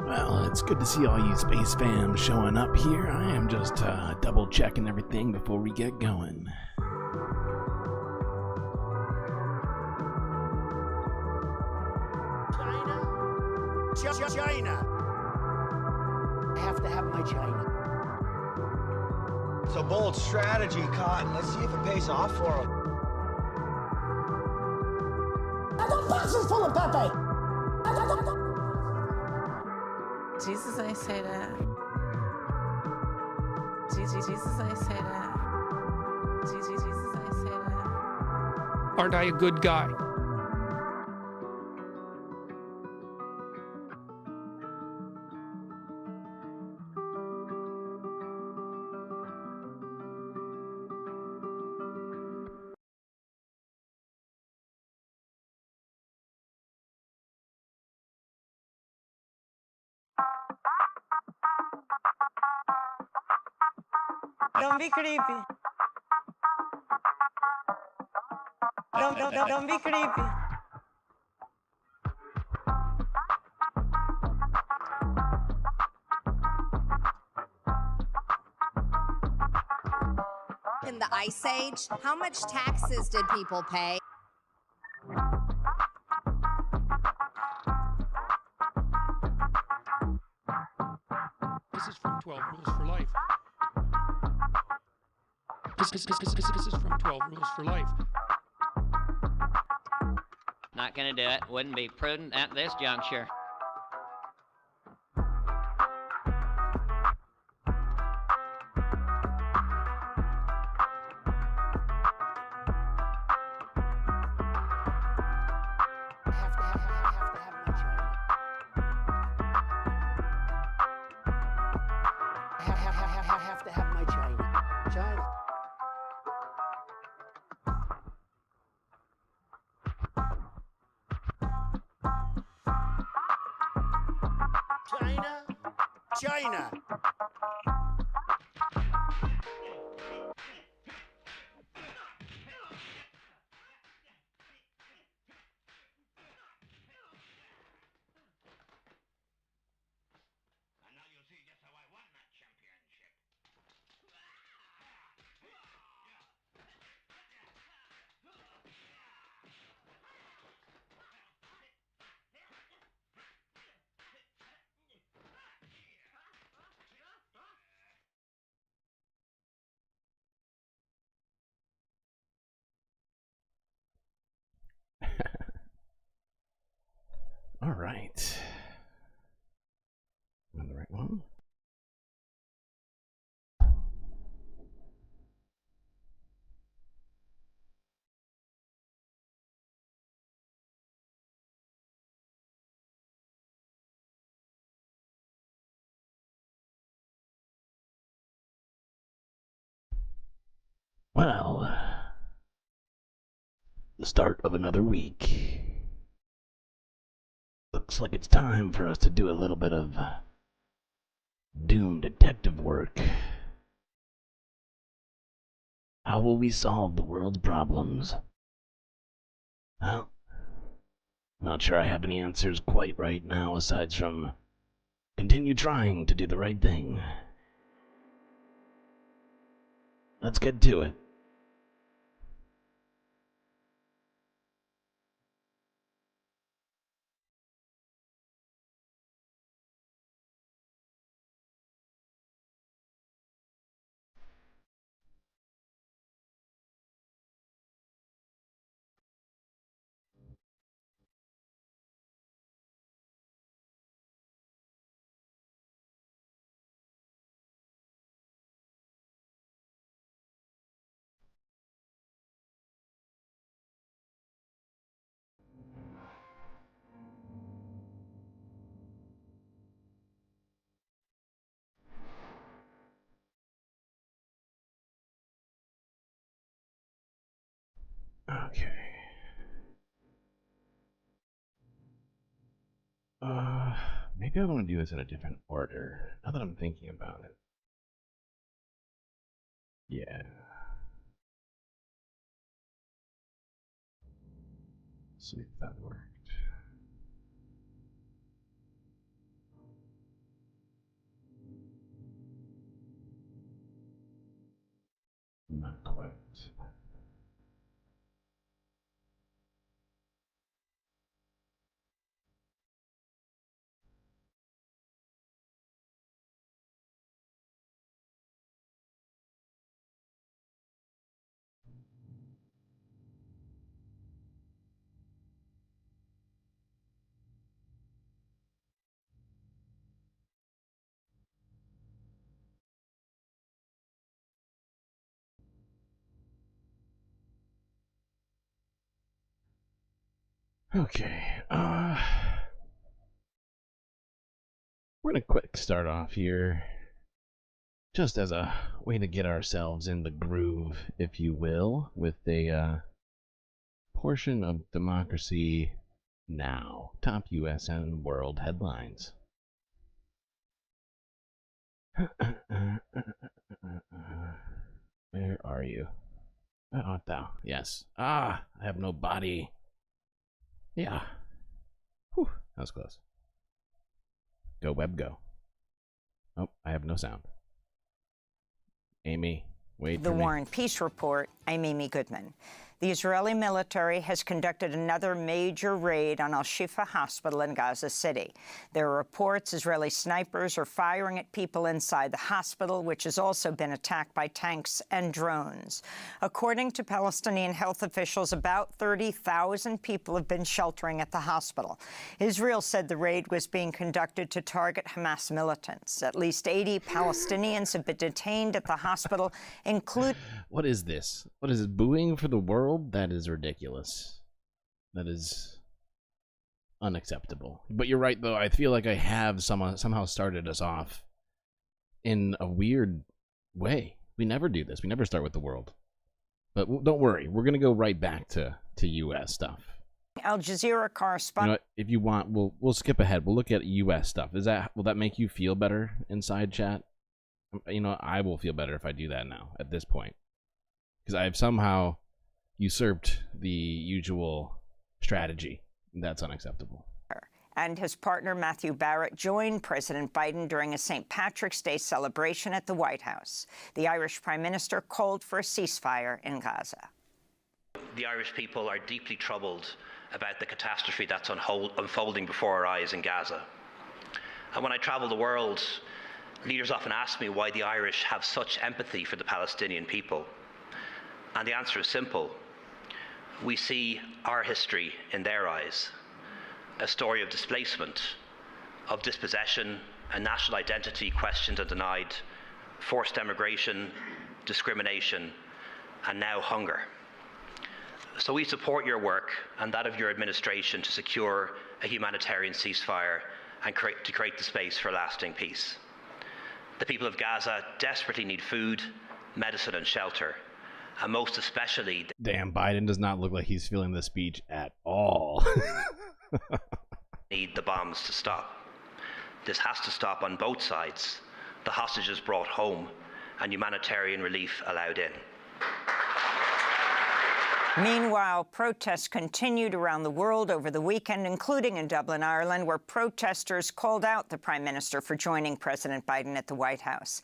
Well, it's good to see all you space fams showing up here. I am just double checking everything before we get going. China. I have to have my China. It's a bold strategy, Cotton. Let's see if it pays off for him. The box is full of Pepe. Jesus ain't say that. Jesus ain't say that. Jesus ain't say that. Aren't I a good guy? Don't be creepy. Don't be creepy. In the Ice Age, how much taxes did people pay? This is from 12 Rules for Life. This is from 12 Rules for Life. Not gonna do it. Wouldn't be prudent at this juncture. I have to have my China. China. China. All right. Am I the right one? Well, the start of another week. Looks like it's time for us to do a little bit of Doom detective work. How will we solve the world's problems? Well, not sure I have any answers quite right now aside from continue trying to do the right thing. Let's get to it. Okay. Maybe I want to do this in a different order, now that I'm thinking about it. Yeah. See if that worked. Not quite. Okay, we're gonna quick start off here, just as a way to get ourselves in the groove, if you will, with a portion of Democracy Now! Top US and world headlines. Where are you? Where art thou? Yes. Ah, I have no body. Yeah. Whew, that was close. Go, web, go. Oh, I have no sound. Amy, wait The for me. War and Peace Report, I'm Amy Goodman. The Israeli military has conducted another major raid on Al-Shifa Hospital in Gaza City. There are reports Israeli snipers are firing at people inside the hospital, which has also been attacked by tanks and drones. According to Palestinian health officials, about 30,000 people have been sheltering at the hospital. Israel said the raid was being conducted to target Hamas militants. At least 80 Palestinians have been detained at the hospital, including... What is this? What is this? Booing for the world? That is ridiculous. That is unacceptable. But you're right, though. I feel like I have somehow started us off in a weird way. We never do this. We never start with the world. But don't worry. We're going to go right back to U.S. stuff. Al Jazeera correspondent... You know what? If you want, we'll skip ahead. We'll look at U.S. stuff. Will that make you feel better inside chat? You know, I will feel better if I do that now, at this point. Because I have somehow usurped the usual strategy. That's unacceptable. And his partner, Matthew Barrett, joined President Biden during a St. Patrick's Day celebration at the White House. The Irish Prime Minister called for a ceasefire in Gaza. The Irish people are deeply troubled about the catastrophe that's unfolding before our eyes in Gaza. And when I travel the world, leaders often ask me why the Irish have such empathy for the Palestinian people. And the answer is simple. We see our history in their eyes, a story of displacement, of dispossession, and national identity questioned and denied, forced emigration, discrimination, and now hunger. So we support your work and that of your administration to secure a humanitarian ceasefire and to create the space for lasting peace. The people of Gaza desperately need food, medicine, and shelter. And most especially... Damn, Biden does not look like he's feeling the speech at all. ...need the bombs to stop. This has to stop on both sides. The hostages brought home and humanitarian relief allowed in. Meanwhile, protests continued around the world over the weekend, including in Dublin, Ireland, where protesters called out the Prime Minister for joining President Biden at the White House.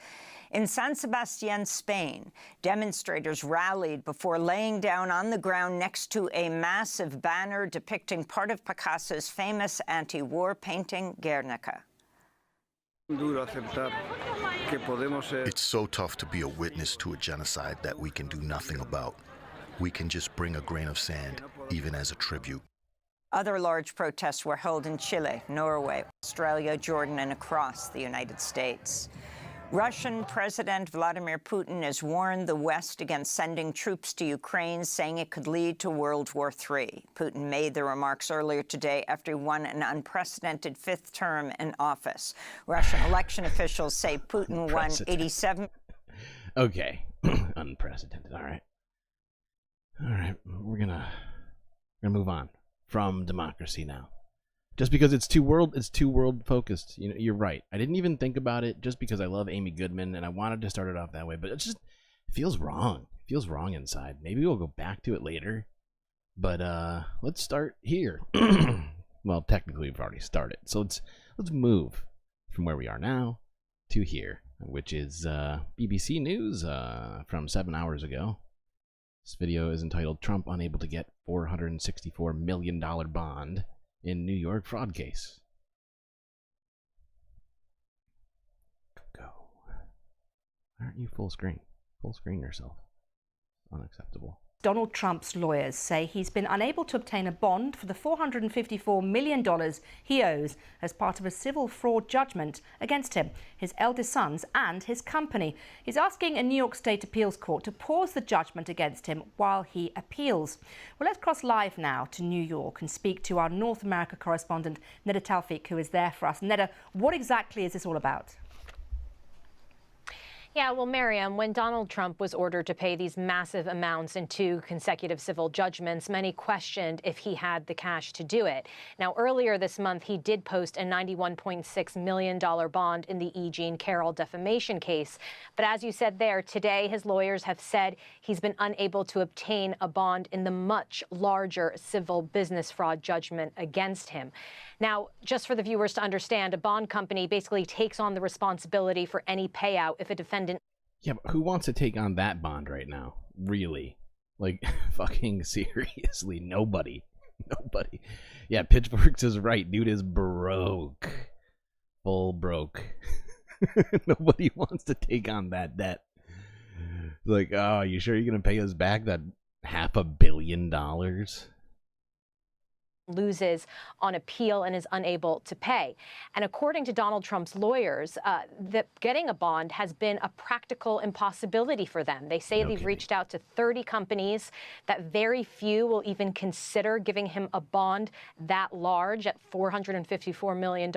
In San Sebastián, Spain, demonstrators rallied before laying down on the ground next to a massive banner depicting part of Picasso's famous anti-war painting, Guernica. It's so tough to be a witness to a genocide that we can do nothing about. We can just bring a grain of sand, even as a tribute. Other large protests were held in Chile, Norway, Australia, Jordan, and across the United States. Russian President Vladimir Putin has warned the West against sending troops to Ukraine, saying it could lead to World War III. Putin made the remarks earlier today after he won an unprecedented fifth term in office. Russian election officials say Putin won 87... Okay. Unprecedented. All right. All right. We're gonna move on from democracy now. Just because it's too world focused. You know, you're right. I didn't even think about it just because I love Amy Goodman and I wanted to start it off that way, but it feels wrong. It feels wrong inside. Maybe we'll go back to it later. But let's start here. Well, technically we've already started. So let's move from where we are now to here. which is BBC News from 7 hours ago. This video is entitled "Trump Unable to Get $464 Million Bond in New York Fraud Case." Go. Why aren't you full screen? Full screen yourself. Unacceptable. Donald Trump's lawyers say he's been unable to obtain a bond for the $454 million he owes as part of a civil fraud judgment against him, his eldest sons and his company. He's asking a New York State appeals court to pause the judgment against him while he appeals. Well, let's cross live now to New York and speak to our North America correspondent, Neda Tawfik, who is there for us. Neda, what exactly is this all about? Yeah, well, Miriam, when Donald Trump was ordered to pay these massive amounts in 2 consecutive civil judgments, many questioned if he had the cash to do it. Now, earlier this month, he did post a $91.6 million bond in the E. Jean Carroll defamation case. But as you said there, today his lawyers have said he's been unable to obtain a bond in the much larger civil business fraud judgment against him. Now, just for the viewers to understand, a bond company basically takes on the responsibility for any payout if a defendant... Yeah, but who wants to take on that bond right now? Really? Like, fucking seriously, nobody. Nobody. Yeah, Pitchforks is right. Dude is broke. Full broke. Nobody wants to take on that debt. Like, oh, you sure you're going to pay us back that $500 million? Loses on appeal and is unable to pay. And according to Donald Trump's lawyers, that getting a bond has been a practical impossibility for them. They say they've reached out to 30 companies, that very few will even consider giving him a bond that large at $454 million,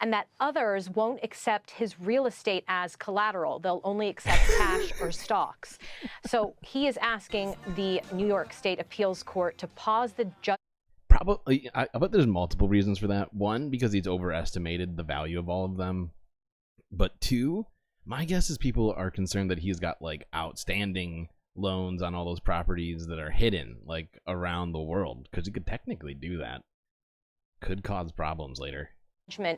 and that others won't accept his real estate as collateral. They'll only accept cash or stocks. So he is asking the New York State Appeals Court to pause the judgment. Probably, I bet there's multiple reasons for that. One, because he's overestimated the value of all of them. But two, my guess is people are concerned that he's got like outstanding loans on all those properties that are hidden, like around the world, because he could technically do that. Could cause problems later.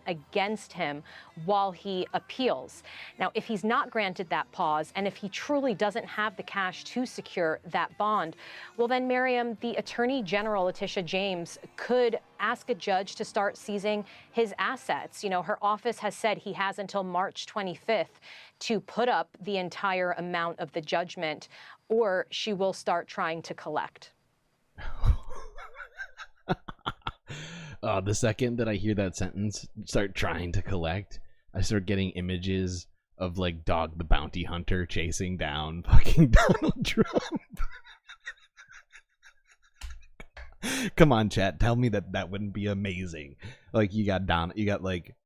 Against him while he appeals. Now, if he's not granted that pause, and if he truly doesn't have the cash to secure that bond, well then, Miriam, the Attorney General, Letitia James, could ask a judge to start seizing his assets. You know, her office has said he has until March 25th to put up the entire amount of the judgment, or she will start trying to collect. The second that I hear that sentence, start trying to collect, I start getting images of like Dog the Bounty Hunter chasing down fucking Donald Trump. Come on, chat, tell me that wouldn't be amazing. Like you got like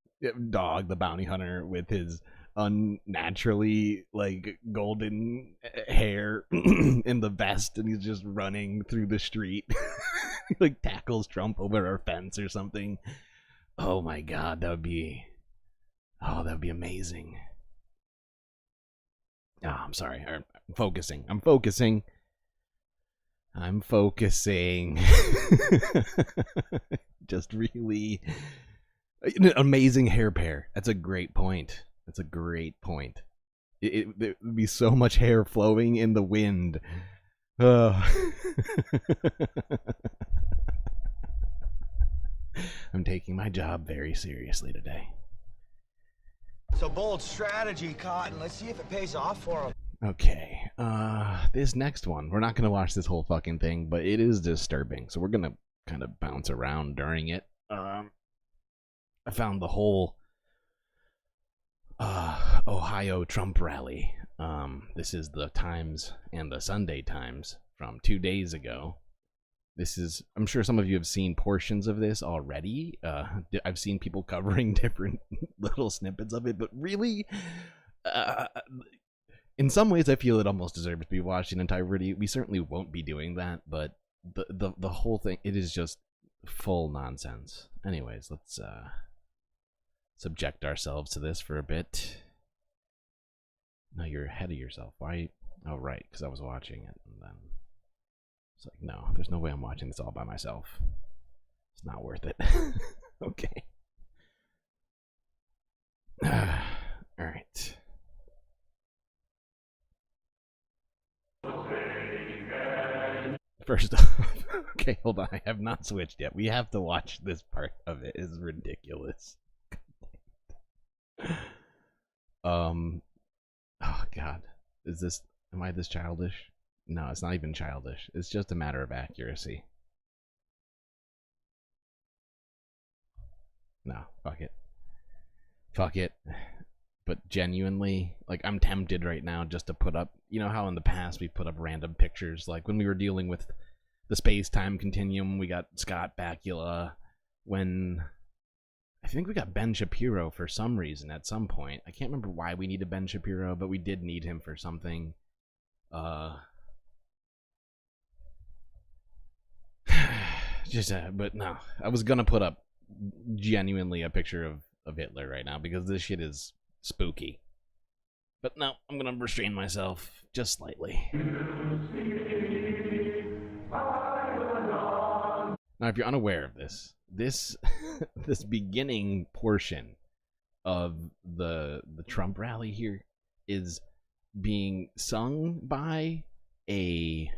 Dog the Bounty Hunter with his unnaturally like golden hair in the vest, and he's just running through the street. He like tackles Trump over a fence or something. Oh my god, that would be amazing. Oh, I'm sorry. I'm focusing. Just really an amazing hair pair. That's a great point. It would be so much hair flowing in the wind. I'm taking my job very seriously today. It's a bold strategy, Cotton. Let's see if it pays off for him. Okay, this next one, we're not going to watch this whole fucking thing, but it is disturbing, so we're going to kind of bounce around during it. I found the whole Ohio Trump rally. This is the Times and the Sunday Times from 2 days ago. This is, I'm sure some of you have seen portions of this already. I've seen people covering different little snippets of it, but really, in some ways, I feel it almost deserves to be watched in entirety. We certainly won't be doing that, but the whole thing, it is just full nonsense. Anyways, let's subject ourselves to this for a bit. No, you're ahead of yourself. Why? Oh, right, because I was watching it, and then it's like, no, there's no way I'm watching this all by myself. It's not worth it. Okay. All right. First off, okay, hold on. I have not switched yet. We have to watch this part of it. It's ridiculous. Oh God, am I this childish? No, it's not even childish. It's just a matter of accuracy. No, fuck it. Fuck it. But genuinely, like, I'm tempted right now just to put up, you know how in the past we put up random pictures, like when we were dealing with the space-time continuum, we got Scott Bakula, when I think we got Ben Shapiro for some reason at some point. I can't remember why we needed Ben Shapiro, but we did need him for something. But no, I was gonna put up genuinely a picture of Hitler right now because this shit is spooky. But no, I'm gonna restrain myself just slightly. Now, if you're unaware of this this beginning portion of the Trump rally here is being sung by a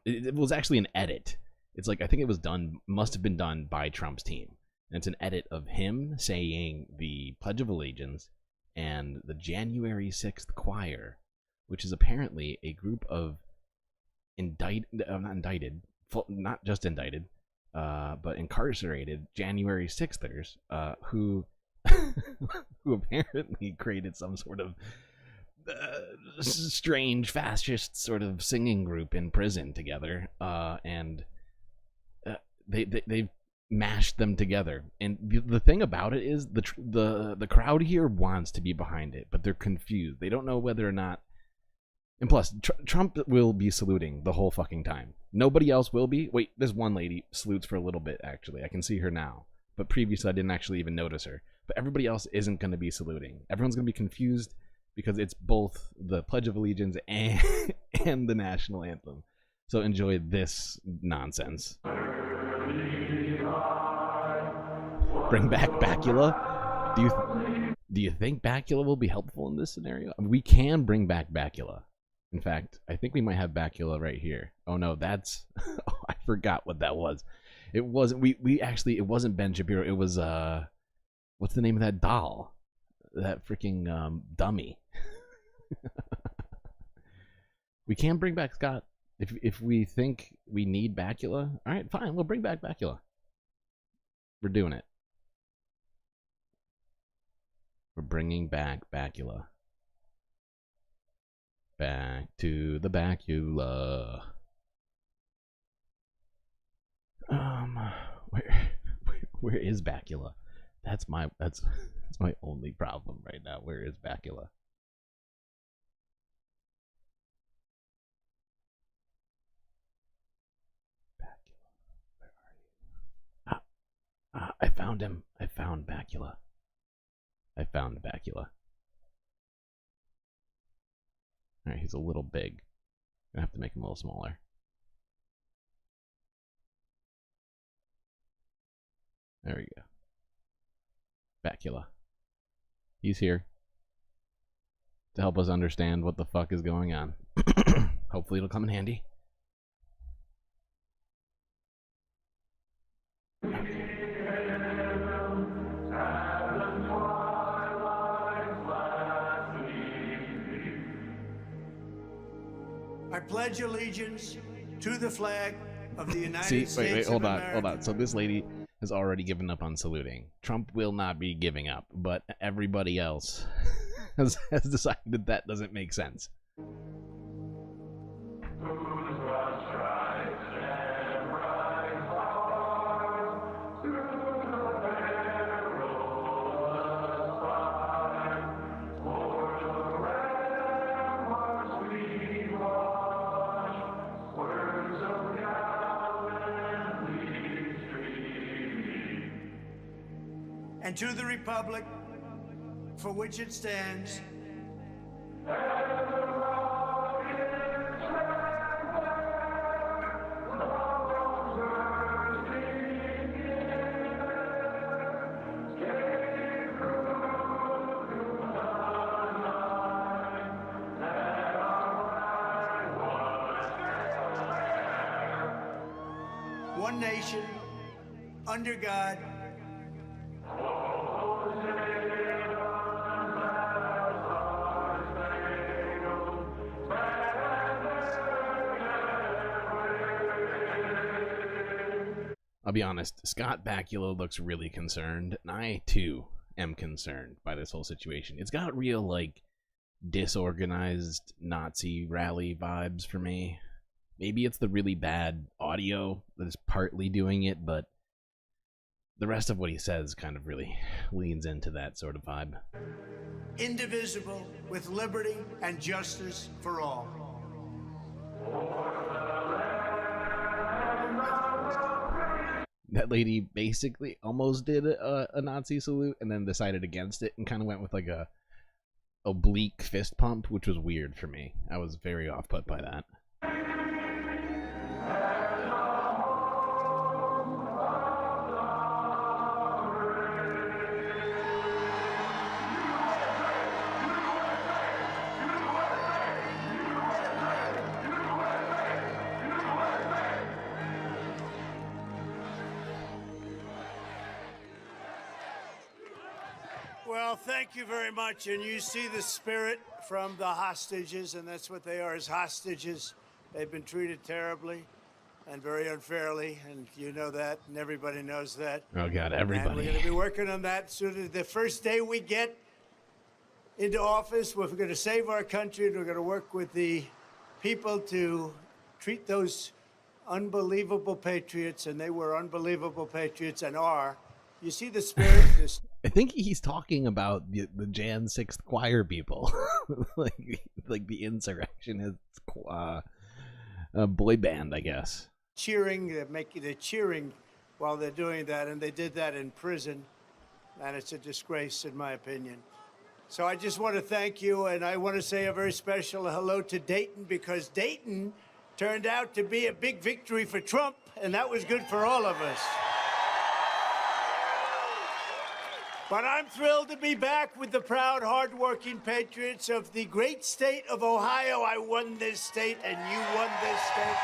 it was actually an edit. It's like, I think it was must have been done by Trump's team. And it's an edit of him saying the Pledge of Allegiance and the January 6th Choir, which is apparently a group of not just indicted, but incarcerated January 6thers who who apparently created some sort of strange fascist sort of singing group in prison together, and they've mashed them together. And the thing about it is the crowd here wants to be behind it, but they're confused. They don't know whether or not. And plus, Trump will be saluting the whole fucking time. Nobody else will be. Wait, this one lady salutes for a little bit, actually. I can see her now. But previously, I didn't actually even notice her. But everybody else isn't going to be saluting. Everyone's going to be confused because it's both the Pledge of Allegiance and the national anthem. So enjoy this nonsense. Bring back Bakula? Do you think Bakula will be helpful in this scenario? I mean, we can bring back Bakula. In fact, I think we might have Bakula right here. Oh no, that's oh, I forgot what that was. It wasn't it wasn't Ben Shapiro. It was what's the name of that doll? That freaking dummy. We can bring back Scott if we think we need Bakula. All right, fine. We'll bring back Bakula. We're doing it. We're bringing back Bakula. Back to the Bakula. Where is Bakula? That's my only problem right now. Where is Bakula? Bakula, where are you? I found him. I found Bakula. I found Bakula. Alright, he's a little big. I have to make him a little smaller. There we go. Bakula. He's here to help us understand what the fuck is going on. Hopefully it'll come in handy. I pledge allegiance to the flag of the United States. Wait, hold on. So this lady has already given up on saluting. Trump will not be giving up, but everybody else has decided that doesn't make sense. And to the republic for which it stands. one nation, under God. I'll be honest, Scott Bakula looks really concerned, and I, too, am concerned by this whole situation. It's got real, like, disorganized Nazi rally vibes for me. Maybe it's the really bad audio that is partly doing it, but the rest of what he says kind of really leans into that sort of vibe. Indivisible, with liberty and justice for all. That lady basically almost did a Nazi salute and then decided against it and kind of went with like a oblique fist pump, which was weird for me. I was very off put by that. Well, thank you very much. And you see the spirit from the hostages, and that's what they are, as hostages. They've been treated terribly and very unfairly, and you know that, and everybody knows that. Oh, God, And we're everybody. going to be working on that soon as the first day we get into office. We're going to save our country, and we're going to work with the people to treat those unbelievable patriots, and they were unbelievable patriots and are. You see the spirit? I think he's talking about the Jan 6th choir people. like the insurrectionist boy band, I guess. Cheering, they're cheering while they're doing that, and they did that in prison, and it's a disgrace, in my opinion. So I just want to thank you, and I want to say a very special hello to Dayton, because Dayton turned out to be a big victory for Trump, and that was good for all of us. But I'm thrilled to be back with the proud, hard-working patriots of the great state of Ohio. I won this state, and you won this state.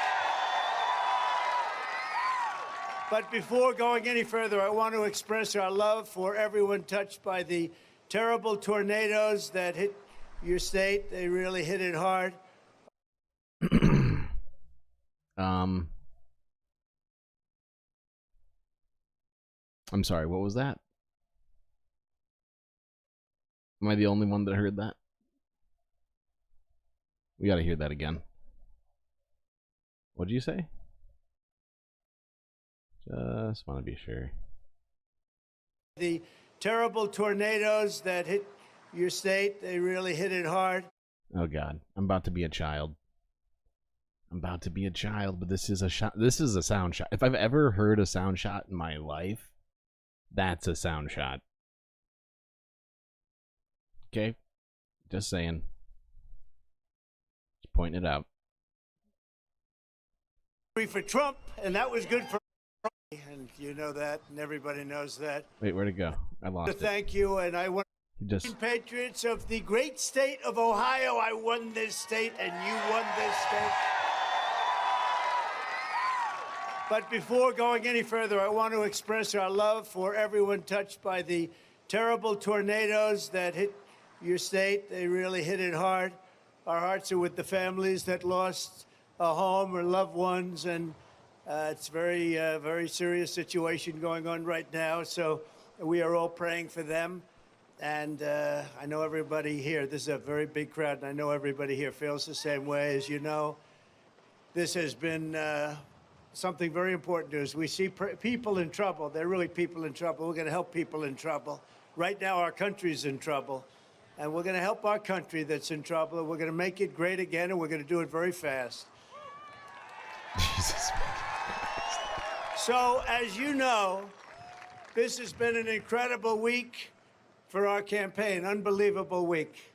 But before going any further, I want to express our love for everyone touched by the terrible tornadoes that hit your state. They really hit it hard. I'm sorry, what was that? Am I the only one that heard that? We gotta hear that again. What'd you say? Just want to be sure. The terrible tornadoes that hit your state, they really hit it hard. Oh God, I'm about to be a child. I'm about to be a child, but this is a shot. This is a sound shot. If I've ever heard a sound shot in my life, that's a sound shot. Okay, just saying. Just pointing it out. For Trump, and that was good for. And you know that, and everybody knows that. Wait, where'd it go? I lost it. Thank you, and I want just patriots of the great state of Ohio. I won this state, and you won this state. But before going any further, I want to express our love for everyone touched by the terrible tornadoes that hit your state. They really hit it hard. Our hearts are with the families that lost a home or loved ones, and it's very, very serious situation going on right now. So we are all praying for them. And I know everybody here, this is a very big crowd, and I know everybody here feels the same way. As you know, this has been something very important to us. We see people in trouble. They're really people in trouble. We're going to help people in trouble. Right now, our country's in trouble. And we're going to help our country that's in trouble. And we're going to make it great again, and we're going to do it very fast. Jesus. So, as you know, this has been an incredible week for our campaign. Unbelievable week.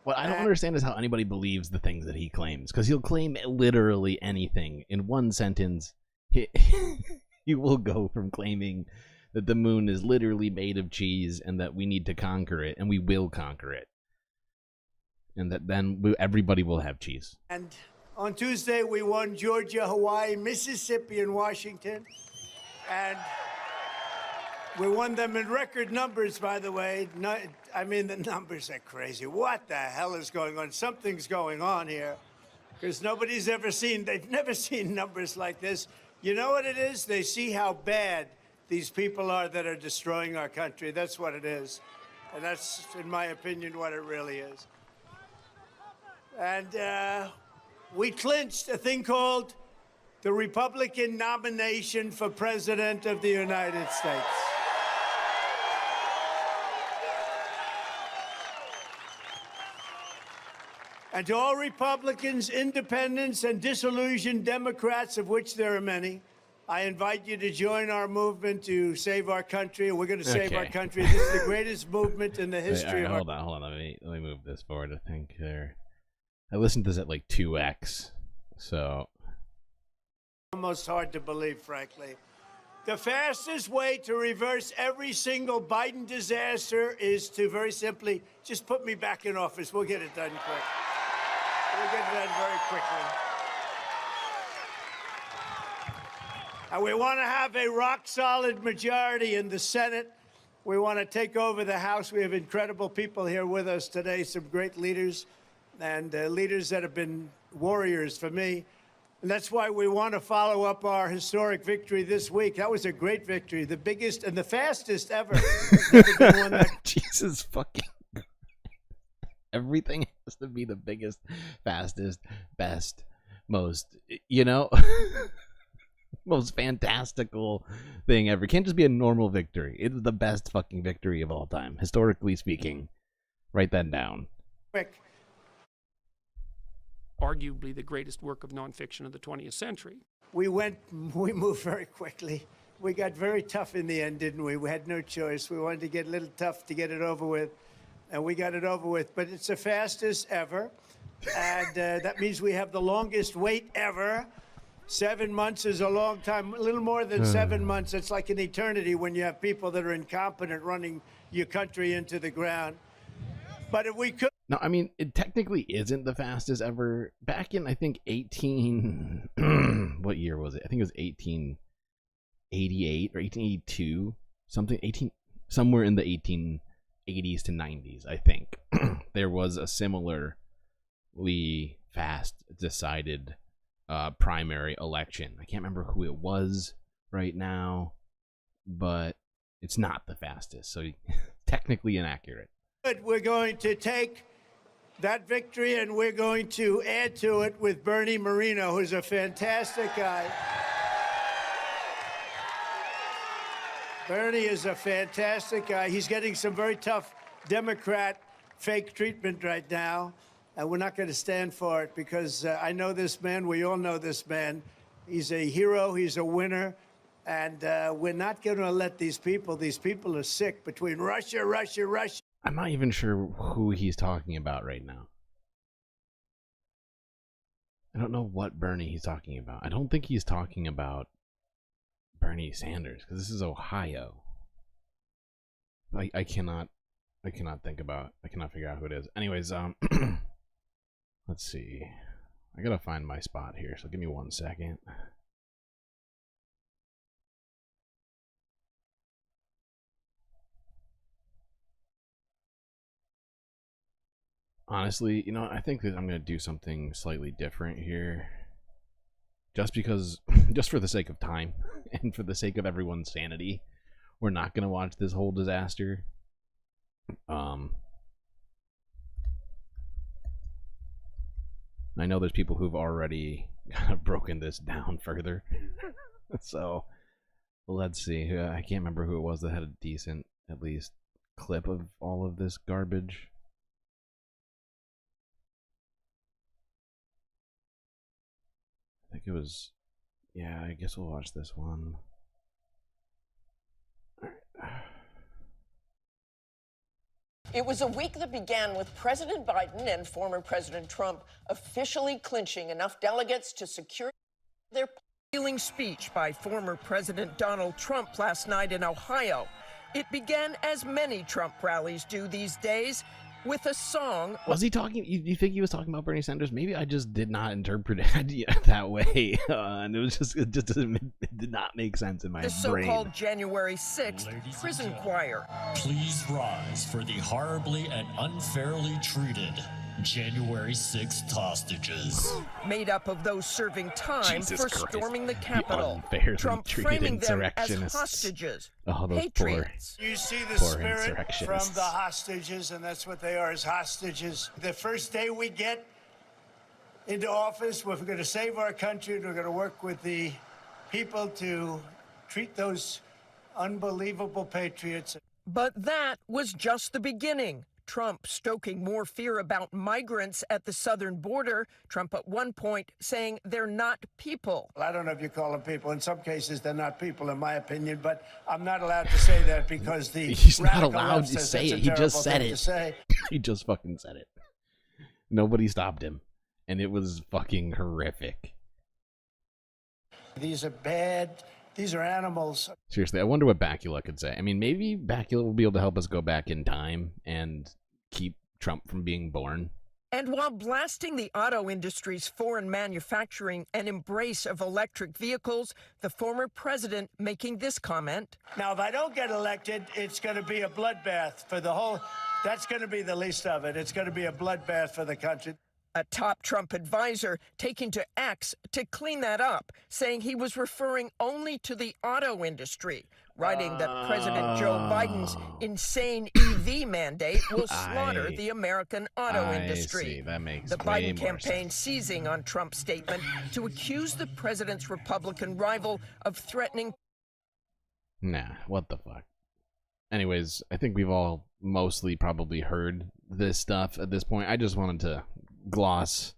What I don't understand is how anybody believes the things that he claims, because he'll claim literally anything in one sentence. He will go from claiming that the moon is literally made of cheese and that we need to conquer it, and we will conquer it, and that then everybody will have cheese. And On Tuesday, we won Georgia, Hawaii, Mississippi, and Washington. And we won them in record numbers, by the way. I mean, the numbers are crazy. What the hell is going on? Something's going on here. Because they've never seen numbers like this. You know what it is? They see how bad these people are that are destroying our country. That's what it is. And that's, in my opinion, what it really is. And we clinched a thing called the Republican nomination for President of the United States. And to all Republicans, independents, and disillusioned Democrats, of which there are many, I invite you to join our movement to save our country. We're going to save our country. This is the greatest movement in the history of our... Hold on. Let me move this forward. I think there... I listened to this at like 2x, so... Almost hard to believe, frankly. The fastest way to reverse every single Biden disaster is to very simply just put me back in office. We'll get it done quick. We'll get it done very quickly. And we want to have a rock-solid majority in the Senate. We want to take over the House. We have incredible people here with us today, some great leaders, and leaders that have been warriors for me. And that's why we want to follow up our historic victory this week. That was a great victory, the biggest and the fastest ever. Jesus fucking... Everything has to be the biggest, fastest, best, most, most fantastical thing ever. It can't just be a normal victory. It's the best fucking victory of all time, historically speaking. Write that down. Quick. Arguably the greatest work of nonfiction of the 20th century. We moved very quickly. We got very tough in the end, didn't we? We had no choice. We wanted to get a little tough to get it over with, and we got it over with. But it's the fastest ever, and that means we have the longest wait ever. 7 months is a long time, a little more than 7 months. It's like an eternity when you have people that are incompetent running your country into the ground. But if we could... No, I mean, it technically isn't the fastest ever. Back in, I think, what year was it? I think it was 1888 or 1882, somewhere in the 1880s to 90s, I think. There was a similarly fast decided primary election. I can't remember who it was right now, but it's not the fastest, so technically inaccurate. We're going to take that victory and we're going to add to it with Bernie Moreno, who's a fantastic guy. Bernie is a fantastic guy. He's getting some very tough Democrat fake treatment right now, and we're not going to stand for it because I know this man. We all know this man. He's a hero. He's a winner. And we're not going to let these people are sick between Russia. I'm not even sure who he's talking about right now. I don't know what Bernie he's talking about. I don't think he's talking about Bernie Sanders, because this is Ohio. I cannot figure out who it is. Anyways, let's see. I gotta find my spot here, so give me 1 second. Honestly, I think that I'm going to do something slightly different here. Just for the sake of time and for the sake of everyone's sanity, we're not going to watch this whole disaster. I know there's people who've already kind of broken this down further. So, let's see. I can't remember who it was that had a decent, at least, clip of all of this garbage. I think it was, yeah, I guess we'll watch this one. It was a week that began with President Biden and former President Trump officially clinching enough delegates to secure their healing speech by former President Donald Trump last night in Ohio. It began as many Trump rallies do these days, with a song. Was he talking? You think he was talking about Bernie Sanders? Maybe I just did not interpret it that way, and it did not make sense in my the brain. So-called January 6th prison choir. Please rise for the horribly and unfairly treated January 6th hostages. Made up of those serving time Jesus for Christ. storming the Capitol. Unfairly Trump treated framing them as insurrectionists. hostages. Oh, those patriots. You see the poor spirit insurrectionists. from the hostages, and that's what they are, as hostages. The first day we get into office, we're going to save our country, and we're going to work with the people to treat those unbelievable patriots. But that was just the beginning. Trump stoking more fear about migrants at the southern border. Trump at one point saying they're not people. I don't know if you call them people. In some cases, they're not people, in my opinion, but I'm not allowed to say that because the He's not radical allowed left to says say that's it. a He just terrible said thing to it. say. He just fucking said it. Nobody stopped him, and it was fucking horrific. These are bad. These are animals. Seriously, I wonder what Bakula could say. I mean, maybe Bakula will be able to help us go back in time and keep Trump from being born. And while blasting the auto industry's foreign manufacturing and embrace of electric vehicles, the former president making this comment. Now, if I don't get elected, it's going to be a bloodbath for the whole. That's going to be the least of it. It's going to be a bloodbath for the country. A top Trump advisor taking to X to clean that up, saying he was referring only to the auto industry, writing that President Joe Biden's insane EV mandate will slaughter the American auto industry. See. That makes the way Biden more campaign sense. seizing on Trump's statement to accuse the president's Republican rival of threatening. Nah, what the fuck. Anyways, I think we've all mostly probably heard this stuff at this point. I just wanted to gloss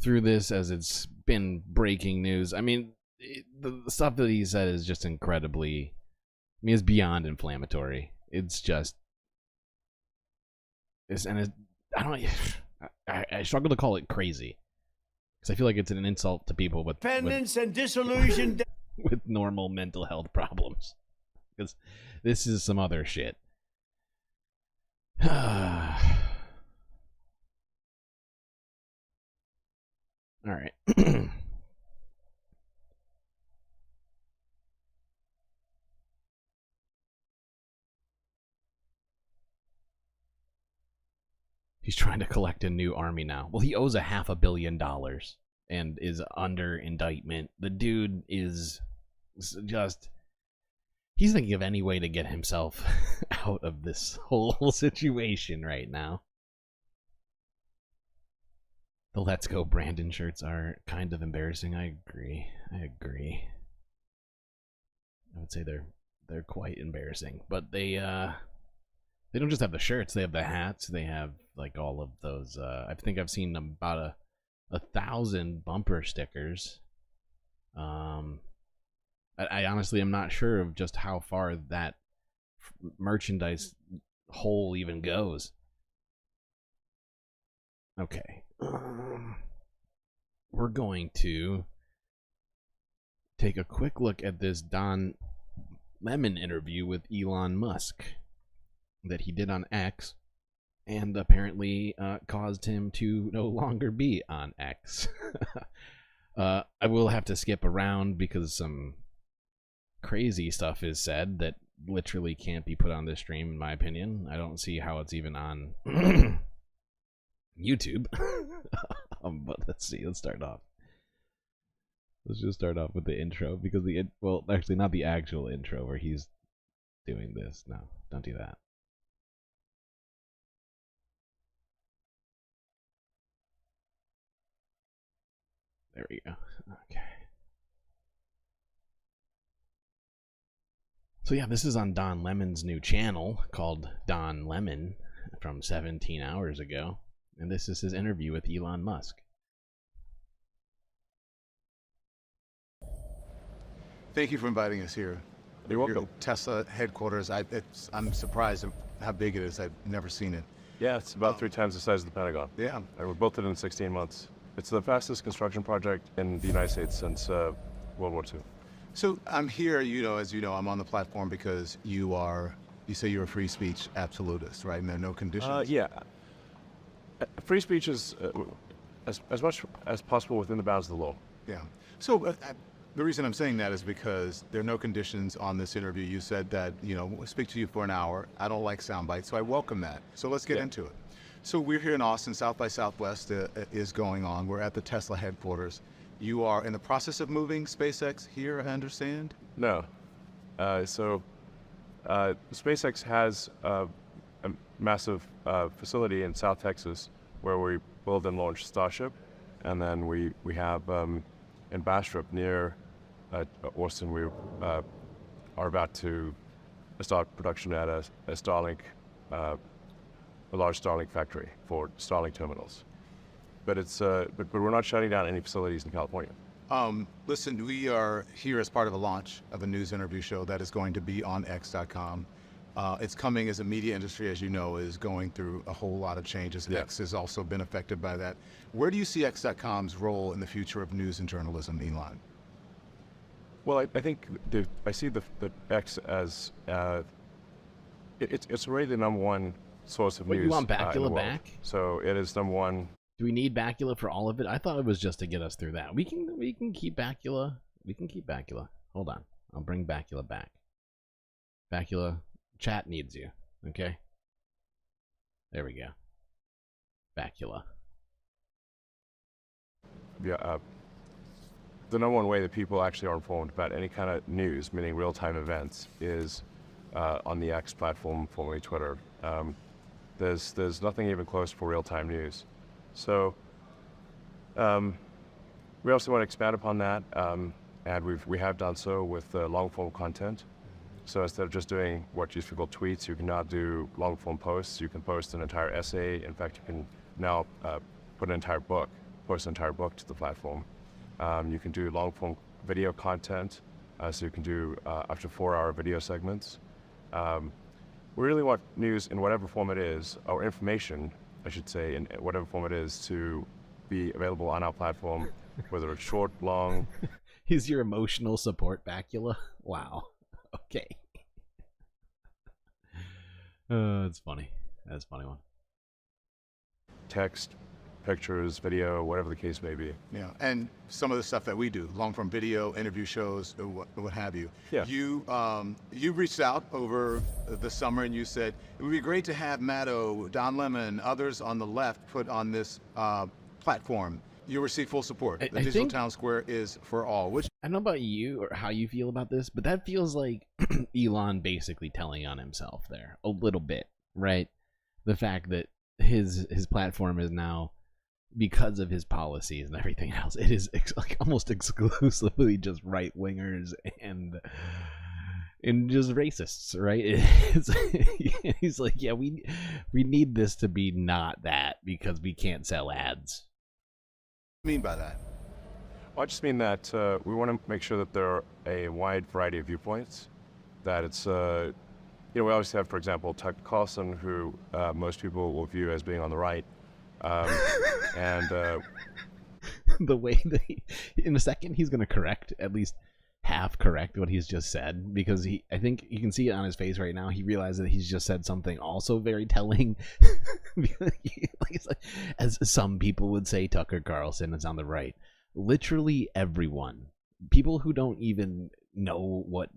through this as it's been breaking news. I mean, the stuff that he said is just incredibly, I mean, it's beyond inflammatory. It's just, I struggle to call it crazy because I feel like it's an insult to people with Independence and disillusion. with normal mental health problems, because this is some other shit. All right. He's trying to collect a new army now. Well, he owes $500 million and is under indictment. The dude is just... He's thinking of any way to get himself out of this whole situation right now. The Let's Go Brandon shirts are kind of embarrassing. I agree. I would say they're quite embarrassing. But they don't just have the shirts, they have the hats, they have like all of those I think I've seen about 1,000 bumper stickers. I honestly am not sure of just how far that merchandise hole even goes. Okay. We're going to take a quick look at this Don Lemon interview with Elon Musk that he did on X and apparently caused him to no longer be on X. I will have to skip around because some crazy stuff is said that literally can't be put on this stream, in my opinion. I don't see how it's even on YouTube. But let's see. Let's start off. Let's just start off with the intro because well, actually not the actual intro where he's doing this. No, don't do that. There we go. Okay. So yeah, this is on Don Lemon's new channel called Don Lemon from 17 hours ago. And this is his interview with Elon Musk. Thank you for inviting us here. You're welcome. Tesla headquarters. I'm surprised at how big it is. I've never seen it. Yeah, it's about 3 times the size of the Pentagon. Yeah. We built it in 16 months. It's the fastest construction project in the United States since World War II. So I'm here, as you know, I'm on the platform because you say you're a free speech absolutist, right? No conditions. Yeah. free speech is as much as possible within the bounds of the law. Yeah. So the reason I'm saying that is because there are no conditions on this interview. You said that, we'll speak to you for an hour. I don't like sound bites, so I welcome that. So let's get into it. So we're here in Austin. South by Southwest is going on. We're at the Tesla headquarters. You are in the process of moving SpaceX here, I understand? No. SpaceX has a massive facility in South Texas where we build and launch Starship. And then we have in Bastrop near Austin, we are about to start production at a Starlink, a large Starlink factory for Starlink terminals. But but we're not shutting down any facilities in California. Listen, we are here as part of a launch of a news interview show that is going to be on X.com. It's coming as a media industry, as you know, is going through a whole lot of changes. Yeah. X has also been affected by that. Where do you see X.com's role in the future of news and journalism, Elon? Well, I think I see the X as it's already the #1 source of news. You want Bacula back? So it is #1. Do we need Bacula for all of it? I thought it was just to get us through that. We can keep Bacula. We can keep Bacula. Hold on. I'll bring Bacula back. Bacula, chat needs you. Okay? There we go. Bacula. Yeah, the #1 way that people actually are informed about any kind of news, meaning real-time events, is on the X platform, formerly Twitter. There's nothing even close for real-time news. So we also want to expand upon that, and we have done so with long-form content. So instead of just doing what used to be called tweets, you can now do long-form posts. You can post an entire essay. In fact, you can now post an entire book to the platform. You can do long-form video content, so you can do up to 4-hour video segments. We really want news in whatever form it is, or information, I should say, in whatever form it is, to be available on our platform, whether it's short, long. He's your emotional support, Bacula? Wow. Okay. It's funny. That's a funny one. Text, pictures, video, whatever the case may be. Yeah, and some of the stuff that we do, long-form video, interview shows, what have you. Yeah. You reached out over the summer and you said, it would be great to have Maddow, Don Lemon, others on the left put on this platform. You receive full support. The digital town square is for all. Which I don't know about you or how you feel about this, but that feels like Elon basically telling on himself there a little bit, right? The fact that his platform is now, because of his policies and everything else, it is like almost exclusively just right wingers and just racists, right? He's like, yeah, we need this to be not that because we can't sell ads. What do you mean by that? Well, I just mean that we want to make sure that there are a wide variety of viewpoints. That it's, we always have, for example, Tucker Carlson, who most people will view as being on the right. And the way that in a second he's going to correct, at least half correct what he's just said, because I think you can see it on his face right now. He realized that he's just said something also very telling. As some people would say, Tucker Carlson is on the right. Literally everyone, people who don't even know what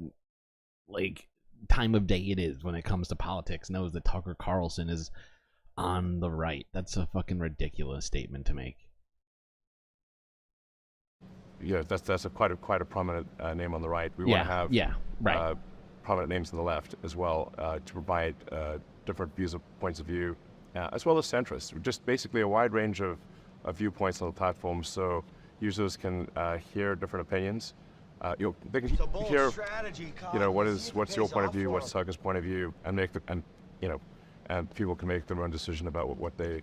time of day it is when it comes to politics, knows that Tucker Carlson is on the right. That's a fucking ridiculous statement to make. Yeah, that's quite a prominent name on the right. We want to have prominent names on the left as well, to provide different points of view, as well as centrists. Just basically a wide range of viewpoints on the platform, so users can hear different opinions. They can hear, what's your point of view, what's Tucker's point of view, and people can make their own decision about what they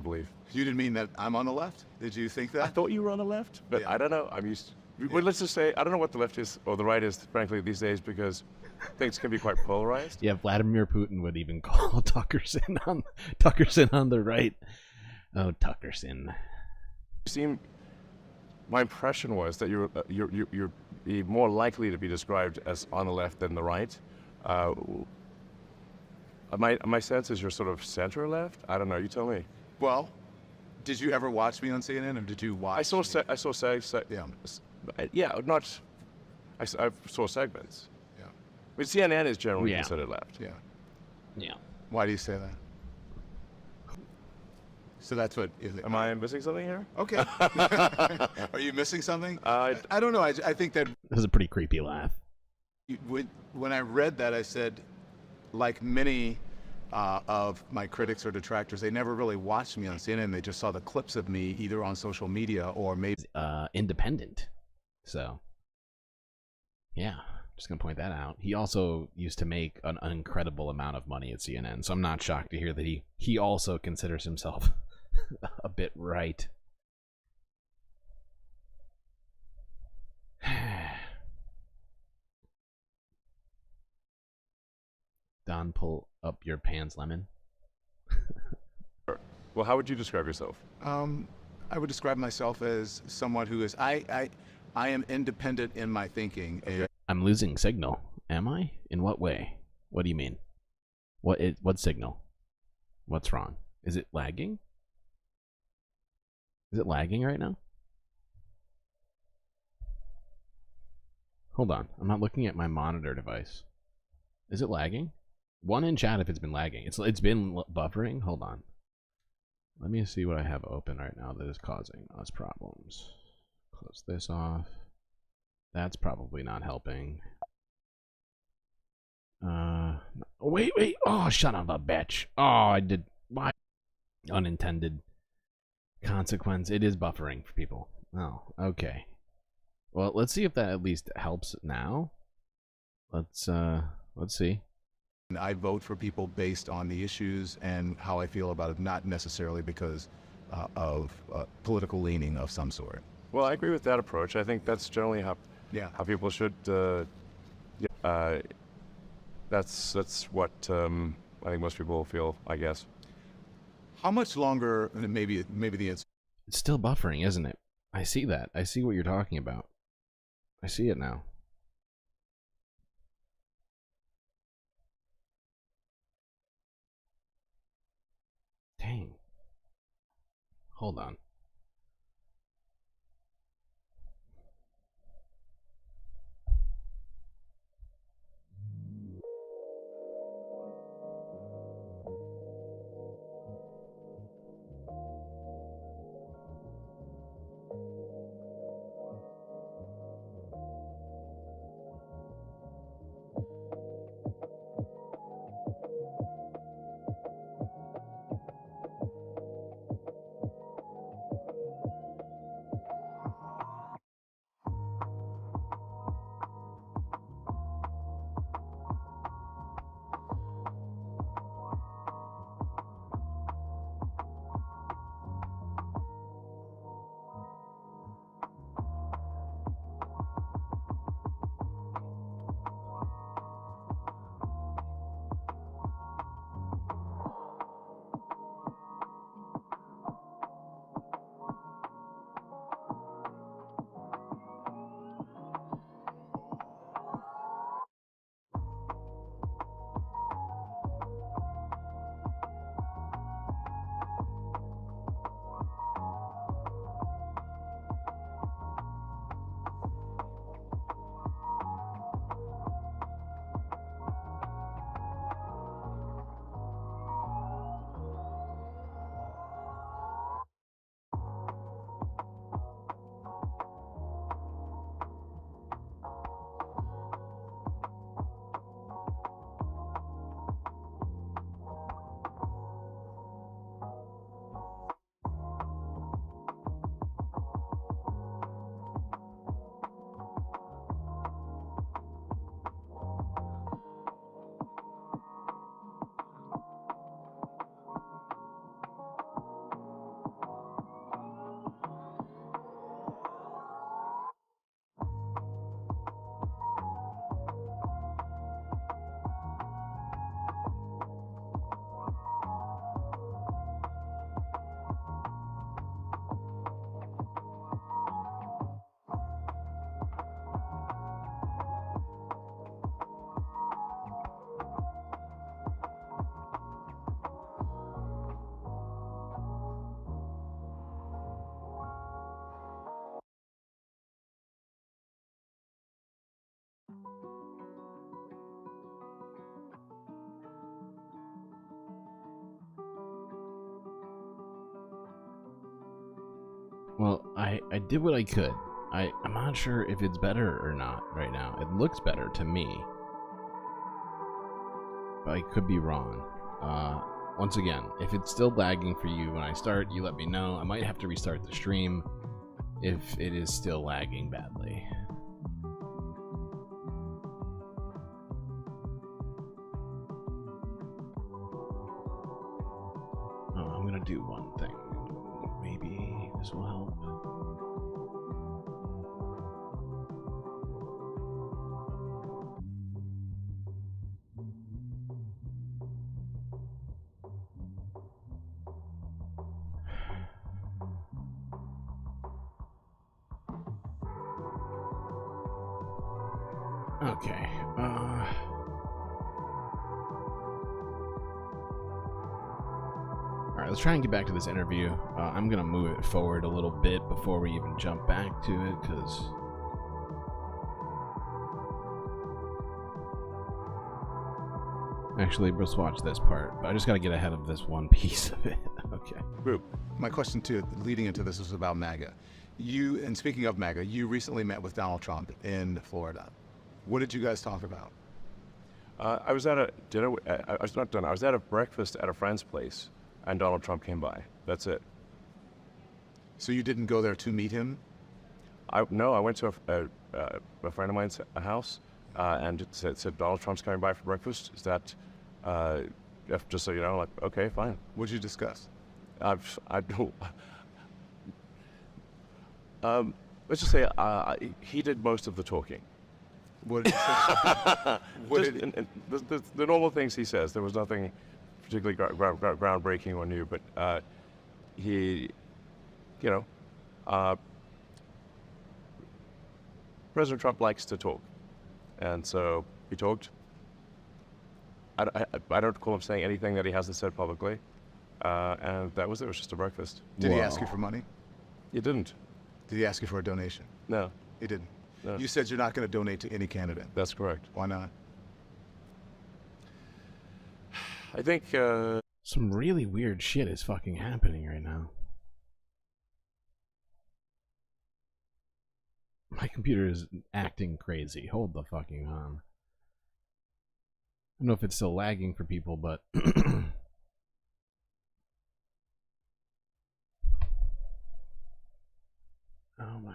believe. You didn't mean that I'm on the left? Did you think that? I thought you were on the left, but yeah. I don't know. Well, let's just say I don't know what the left is or the right is, frankly, these days, because things can be quite polarized. Yeah, Vladimir Putin would even call Tuckerson on the right. Oh, Tuckerson. My impression was that you're more likely to be described as on the left than the right. My sense is you're sort of center left. I don't know. You tell me. Well, did you ever watch me on CNN, or did you watch? I saw I saw segments. Yeah. But CNN is generally Yeah. considered left. Yeah. Yeah. Why do you say that? So that's what. Am I missing something here? Okay. Are you missing something? I don't know. I think that This is a pretty creepy laugh. when I read that, I said, like many of my critics or detractors, they never really watched me on CNN. They just saw the clips of me either on social media or maybe Independent. So, yeah, just gonna point that out. He also used to make an incredible amount of money at CNN, so I'm not shocked to hear that he also considers himself a bit right. Don, pull up your pants, Lemon. Well, how would you describe yourself? I would describe myself as someone who is I am independent in my thinking. I'm losing signal. Am I? In what way? What do you mean? What signal? What's wrong? Is it lagging? Is it lagging right now? Hold on. I'm not looking at my monitor device. Is it lagging? One in chat if it's been lagging. It's been buffering. Hold on. Let me see what I have open right now that is causing us problems. Close this off. That's probably not helping. Wait. Oh, son of a bitch. Oh, I did. Why? Unintended consequence. It is buffering for people. Oh, okay. Well, let's see if that at least helps now. Let's see. I vote for people based on the issues and how I feel about it, not necessarily because of political leaning of some sort. Well, I agree with that approach. I think that's generally how people should. That's what I think most people feel, I guess. How much longer? Maybe the answer. It's still buffering, isn't it? I see that. I see what you're talking about. I see it now. Dang. Hold on. Well, I did what I could. I'm not sure if it's better or not right now. It looks better to me. But I could be wrong. Once again, if it's still lagging for you when I start, you let me know. I might have to restart the stream if it is still lagging badly. Oh, I'm gonna do one thing. Maybe this will help. Okay. All right, let's try and get back to this interview. I'm gonna move it forward a little bit before we even jump back to it, because actually, let's watch this part. But I just gotta get ahead of this one piece of it. Okay. Group. My question too, leading into this, was about MAGA. You, and speaking of MAGA, you recently met with Donald Trump in Florida. What did you guys talk about? I was at a dinner. I was not done. I was at a breakfast at a friend's place, and Donald Trump came by. That's it. So you didn't go there to meet him? No, I went to a friend of mine's house, and it said Donald Trump's coming by for breakfast. Is that just so you know? Like, okay, fine. What did you discuss? I don't. Let's just say he did most of the talking. What did he say? The normal things he says. There was nothing particularly groundbreaking or new, but he, President Trump likes to talk, and so he talked. I don't recall him saying anything that he hasn't said publicly, and that was it. It was just a breakfast. Did he ask you for money? He didn't. Did he ask you for a donation? No. He didn't. No. You said you're not going to donate to any candidate. That's correct. Why not? I think some really weird shit is fucking happening right now. My computer is acting crazy. Hold the fucking on. I don't know if it's still lagging for people, but oh my.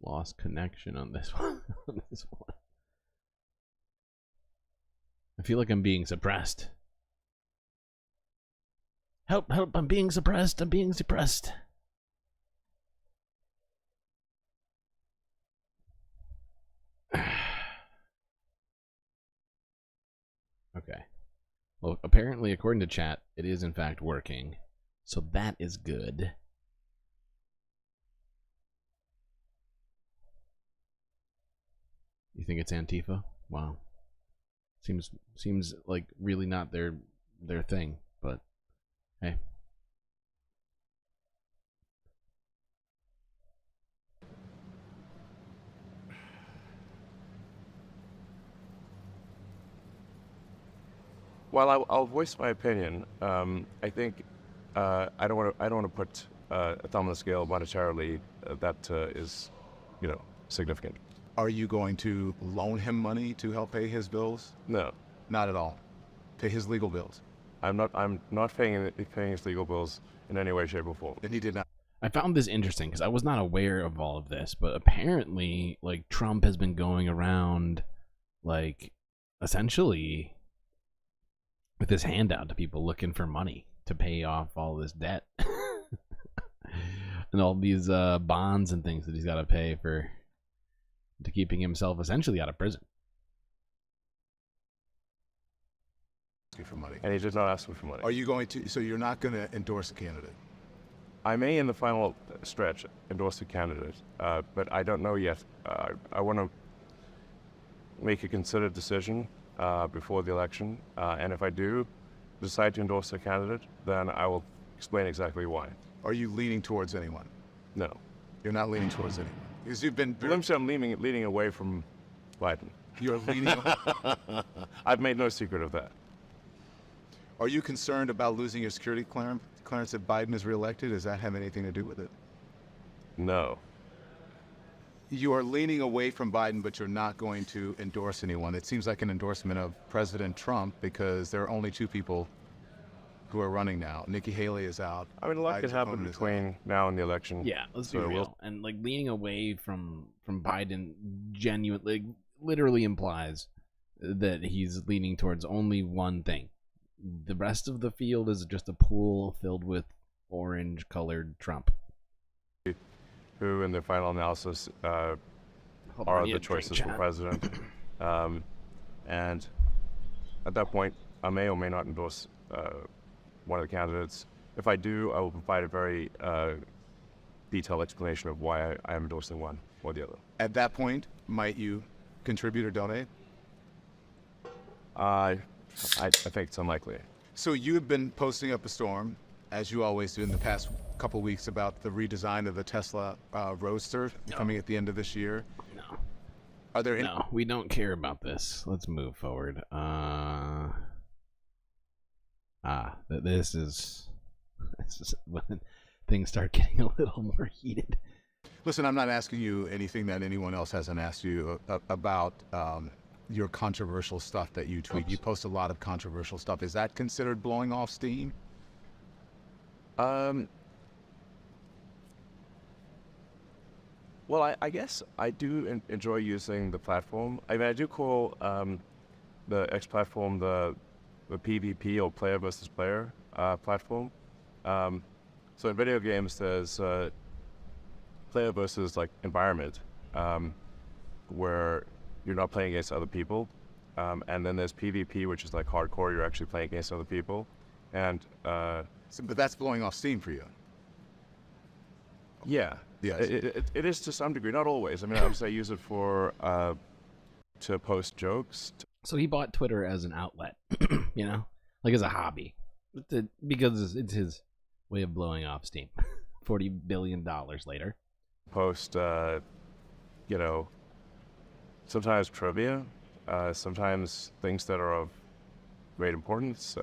Lost connection on this one. I feel like I'm being suppressed. Help, help, I'm being suppressed. I'm being suppressed. Okay. Well, apparently, according to chat, it is in fact working. So that is good. You think it's Antifa? Wow. Seems like really not their thing, but hey. Well, I'll voice my opinion. I think I don't want to put a thumb on the scale monetarily. That is, significant. Are you going to loan him money to help pay his bills? No, not at all. Pay his legal bills. I'm not paying his legal bills in any way, shape, or form. And he did not. I found this interesting because I was not aware of all of this, but apparently, like, Trump has been going around, like, essentially with his hand out to people looking for money to pay off all this debt and all these bonds and things that he's got to pay to keeping himself essentially out of prison. For money. And he did not ask for money. Are you going to? So you're not going to endorse a candidate? I may, in the final stretch, endorse a candidate, but I don't know yet. I want to make a considered decision before the election, and if I do decide to endorse a candidate, then I will explain exactly why. Are you leaning towards anyone? No. You're not leaning towards anyone? Because you've been... I'm leaning away from Biden. You're leaning... I've made no secret of that. Are you concerned about losing your security clearance if Biden is reelected? Does that have anything to do with it? No. You are leaning away from Biden, but you're not going to endorse anyone. It seems like an endorsement of President Trump because there are only two people who are running now. Nikki Haley is out. I mean, a lot could happen between now and the election. Yeah, let's be real. And like leaning away from Biden genuinely, literally implies that he's leaning towards only one thing. The rest of the field is just a pool filled with orange-colored Trump. Who, in the final analysis, are the choices for president. And at that point, I may or may not endorse one of the candidates. If I do, I will provide a very detailed explanation of why I am endorsing one or the other. At that point, might you contribute or donate? I think it's unlikely. So you have been posting up a storm, as you always do in the past couple weeks, about the redesign of the Tesla Roadster coming at the end of this year. No. Are there any? No, we don't care about this. Let's move forward. This is when things start getting a little more heated. Listen, I'm not asking you anything that anyone else hasn't asked you about your controversial stuff that you tweet. You post a lot of controversial stuff. Is that considered blowing off steam? Well, I guess I do enjoy using the platform. I mean, I do call the X platform the PvP, or player versus player platform. So in video games, there's player versus like environment, where you're not playing against other people, and then there's PvP, which is like hardcore. You're actually playing against other people, and but that's blowing off steam for you. Yeah, yes. It is to some degree, not always. I mean, obviously I use it for to post jokes. So he bought Twitter as an outlet, you know, like as a hobby, because it's his way of blowing off steam. $40 billion later. Post, you know, sometimes trivia, sometimes things that are of great importance.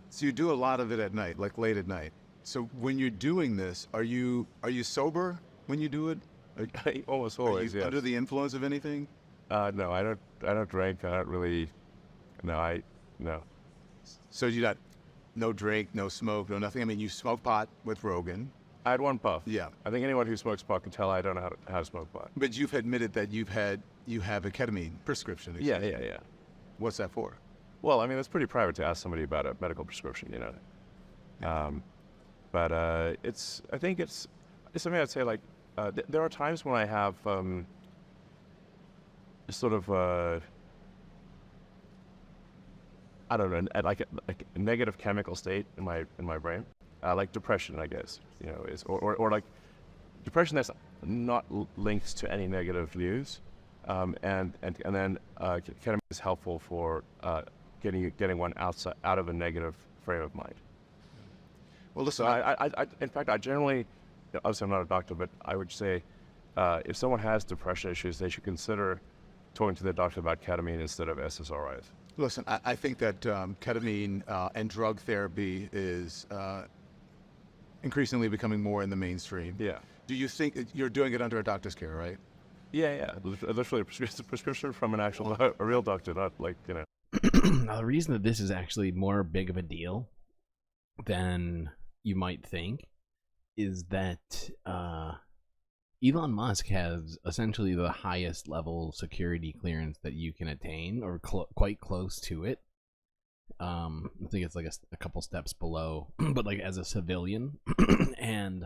So you do a lot of it at night, like late at night. So when you're doing this, are you sober when you do it? Almost always, yes. Under the influence of anything? No, I don't drink. I don't really. No. So you got no drink, no smoke, no nothing. I mean, you smoke pot with Rogan. I had one puff. Yeah. I think anyone who smokes pot can tell I don't know how to smoke pot. But you've admitted that you have a ketamine prescription. Yeah. What's that for? Well, I mean, it's pretty private to ask somebody about a medical prescription, you know. But I think it's something I'd say, like, there are times when I have sort of I don't know, like a negative chemical state in my brain, like depression, I guess, you know, or like depression that's not linked to any negative news, and then ketamine is helpful for getting one out of a negative frame of mind. Well, listen, so in fact, I generally, obviously I'm not a doctor, but I would say if someone has depression issues, they should consider talking to their doctor about ketamine instead of SSRIs. Listen, I think that ketamine and drug therapy is increasingly becoming more in the mainstream. Yeah. Do you think you're doing it under a doctor's care, right? Yeah. Literally a prescription from an actual, a real doctor, not like, you know. Now, the reason that this is actually more big of a deal than you might think is that Elon Musk has essentially the highest level security clearance that you can attain, or quite close to it. I think it's like a couple steps below, but like as a civilian. And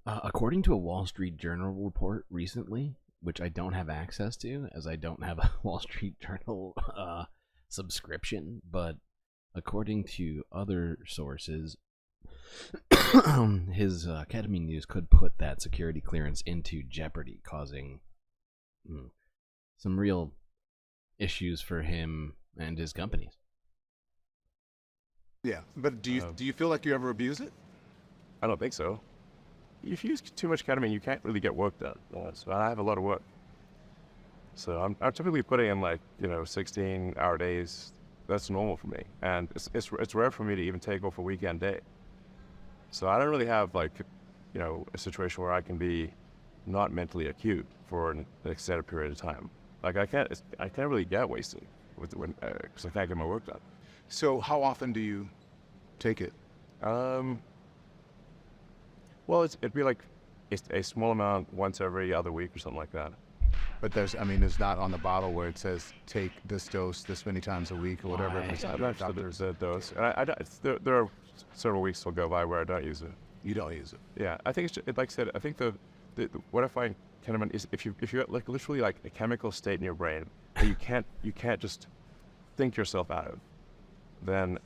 according to a Wall Street Journal report recently, which I don't have access to as I don't have a Wall Street Journal subscription, but according to other sources, his ketamine use could put that security clearance into jeopardy, causing some real issues for him and his companies. Yeah, but do you feel like you ever abuse it? I don't think so. If you use too much ketamine, you can't really get work done. So I have a lot of work. So I'm typically putting in, like, 16-hour days, that's normal for me, and it's rare for me to even take off a weekend day. So I don't really have like, you know, a situation where I can be not mentally acute for an extended period of time. Like I can't really get wasted because I can't get my work done. So how often do you take it? Well, it'd be like a small amount once every other week or something like that. But there's not on the bottle where it says take this dose this many times a week or whatever. There's a dose. And there are several weeks will go by where I don't use it. You don't use it? Yeah, I think like I said, I think what I find ketamine is if you like literally like a chemical state in your brain that you can't just think yourself out of, then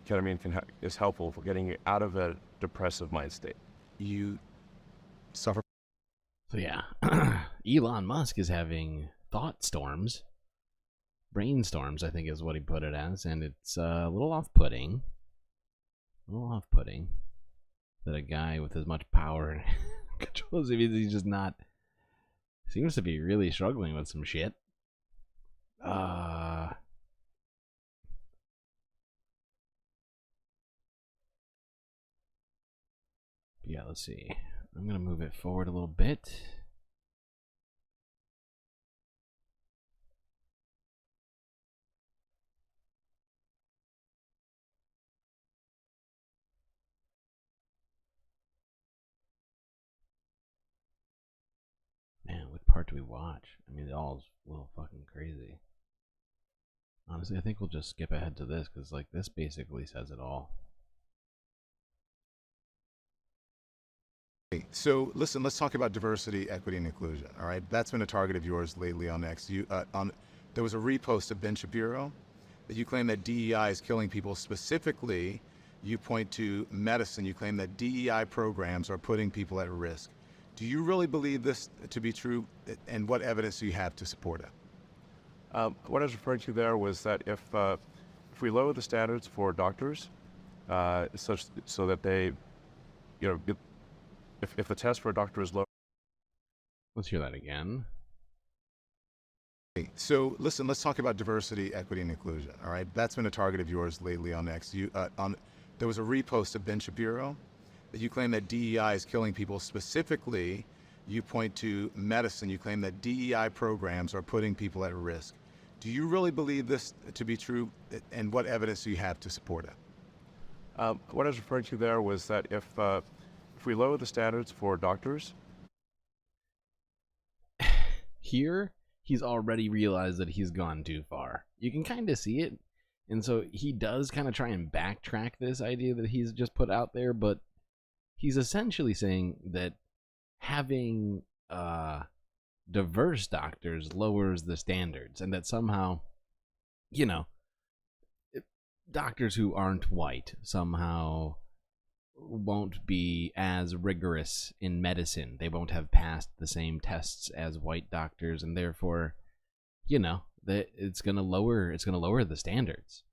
ketamine is helpful for getting you out of a depressive mind state. You suffer. So yeah, Elon Musk is having thought storms, brainstorms, I think is what he put it as, and it's a little off-putting. That a guy with as much power and control as he's just not, seems to be really struggling with some shit. Yeah, let's see. I'm gonna move it forward a little bit. Man, what part do we watch? I mean, it all's a little fucking crazy. Honestly, I think we'll just skip ahead to this because, like, this basically says it all. So listen, let's talk about diversity, equity, and inclusion. All right, that's been a target of yours lately on X. There was a repost of Ben Shapiro that you claim that DEI is killing people. Specifically, you point to medicine. You claim that DEI programs are putting people at risk. Do you really believe this to be true? And what evidence do you have to support it? What I was referring to there was that if we lower the standards for doctors, such so that they, you know, if the test for a doctor is low. Let's hear that again. So listen, let's talk about diversity, equity, and inclusion. All right, that's been a target of yours lately on X. There was a repost of Ben Shapiro that you claim that DEI is killing people. Specifically, you point to medicine. You claim that DEI programs are putting people at risk. Do you really believe this to be true? And what evidence do you have to support it? What I was referring to there was that if we lower the standards for doctors. Here, he's already realized that he's gone too far. You can kind of see it. And so he does kind of try and backtrack this idea that he's just put out there, but he's essentially saying that having diverse doctors lowers the standards, and that somehow, you know, doctors who aren't white somehow won't be as rigorous in medicine. They won't have passed the same tests as white doctors, and therefore, you know, that it's gonna lower the standards.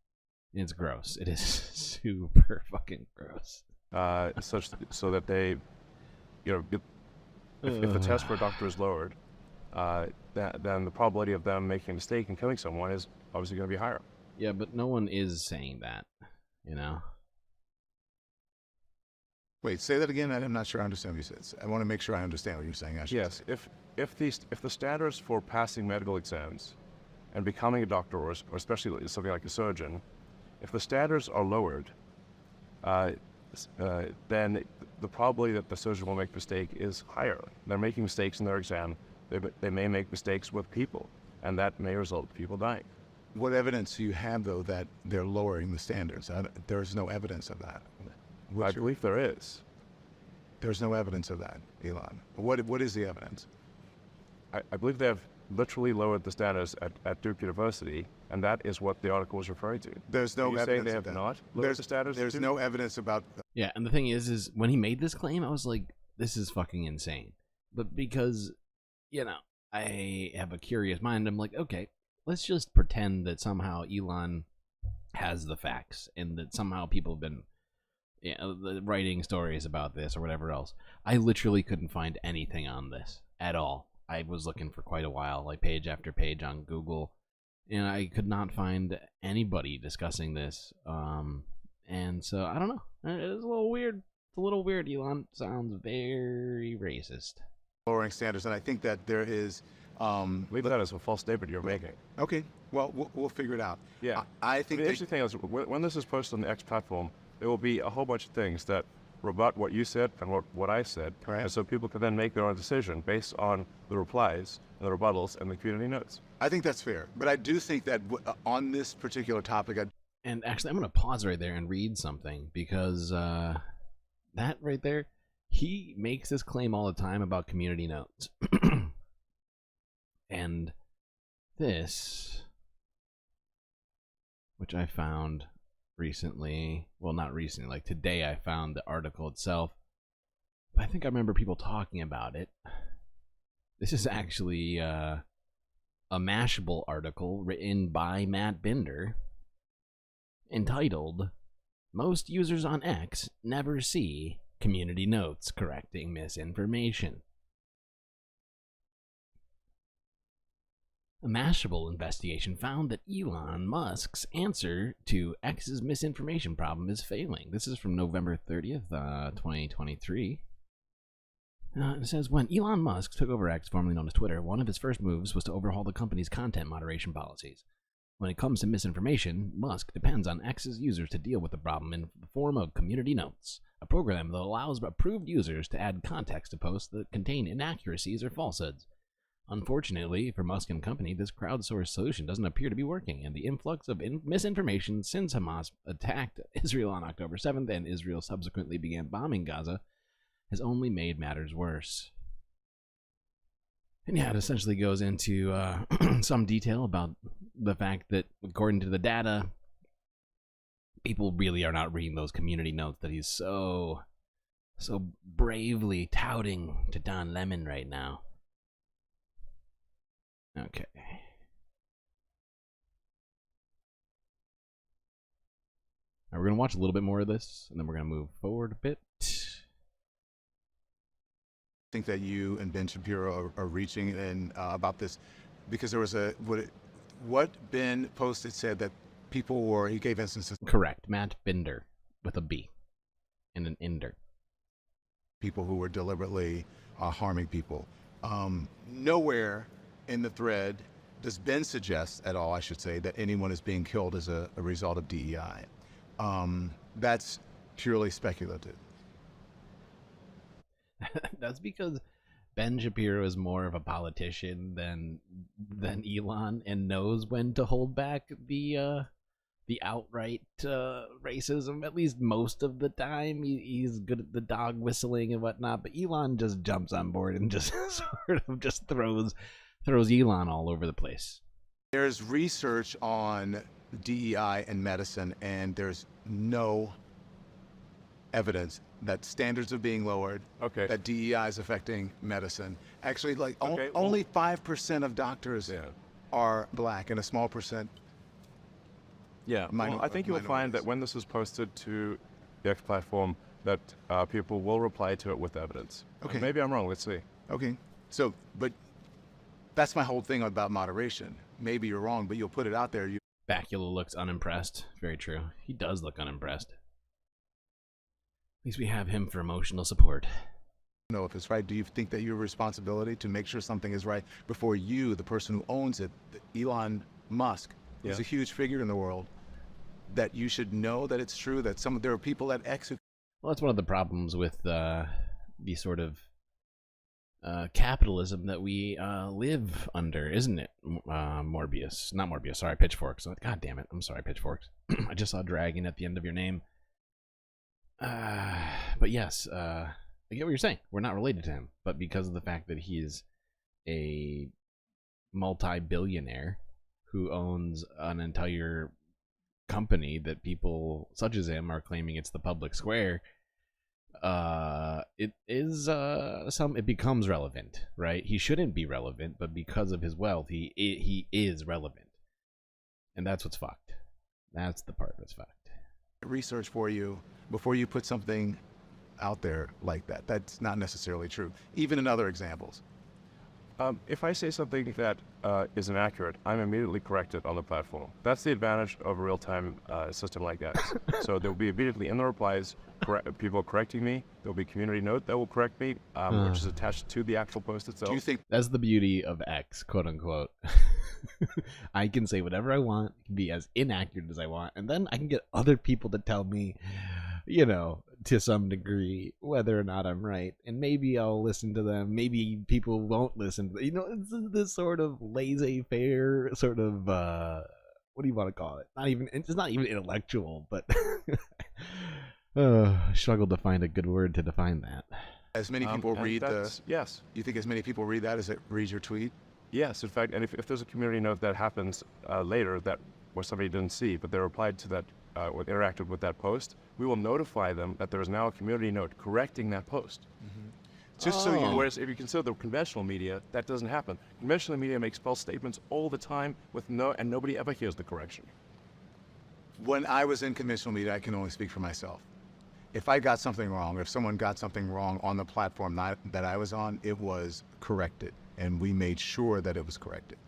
It's gross. It is super fucking gross. Such so that they, you know, if the test for a doctor is lowered, then the probability of them making a mistake and killing someone is obviously going to be higher. Yeah, but no one is saying that, you know. Wait, say that again. I'm not sure I understand what you said. I want to make sure I understand what you're saying. Yes, if the standards for passing medical exams and becoming a doctor, or especially something like a surgeon, if the standards are lowered, then the probability that the surgeon will make a mistake is higher. They're making mistakes in their exam. They may make mistakes with people, and that may result in people dying. What evidence do you have, though, that they're lowering the standards? There's no evidence of that. I believe there is. There's no evidence of that, Elon. What is the evidence? I believe they have literally lowered the standards at Duke University, and that is what the article was referring to. There's no evidence. Saying they have not lowered the standards? There's no evidence about. Yeah, and the thing is when he made this claim, I was like, this is fucking insane. But because, you know, I have a curious mind, I'm like, okay, let's just pretend that somehow Elon has the facts and that somehow people have been writing stories about this or whatever else. I literally couldn't find anything on this at all. I was looking for quite a while, like page after page on Google, And I could not find anybody discussing this. And so, I don't know. It's a little weird. It's a little weird. Elon sounds very racist. Lowering standards, and I think that there is... Leave that as a false statement you're making. Okay, well, we'll figure it out. Yeah. I think the interesting thing is, when this is posted on the X platform, there will be a whole bunch of things that rebut what you said and what I said. Right. And so people can then make their own decision based on the replies and the rebuttals and the community notes. I think that's fair. But I do think that on this particular topic... And actually, I'm going to pause right there and read something, because that right there, he makes this claim all the time about community notes. And this, which I found recently, well, not recently, like today I found the article itself. I think I remember people talking about it. This is actually a Mashable article written by Matt Binder, entitled, "Most users on X never see community notes correcting misinformation." A Mashable investigation found that Elon Musk's answer to X's misinformation problem is failing. This is from November 30th, 2023. It says, when Elon Musk took over X, formerly known as Twitter, one of his first moves was to overhaul the company's content moderation policies. When it comes to misinformation, Musk depends on X's users to deal with the problem in the form of community notes, a program that allows approved users to add context to posts that contain inaccuracies or falsehoods. Unfortunately for Musk and company, this crowdsourced solution doesn't appear to be working, and the influx of misinformation since Hamas attacked Israel on October 7th and Israel subsequently began bombing Gaza has only made matters worse. And yeah, it essentially goes into some detail about the fact that, according to the data, people really are not reading those community notes that he's so bravely touting to Don Lemon right now. Okay. Now we're going to watch a little bit more of this, and then we're going to move forward a bit. I think that you and Ben Shapiro are reaching in about this, because there was what Ben posted said that people were, he gave instances. Correct. Matt Binder with a B and an Inder. People who were deliberately harming people. Nowhere in the thread does Ben suggest at all, I should say, that anyone is being killed as a result of DEI. That's purely speculative. That's because Ben Shapiro is more of a politician than Elon, and knows when to hold back the outright racism. At least most of the time, he's good at the dog whistling and whatnot. But Elon just jumps on board and just sort of just throws Elon all over the place. There's research on DEI and medicine, and there's no evidence that standards are being lowered, that DEI is affecting medicine. Actually, like only 5% of doctors are black, and a small percent. Yeah, well, I think you'll find that when this is posted to the X platform, that people will reply to it with evidence. Okay. Maybe I'm wrong. Let's see. Okay. So, but that's my whole thing about moderation. Maybe you're wrong, but you'll put it out there. Bakula looks unimpressed. Very true. He does look unimpressed. At least we have him for emotional support. Know if it's right. Do you think that your responsibility to make sure something is right before you, the person who owns it, Elon Musk, who's a huge figure in the world, that you should know that it's true, that there are people at X who... Well, that's one of the problems with the sort of capitalism that we live under, isn't it? Morbius. Not Morbius, sorry, Pitchforks. God damn it, I'm sorry, Pitchforks. I just saw dragon at the end of your name. But yes, I get what you're saying. We're not related to him, but because of the fact that he is a multi-billionaire who owns an entire company that people such as him are claiming it's the public square, it becomes relevant, right? He shouldn't be relevant, but because of his wealth, he is relevant, and that's what's fucked. That's the part that's fucked. Research for you before you put something out there like that. That's not necessarily true. Even in other examples, If I say something that is inaccurate, I'm immediately corrected on the platform. That's the advantage of a real-time system like that. So there will be immediately in the replies people correcting me. There will be a community note that will correct me, which is attached to the actual post itself. Do you think that's the beauty of X, quote unquote? I can say whatever I want, be as inaccurate as I want, and then I can get other people to tell me, you know, to some degree, whether or not I'm right. And maybe I'll listen to them. Maybe people won't listen to them. You know, it's this sort of laissez-faire sort of, what do you want to call it? It's not even intellectual, but I struggled to find a good word to define that. as many people read Yes. You think as many people read that as it reads your tweet? Yes, in fact, and if there's a community note that happens later that where somebody didn't see, but they replied to that or interacted with that post, we will notify them that there is now a community note correcting that post. Just so you. Whereas if you consider the conventional media, that doesn't happen. Conventional media makes false statements all the time and nobody ever hears the correction. When I was in conventional media, I can only speak for myself. If I got something wrong, or if someone got something wrong on the platform that I was on, it was corrected, and we made sure that it was corrected.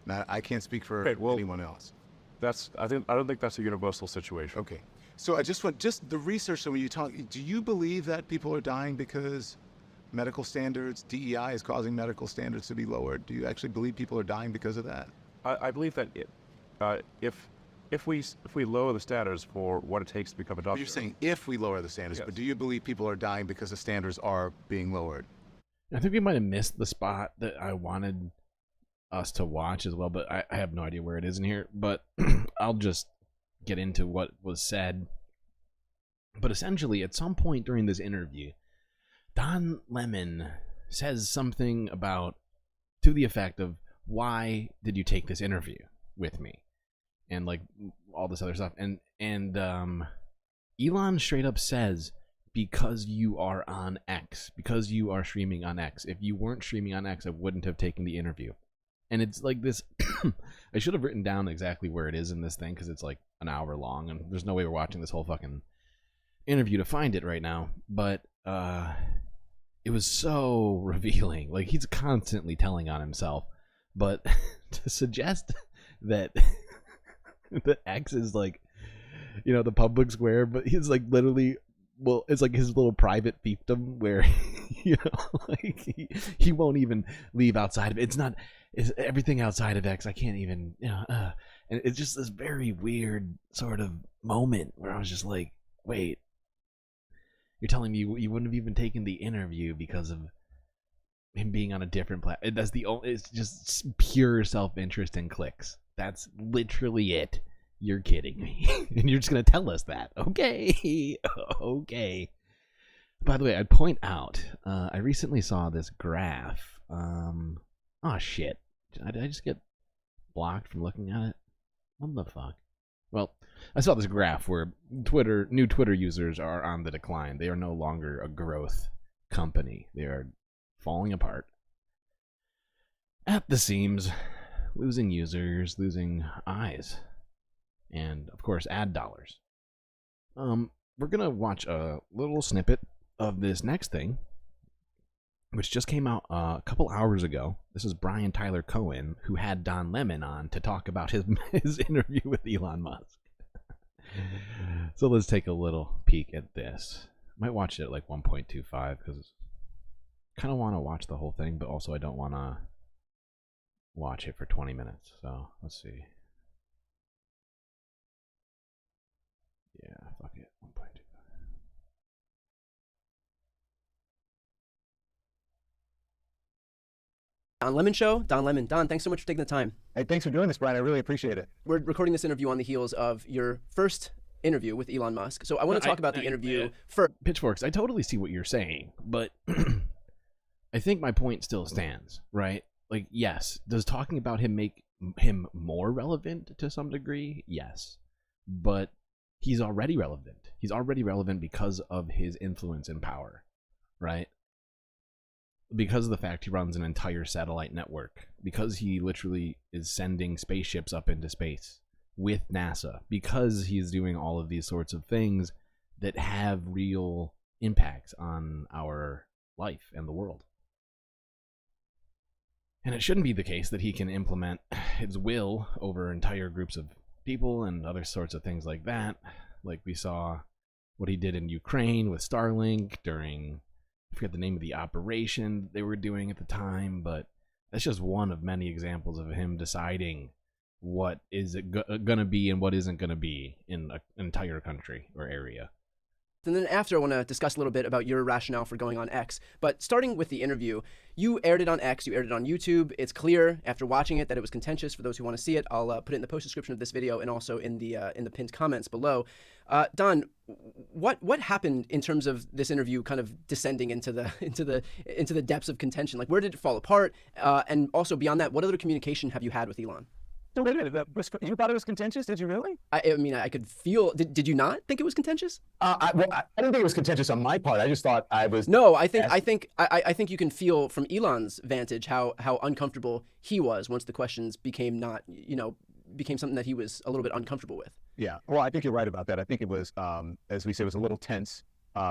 Now, I can't speak for anyone else. I don't think that's a universal situation. Okay. So I just want the research. So when you talk, do you believe that people are dying because medical standards, DEI is causing medical standards to be lowered? Do you actually believe people are dying because of that? I believe that if we lower the standards for what it takes to become a doctor. You're saying if we lower the standards, but do you believe people are dying because the standards are being lowered? I think we might have missed the spot that I wanted us to watch as well, but I have no idea where it is in here. But I'll just get into what was said. But essentially, at some point during this interview, Don Lemon says something to the effect of, "Why did you take this interview with me?" And like all this other stuff. And Elon straight up says, "Because you are on X, because you are streaming on X. If you weren't streaming on X, I wouldn't have taken the interview." And it's like this. I should have written down exactly where it is in this thing, because it's like an hour long, and there's no way we're watching this whole fucking interview to find it right now. But it was so revealing. Like, he's constantly telling on himself, but to suggest that that X is like, you know, the public square, but he's like literally, well, it's like his little private fiefdom where, you know, like he won't even leave outside of it. It's everything outside of X. I can't even, you know, and it's just this very weird sort of moment where I was just like, wait, you're telling me you wouldn't have even taken the interview because of him being on a different platform? That's it's just pure self-interest and clicks. That's literally it. You're kidding me. And you're just going to tell us that. Okay. Okay. By the way, I'd point out, I recently saw this graph. Oh, shit. Did I just get blocked from looking at it? What the fuck? Well, I saw this graph where new Twitter users are on the decline. They are no longer a growth company. They are falling apart at the seams, losing users, losing eyes, and of course ad dollars. We're gonna watch a little snippet of this next thing, which just came out a couple hours ago. This is Brian Tyler Cohen, who had Don Lemon on to talk about his interview with Elon Musk. So let's take a little peek at this. Might watch it at like 1.25 because I kind of want to watch the whole thing, but also I don't want to watch it for 20 minutes. So let's see. Yeah, fuck it. 1.25. Don Lemon Show. Don Lemon. Don, thanks so much for taking the time. Hey, thanks for doing this, Brian. I really appreciate it. We're recording this interview on the heels of your first interview with Elon Musk. So I want to talk about the interview for Pitchforks. I totally see what you're saying, but I think my point still stands, right? Like, yes, does talking about him make him more relevant to some degree? Yes, but he's already relevant. He's already relevant because of his influence and power, right? Because of the fact he runs an entire satellite network, because he literally is sending spaceships up into space with NASA, because he's doing all of these sorts of things that have real impacts on our life and the world. And it shouldn't be the case that he can implement his will over entire groups of people and other sorts of things like that. Like we saw what he did in Ukraine with Starlink during, I forget the name of the operation they were doing at the time, but that's just one of many examples of him deciding what is it going to be and what isn't going to be in an entire country or area. And then after, I want to discuss a little bit about your rationale for going on X. But starting with the interview, you aired it on X, you aired it on YouTube. It's clear after watching it that it was contentious. For those who want to see it, I'll put it in the post description of this video and also in the pinned comments below. Don, what happened in terms of this interview kind of descending into the depths of contention? Like, where did it fall apart? And also beyond that, what other communication have you had with Elon? So wait a minute, you thought it was contentious? Did you really? I mean, I could feel. Did you not think it was contentious? I didn't think it was contentious on my part. I just thought I was. No, I think you can feel from Elon's vantage how uncomfortable he was once the questions became something that he was a little bit uncomfortable with. Yeah, well, I think you're right about that. I think it was, as we say, it was a little tense.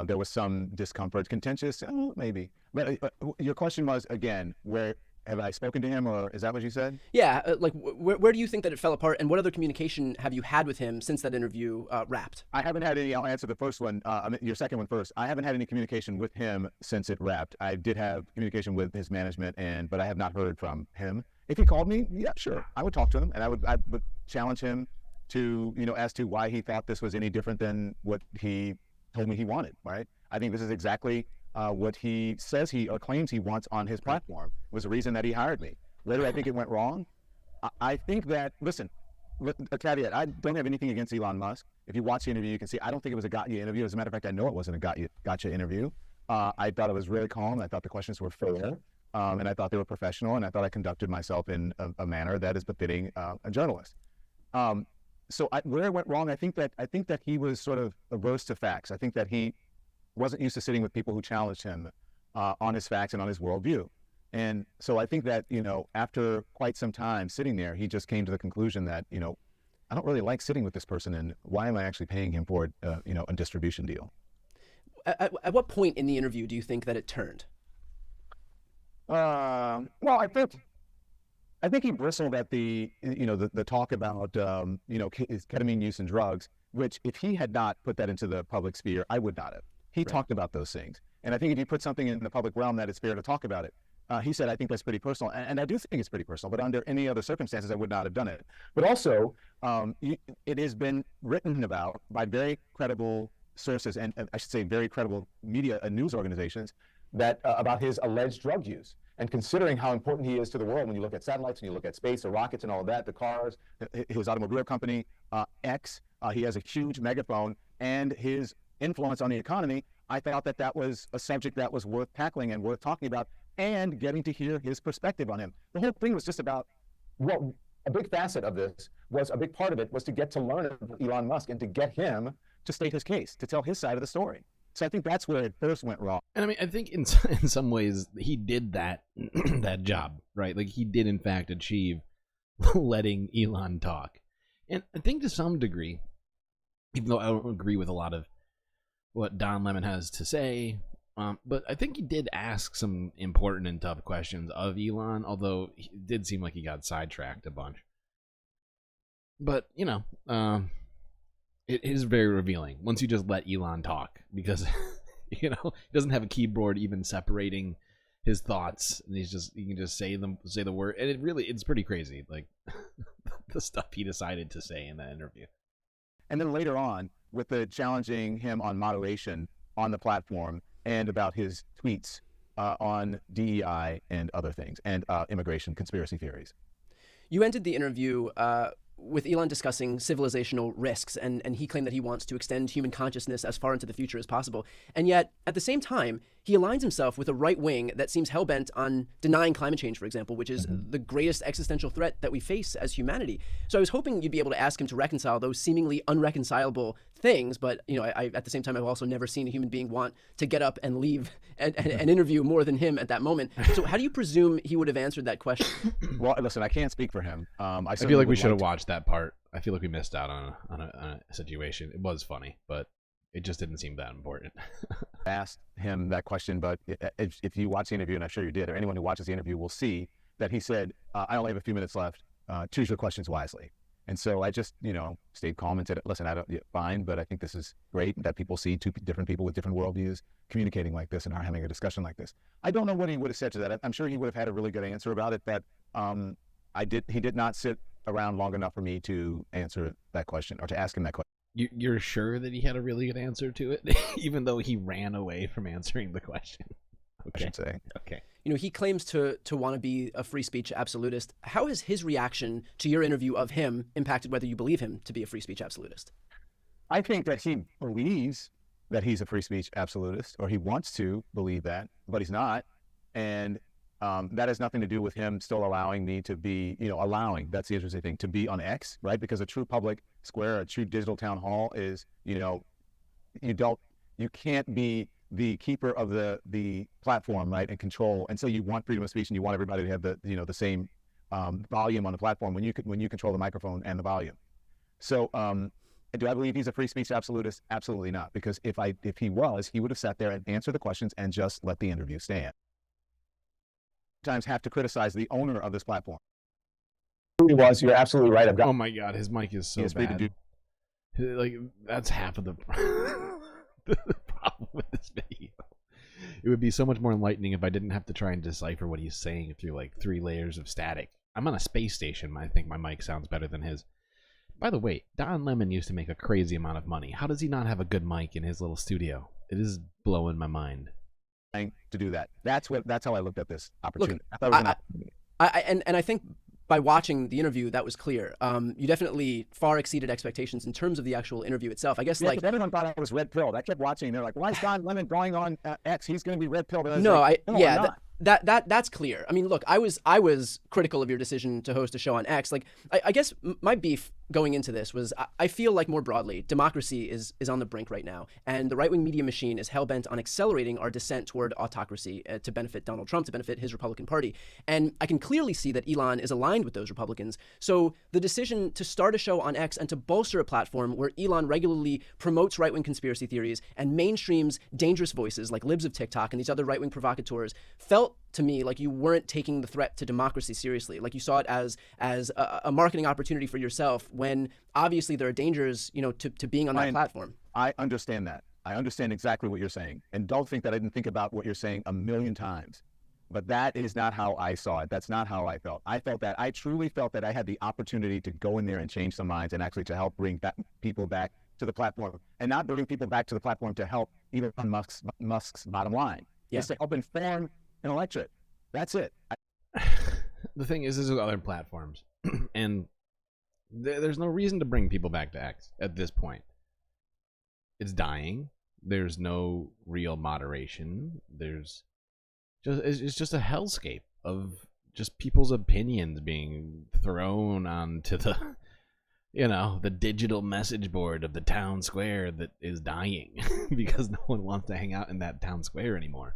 There was some discomfort. Contentious, maybe. But your question was, again, where have I spoken to him, or is that what you said? Yeah, like where do you think that it fell apart, and what other communication have you had with him since that interview wrapped? I haven't had any. I'll answer the first one, your second one first. I haven't had any communication with him since it wrapped. I did have communication with his management, but I have not heard from him. If he called me, yeah, sure, I would talk to him, and I would challenge him to, as to why he thought this was any different than what he told me he wanted. Right? I think this is exactly what he says or claims he wants on his platform. Was the reason that he hired me. Where do I think it went wrong? I think that, listen, a caveat, I don't have anything against Elon Musk. If you watch the interview, you can see I don't think it was a got-you interview. As a matter of fact, I know it wasn't a gotcha interview. I thought it was really calm. I thought the questions were fair, and I thought they were professional, and I thought I conducted myself in a manner that is befitting a journalist. So where it went wrong, I think that he was sort of averse to facts. I think that he wasn't used to sitting with people who challenged him on his facts and on his worldview. And so I think that, after quite some time sitting there, he just came to the conclusion that, I don't really like sitting with this person, and why am I actually paying him for, a distribution deal? At what point in the interview do you think that it turned? Well, I think he bristled at the talk about, his ketamine use and drugs, which if he had not put that into the public sphere, I would not have. He talked about those things. And I think if you put something in the public realm, that it's fair to talk about it. He said, I think that's pretty personal. And I do think it's pretty personal, but under any other circumstances, I would not have done it. But also, it has been written about by very credible sources, and I should say very credible media and news organizations, that about his alleged drug use. And considering how important he is to the world, when you look at satellites and you look at space, the rockets and all of that, the cars, his automobile company, X, he has a huge megaphone, and his influence on the economy, I thought that was a subject that was worth tackling and worth talking about, and getting to hear his perspective on him. The whole thing was just about, well, a big facet of this was, a big part of it was to get to learn Elon Musk and to get him to state his case, to tell his side of the story. So I think that's where it first went wrong. And I mean, I think in some ways he did that that job, right? Like he did in fact achieve letting Elon talk. And I think to some degree, even though I don't agree with a lot of what Don Lemon has to say, but I think he did ask some important and tough questions of Elon, although it did seem like he got sidetracked a bunch. But, it is very revealing once you just let Elon talk, because, he doesn't have a keyboard even separating his thoughts, and he can just say the word, and it's pretty crazy, like the stuff he decided to say in that interview. And then later on, with the challenging him on moderation on the platform and about his tweets on DEI and other things, and immigration conspiracy theories. You ended the interview with Elon discussing civilizational risks, and he claimed that he wants to extend human consciousness as far into the future as possible. And yet, at the same time, he aligns himself with a right wing that seems hell-bent on denying climate change, for example, which is the greatest existential threat that we face as humanity. So I was hoping you'd be able to ask him to reconcile those seemingly unreconcilable things, but I at the same time, I've also never seen a human being want to get up and leave an interview more than him at that moment. So how do you presume he would have answered that question? Well, listen, I can't speak for him. I feel like we should have watched that part. I feel like we missed out on a situation. It was funny, but it just didn't seem that important. Asked him that question, but if you watch the interview, and I'm sure you did, or anyone who watches the interview will see that he said, I only have a few minutes left. Choose your questions wisely. And so I just, stayed calm and said, listen, fine, but I think this is great that people see two different people with different worldviews communicating like this and are having a discussion like this. I don't know what he would have said to that. I'm sure he would have had a really good answer about it, but he did not sit around long enough for me to answer that question or to ask him that question. You're sure that he had a really good answer to it, even though he ran away from answering the question? Okay. I should say. Okay. He claims to want to be a free speech absolutist. How has his reaction to your interview of him impacted whether you believe him to be a free speech absolutist? I think that he believes that he's a free speech absolutist, or he wants to believe that, but he's not. And that has nothing to do with him still allowing me to be, that's the interesting thing, to be on X, right? Because a true public square, a true digital town hall is, you can't be the keeper of the platform, right, and control. And so you want freedom of speech, and you want everybody to have the same volume on the platform when you control the microphone and the volume. So do I believe he's a free speech absolutist? Absolutely not. Because if he was, he would have sat there and answered the questions and just let the interview stand. Sometimes have to criticize the owner of this platform. He was. You're absolutely right. Oh my God, his mic is so bad. Like, that's half of the problem with this video. It would be so much more enlightening if I didn't have to try and decipher what he's saying through like 3 layers of static. I'm on a space station. I think my mic sounds better than his. By the way, Don Lemon used to make a crazy amount of money. How does he not have a good mic in his little studio? It is blowing my mind. To do that. That's how I looked at this opportunity. Look, I think by watching the interview, that was clear. You definitely far exceeded expectations in terms of the actual interview itself. I guess everyone thought I was red pilled. I kept watching. They're like, "Why is Don Lemon going on X? He's going to be red pilled." That's clear. I mean, look, I was critical of your decision to host a show on X. Like, I guess my beef going into this was I feel like more broadly, democracy is on the brink right now, and the right-wing media machine is hell-bent on accelerating our descent toward autocracy to benefit Donald Trump, to benefit his Republican Party. And I can clearly see that Elon is aligned with those Republicans. So the decision to start a show on X and to bolster a platform where Elon regularly promotes right-wing conspiracy theories and mainstreams dangerous voices like libs of TikTok and these other right-wing provocateurs felt to me like you weren't taking the threat to democracy seriously. Like you saw it as a marketing opportunity for yourself, when obviously there are dangers, to being on that platform. I understand that. I understand exactly what you're saying. And don't think that I didn't think about what you're saying a million times. But that is not how I saw it. That's not how I felt. I truly felt that I had the opportunity to go in there and change some minds and actually to help bring people back to the platform, and not bring people back to the platform to help Elon Musk's bottom line. Yeah. It's to help inform an electorate. That's it. The thing is, there's other platforms, and there's no reason to bring people back to X at this point. It's dying. There's no real moderation. It's just a hellscape of just people's opinions being thrown onto the, the digital message board of the town square that is dying because no one wants to hang out in that town square anymore.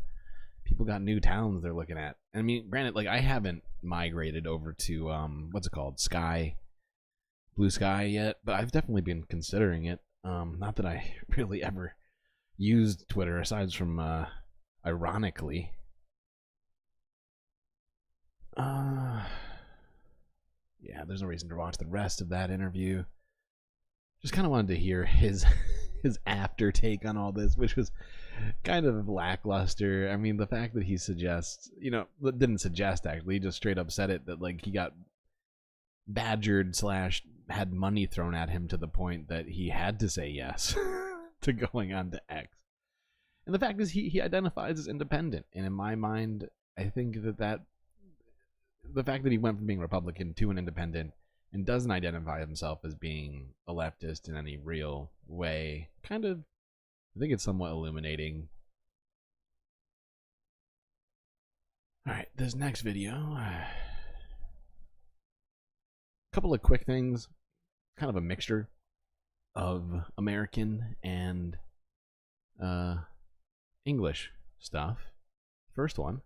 People got new towns they're looking at. I mean, granted, like, I haven't migrated over to what's it called, Blue Sky yet, but I've definitely been considering it. Not that I really ever used Twitter aside from ironically. Yeah, there's no reason to watch the rest of that interview. Just kind of wanted to hear his after take on all this, which was kind of lackluster. I mean, the fact that he suggests, didn't suggest actually, he just straight up said it, that like he got badgered / had money thrown at him to the point that he had to say yes to going on to X. And the fact is he identifies as independent, and in my mind, I think that the fact that he went from being Republican to an independent and doesn't identify himself as being a leftist in any real way, I think it's somewhat illuminating. Alright, this next video. A couple of quick things. Kind of a mixture of American and English stuff. First one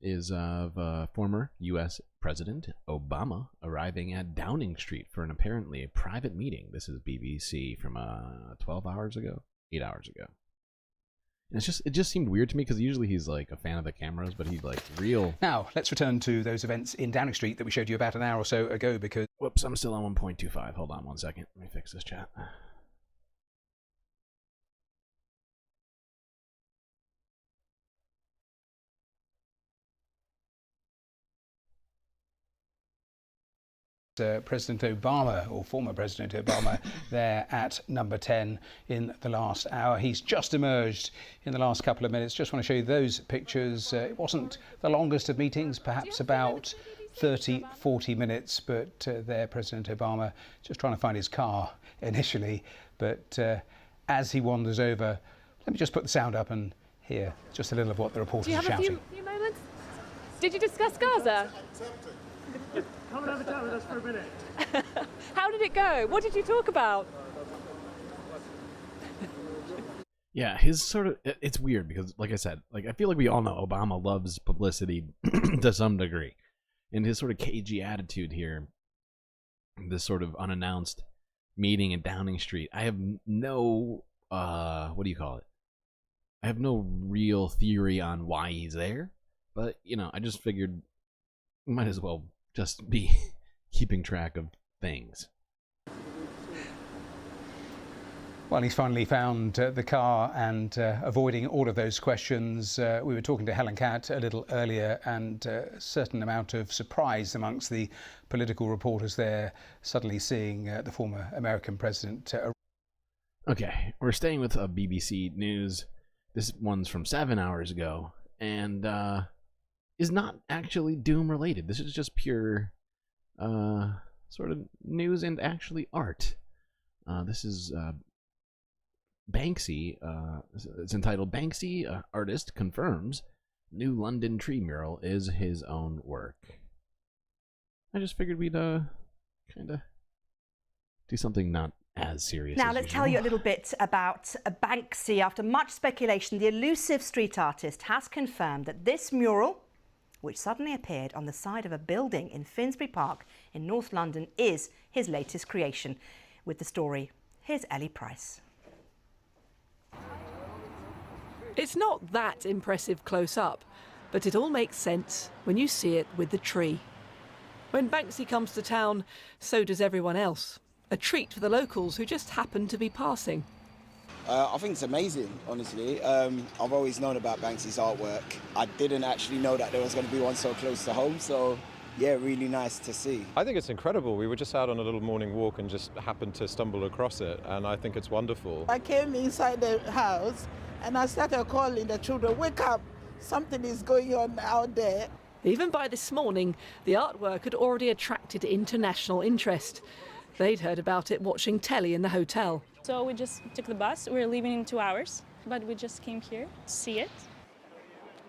is of former U.S. President Obama arriving at Downing Street for an apparently private meeting. This is BBC from 12 hours ago? 8 hours ago. And it just seemed weird to me because usually he's like a fan of the cameras, but he's like real. Now, let's return to those events in Downing Street that we showed you about an hour or so ago because... Whoops, I'm still on 1.25. Hold on one second. Let me fix this chat. President Obama, or former President Obama, there at number 10 in the last hour. He's just emerged in the last couple of minutes. Just want to show you those pictures. It wasn't the longest of meetings, perhaps about 30, 40 minutes, but there, President Obama, just trying to find his car initially. But as he wanders over, let me just put the sound up and hear just a little of what the reporters are shouting. Do you have a few moments? Did you discuss Gaza? Come and have a chat with us for a minute. How did it go? What did you talk about? Yeah, his sort of, it's weird because, like I said, like I feel like we all know Obama loves publicity to some degree. And his sort of cagey attitude here, this sort of unannounced meeting in Downing Street, I have no, what do you call it? I have no real theory on why he's there. But, you know, I just figured we might as well just be keeping track of things. Well, he's finally found the car and avoiding all of those questions. We were talking to Helen Catt a little earlier, and a certain amount of surprise amongst the political reporters there, suddenly seeing the former American president. Okay, we're staying with BBC News. This one's from 7 hours ago, and is not actually Doom related. This is just pure sort of news and actually art. This is Banksy. It's entitled Banksy, Artist Confirms New London Tree Mural is His Own Work. I just figured we'd kind of do something not as serious. Now, as let's usual. tell you a little bit about Banksy. After much speculation, the elusive street artist has confirmed that this mural, which suddenly appeared on the side of a building in Finsbury Park in North London, is his latest creation. With the story, here's Ellie Price. It's not that impressive close up, but it all makes sense when you see it with the tree. When Banksy comes to town, so does everyone else. A treat for the locals who just happen to be passing. I think it's amazing, honestly. I've always known about Banksy's artwork. I didn't actually know that there was going to be one so close to home, so yeah, really nice to see. I think it's incredible. We were just out on a little morning walk and just happened to stumble across it, and I think it's wonderful. I came inside the house and I started calling the children, wake up, something is going on out there. Even by this morning, the artwork had already attracted international interest. They'd heard about it watching telly in the hotel. So we just took the bus. We're leaving in 2 hours, but we just came here to see it.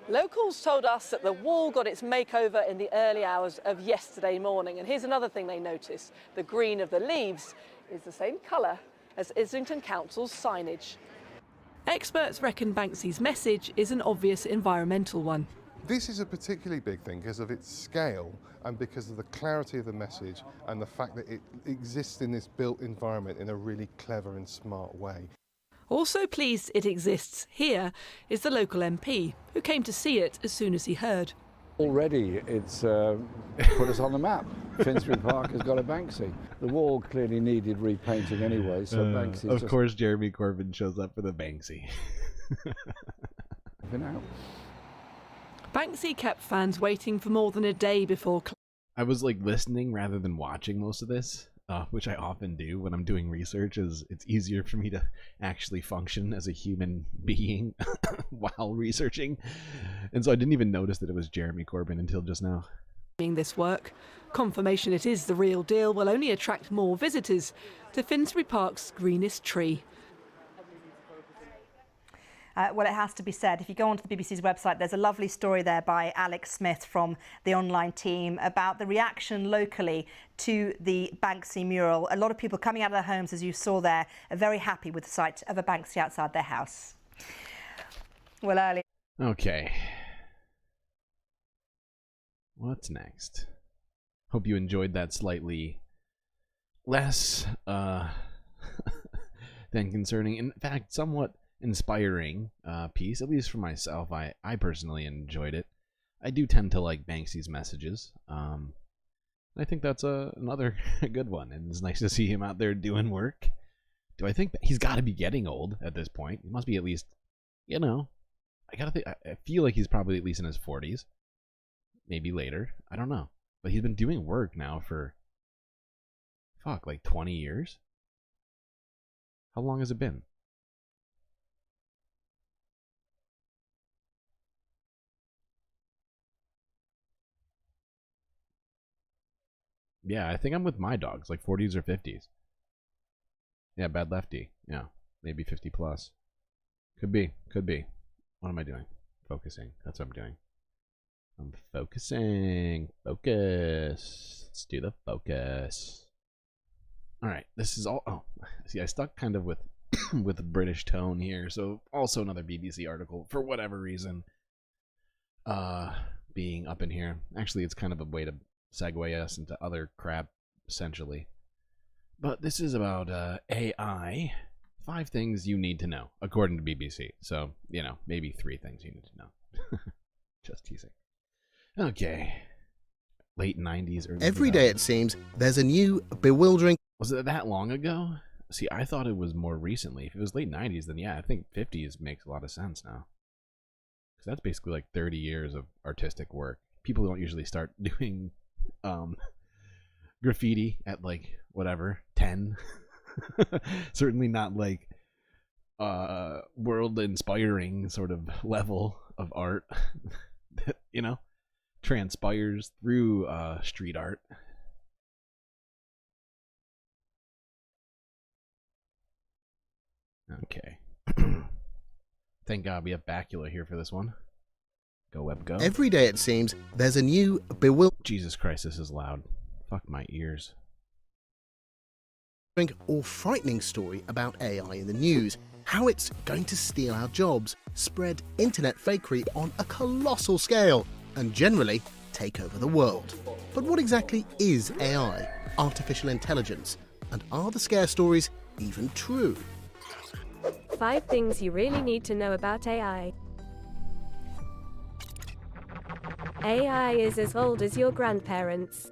Locals told us that the wall got its makeover in the early hours of yesterday morning. And here's another thing they noticed. The green of the leaves is the same colour as Islington Council's signage. Experts reckon Banksy's message is an obvious environmental one. This is a particularly big thing because of its scale and because of the clarity of the message and the fact that it exists in this built environment in a really clever and smart way. Also pleased it exists here is the local MP, who came to see it as soon as he heard. Already it's put us on the map. Finsbury Park has got a Banksy. The wall clearly needed repainting anyway, so Banksy's of course Jeremy Corbyn shows up for the Banksy. Been out. Banksy kept fans waiting for more than a day before... I was like listening rather than watching most of this, which I often do when I'm doing research. It's easier for me to actually function as a human being while researching. And so I didn't even notice that it was Jeremy Corbyn until just now. This work, confirmation it is the real deal, will only attract more visitors to Finsbury Park's greenest tree. Well, it has to be said, if you go onto the BBC's website, there's a lovely story there by Alex Smith from the online team about the reaction locally to the Banksy mural. A lot of people coming out of their homes, as you saw there, are very happy with the sight of a Banksy outside their house. Well, early. Okay. What's next? Hope you enjoyed that slightly less than concerning, in fact, somewhat inspiring piece, at least for myself. I personally enjoyed it. I do tend to like Banksy's messages. I think that's another good one, and it's nice to see him out there doing work. Do I think he's got to be getting old at this point? He must be at least, I gotta think. I feel like he's probably at least in his 40s, maybe later. I don't know, but he's been doing work now for like 20 years. How long has it been? Yeah, I think I'm with my dogs, like 40s or 50s. Yeah, bad lefty. Yeah, maybe 50 plus. Could be. What am I doing? Focusing. That's what I'm doing. I'm focusing. Focus. Let's do the focus. All right, this is all. Oh, see, I stuck kind of with with a British tone here. So also another BBC article for whatever reason. Being up in here. Actually, it's kind of a way to segue us into other crap, essentially. But this is about AI. 5 things you need to know, according to BBC. So, maybe 3 things you need to know. Just teasing. Okay. Late 90s, early Every day, it seems, there's a new, bewildering... Was it that long ago? See, I thought it was more recently. If it was late 90s, then yeah, I think 50s makes a lot of sense now. Because that's basically like 30 years of artistic work. People don't usually start doing graffiti at like, 10. Certainly not like world-inspiring sort of level of art that, transpires through street art. Okay. Thank God we have Bacula here for this one. Go web go. Every day, it seems, there's a new bewildering... Jesus Christ, this is loud. Fuck my ears. ...or frightening story about AI in the news. How it's going to steal our jobs, spread internet fakery on a colossal scale, and generally take over the world. But what exactly is AI, artificial intelligence? And are the scare stories even true? 5 things you really need to know about AI. AI is as old as your grandparents.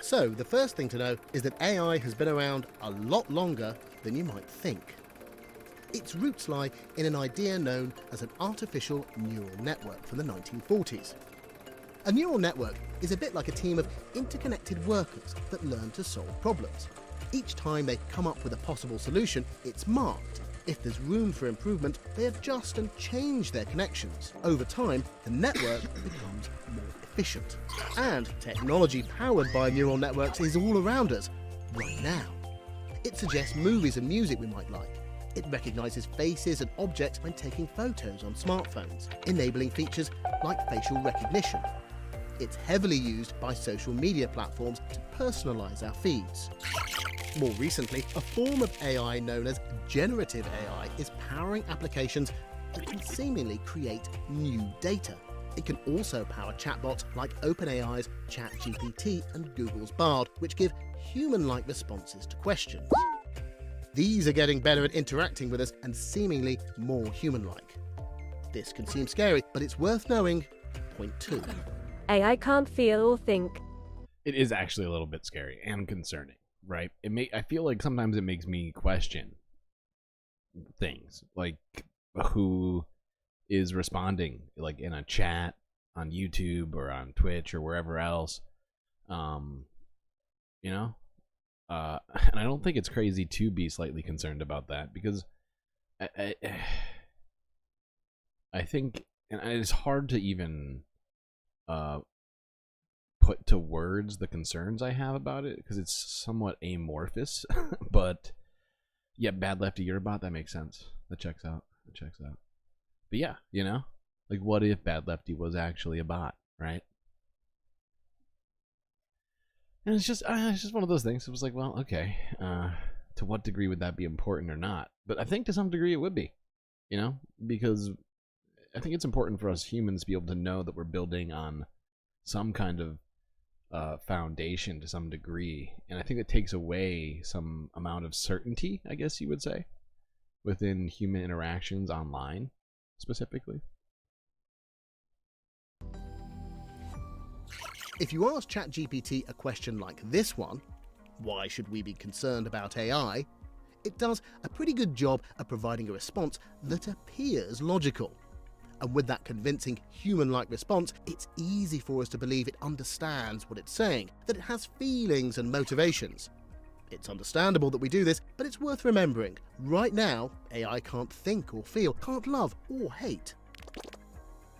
So, the first thing to know is that AI has been around a lot longer than you might think. Its roots lie in an idea known as an artificial neural network from the 1940s. A neural network is a bit like a team of interconnected workers that learn to solve problems. Each time they come up with a possible solution, it's marked. If there's room for improvement, they adjust and change their connections. Over time, the network becomes more efficient. And technology powered by neural networks is all around us, right now. It suggests movies and music we might like. It recognises faces and objects when taking photos on smartphones, enabling features like facial recognition. It's heavily used by social media platforms to personalise our feeds. More recently, a form of AI known as generative AI is powering applications that can seemingly create new data. It can also power chatbots like OpenAI's ChatGPT and Google's Bard, which give human-like responses to questions. These are getting better at interacting with us and seemingly more human-like. This can seem scary, but it's worth knowing. Point 2. AI can't feel or think. It is actually a little bit scary and concerning, right? I feel like sometimes it makes me question things, like who is responding, like in a chat on YouTube or on Twitch or wherever else. And I don't think it's crazy to be slightly concerned about that, because I think, and it's hard to even put to words the concerns I have about it, because it's somewhat amorphous. But yeah, bad lefty, you're a bot. That makes sense. That checks out. But yeah, like what if bad lefty was actually a bot, right? And it's just one of those things. It was like, well, okay, to what degree would that be important or not? But I think to some degree it would be, because I think it's important for us humans to be able to know that we're building on some kind of foundation to some degree. And I think it takes away some amount of certainty, I guess you would say, within human interactions online, specifically. If you ask ChatGPT a question like this one, why should we be concerned about AI? It does a pretty good job at providing a response that appears logical. And with that convincing human-like response, it's easy for us to believe it understands what it's saying, that it has feelings and motivations. It's understandable that we do this, but it's worth remembering. Right now, AI can't think or feel, can't love or hate.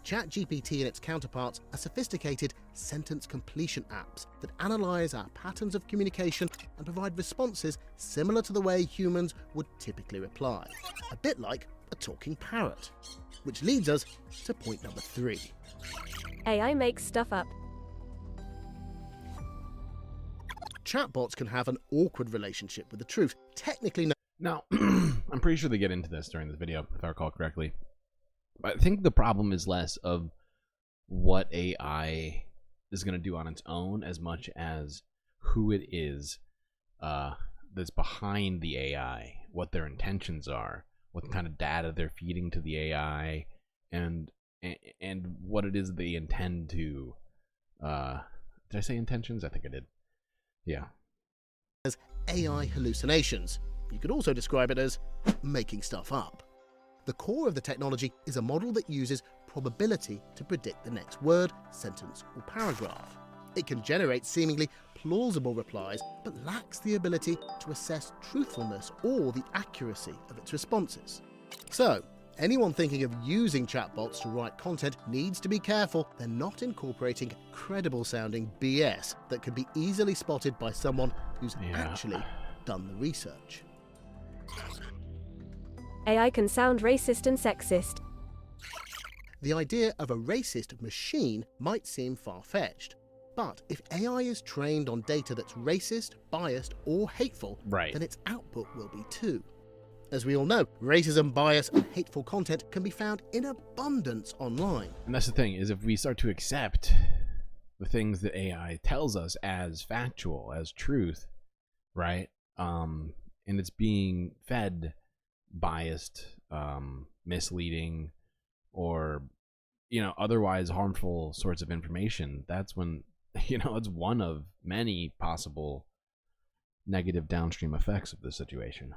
ChatGPT and its counterparts are sophisticated sentence completion apps that analyze our patterns of communication and provide responses similar to the way humans would typically reply. A bit like a talking parrot. Which leads us to point number 3. AI makes stuff up. Chatbots can have an awkward relationship with the truth. Technically, no. Now, I'm pretty sure they get into this during this video, if I recall correctly. But I think the problem is less of what AI is going to do on its own as much as who it is that's behind the AI, what their intentions are, what kind of data they're feeding to the AI, and what it is they intend to. Did I say intentions? I think I did. Yeah. As AI hallucinations. You could also describe it as making stuff up. The core of the technology is a model that uses probability to predict the next word, sentence, or paragraph. It can generate seemingly plausible replies, but lacks the ability to assess truthfulness or the accuracy of its responses. So, anyone thinking of using chatbots to write content needs to be careful they're not incorporating credible-sounding BS that can be easily spotted by someone who's actually done the research. AI can sound racist and sexist. The idea of a racist machine might seem far-fetched. But if AI is trained on data that's racist, biased, or hateful, then its output will be too. As we all know, racism, bias, and hateful content can be found in abundance online. And that's the thing, is if we start to accept the things that AI tells us as factual, as truth, right? And it's being fed biased, misleading, or, otherwise harmful sorts of information, that's when, it's one of many possible negative downstream effects of the situation.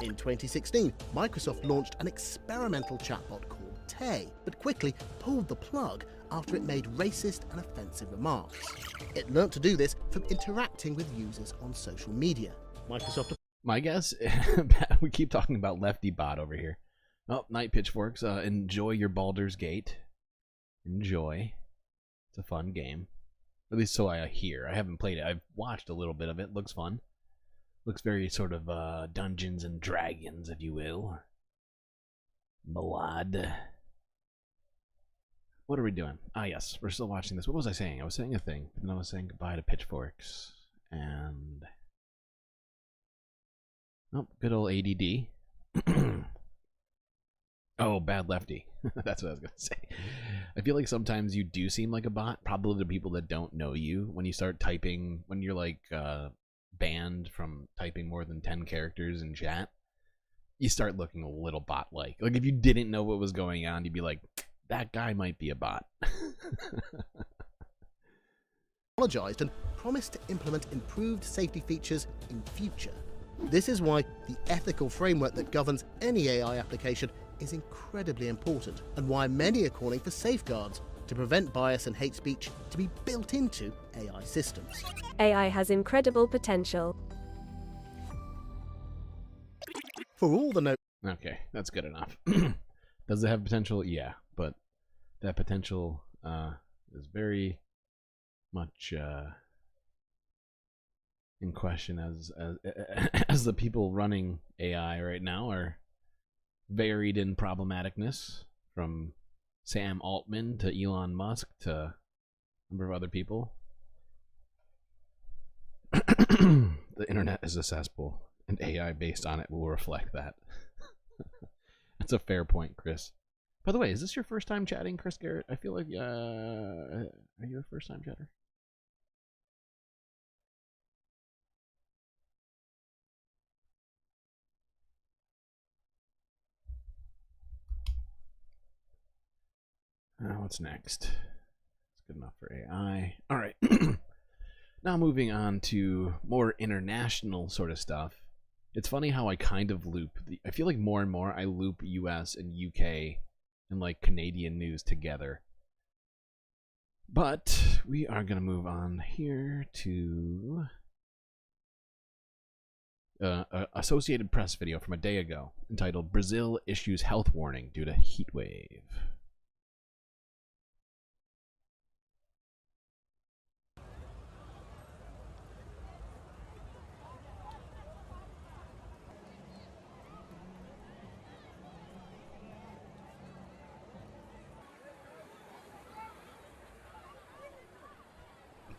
In 2016, Microsoft launched an experimental chatbot called Tay, but quickly pulled the plug after it made racist and offensive remarks. It learnt to do this from interacting with users on social media. Microsoft... My guess, we keep talking about Lefty Bot over here. Oh, Night Pitchforks, enjoy your Baldur's Gate. Enjoy. It's a fun game. At least so I hear. I haven't played it. I've watched a little bit of it. Looks fun. Looks very sort of Dungeons and Dragons, if you will. Blood. What are we doing? Ah, yes. We're still watching this. What was I saying? I was saying a thing. And I was saying goodbye to Pitchforks. And... oh, good old ADD. Oh, bad Lefty. That's what I was going to say. I feel like sometimes you do seem like a bot, probably to people that don't know you. When you start typing, when you're like banned from typing more than 10 characters in chat, you start looking a little bot-like. Like if you didn't know what was going on, you'd be like, that guy might be a bot. Apologized and promised to implement improved safety features in future. This is why the ethical framework that governs any AI application is incredibly important, and why many are calling for safeguards to prevent bias and hate speech to be built into AI systems. AI has incredible potential. For all the Okay, that's good enough. Does it have potential? Yeah, but that potential is very much in question as the people running AI right now are varied in problematicness, from Sam Altman to Elon Musk to a number of other people. The internet is a cesspool, and AI based on it will reflect that. That's a fair point, Chris. By the way, is this your first time chatting, Chris Garrett? I feel like, are you a first time chatter? What's next? It's good enough for AI. All right. Now moving on to more international sort of stuff. It's funny how I kind of loop. I feel like more and more I loop US and UK and like Canadian news together. But we are going to move on here to Associated Press video from a day ago entitled Brazil Issues Health Warning Due to Heat Wave.